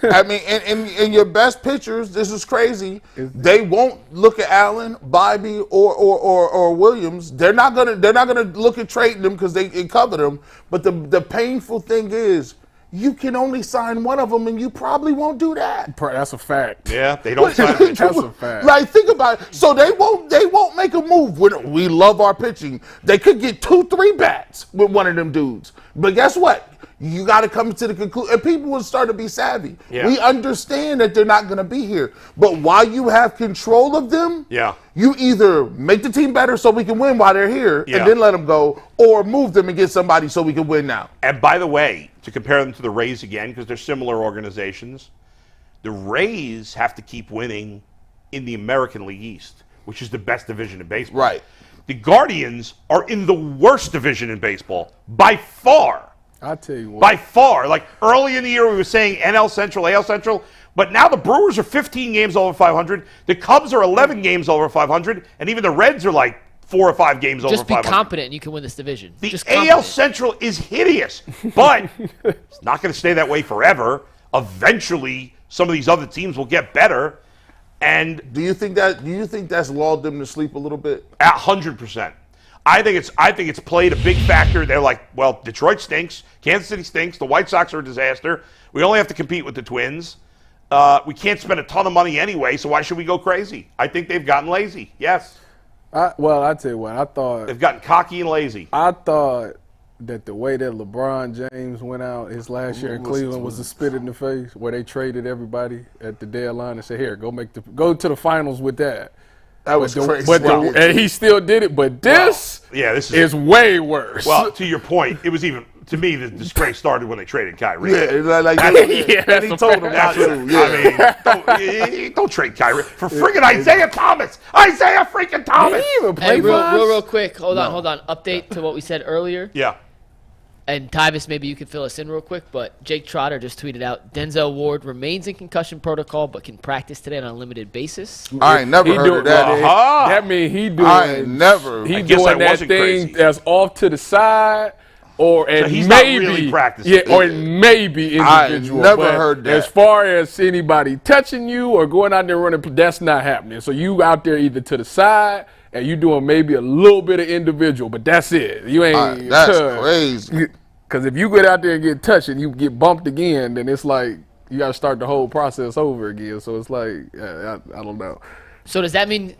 I mean, in your best pitchers, this is crazy. They won't look at Allen, Bybee, or Williams. They're not gonna look at trading them because they cover them. But the painful thing is, you can only sign one of them, and you probably won't do that. That's a fact. Yeah, they don't sign them. That's a fact. Like, think about it. So they won't make a move. We love our pitching. They could get 2-3 bats with one of them dudes. But guess what? You got to come to the conclusion, and people will start to be savvy. Yeah. We understand that they're not going to be here, but while you have control of them, you either make the team better so we can win while they're here, and then let them go, or move them and get somebody so we can win now. And by the way, to compare them to the Rays again, because they're similar organizations, the Rays have to keep winning in the American League East, which is the best division in baseball. Right. The Guardians are in the worst division in baseball by far. I'll tell you what. By far. Like early in the year, we were saying NL Central, AL Central, but now the Brewers are 15 games over 500. The Cubs are 11 games over 500, and even the Reds are like 4 or 5 games over 500. Just be confident and you can win this division. The AL Central is hideous, but it's not going to stay that way forever. Eventually, some of these other teams will get better. And do you think that's lulled them to sleep a little bit? 100%. I think it's played a big factor. They're like, well, Detroit stinks, Kansas City stinks, the White Sox are a disaster. We only have to compete with the Twins. We can't spend a ton of money anyway, so why should we go crazy? I think they've gotten lazy. Yes. I tell you what, I thought they've gotten cocky and lazy. I thought that the way that LeBron James went out his last year in Cleveland was a spit in the face, where they traded everybody at the deadline and said, "Here, go to the finals with that." That was crazy. And he still did it, but this is way worse. Well, to your point, it was even, to me, the disgrace started when they traded Kyrie. And he told him not to. I mean, don't trade Kyrie for friggin' Isaiah Thomas. Isaiah freaking Thomas. He even played real quick. Hold on. Update to what we said earlier. Yeah. And Tyvis, maybe you could fill us in real quick, but Jake Trotter just tweeted out, Denzel Ward remains in concussion protocol but can practice today on a limited basis. I ain't never heard of that. That means he doing that thing crazy. that's off to the side and he's not maybe really practicing. yeah, or it may be individual. I never but heard that. As far as anybody touching you or going out there running, that's not happening. So you out there either to the side and you doing maybe a little bit of individual, but that's it. You ain't. That's crazy. Because if you get out there and get touched and you get bumped again, then it's like you got to start the whole process over again. So it's like I don't know. So does that mean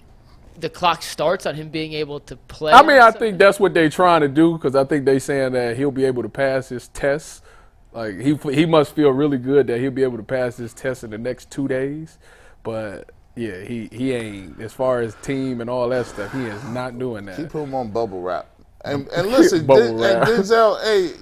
the clock starts on him being able to play? I mean, I think that's what they're trying to do because I think they're saying that he'll be able to pass his test. Like he must feel really good that he'll be able to pass his test in the next 2 days. But yeah, he ain't, as far as team and all that stuff, he is not doing that. Keep him on bubble wrap. And listen, Bubble wrap. Denzel, hey,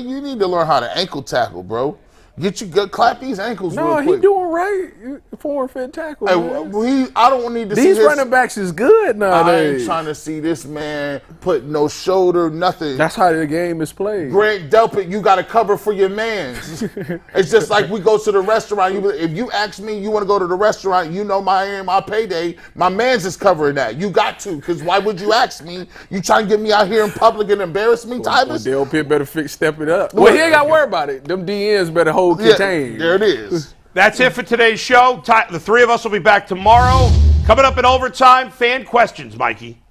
you need to learn how to ankle tackle, bro. Get you good, clap these ankles real quick. No, he doing right. Forward fit tackle. Hey, I don't need to see These his, running backs is good I nowadays. ain't trying to see this man put no shoulder, nothing. That's how the game is played. Grant Delpit, you got to cover for your mans. It's just like we go to the restaurant. If you ask me, you want to go to the restaurant, you know my payday, my mans is covering that. You got to, because why would you ask me? You trying to get me out here in public and embarrass me, Tyvus? Dale Pitt better step it up. Well, he ain't got to worry about it. Them DNs better hold contained. There it is. That's it for today's show. The three of us will be back tomorrow. Coming up in overtime, fan questions, Mikey.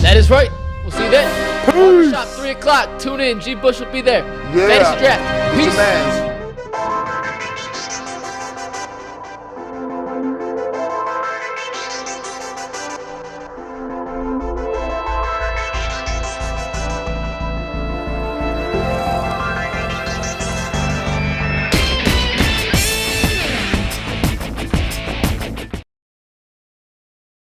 That is right. We'll see you then. Shop 3 o'clock. Tune in. G. Bush will be there. Yeah. Fantasy Draft. It's Peace. your mans.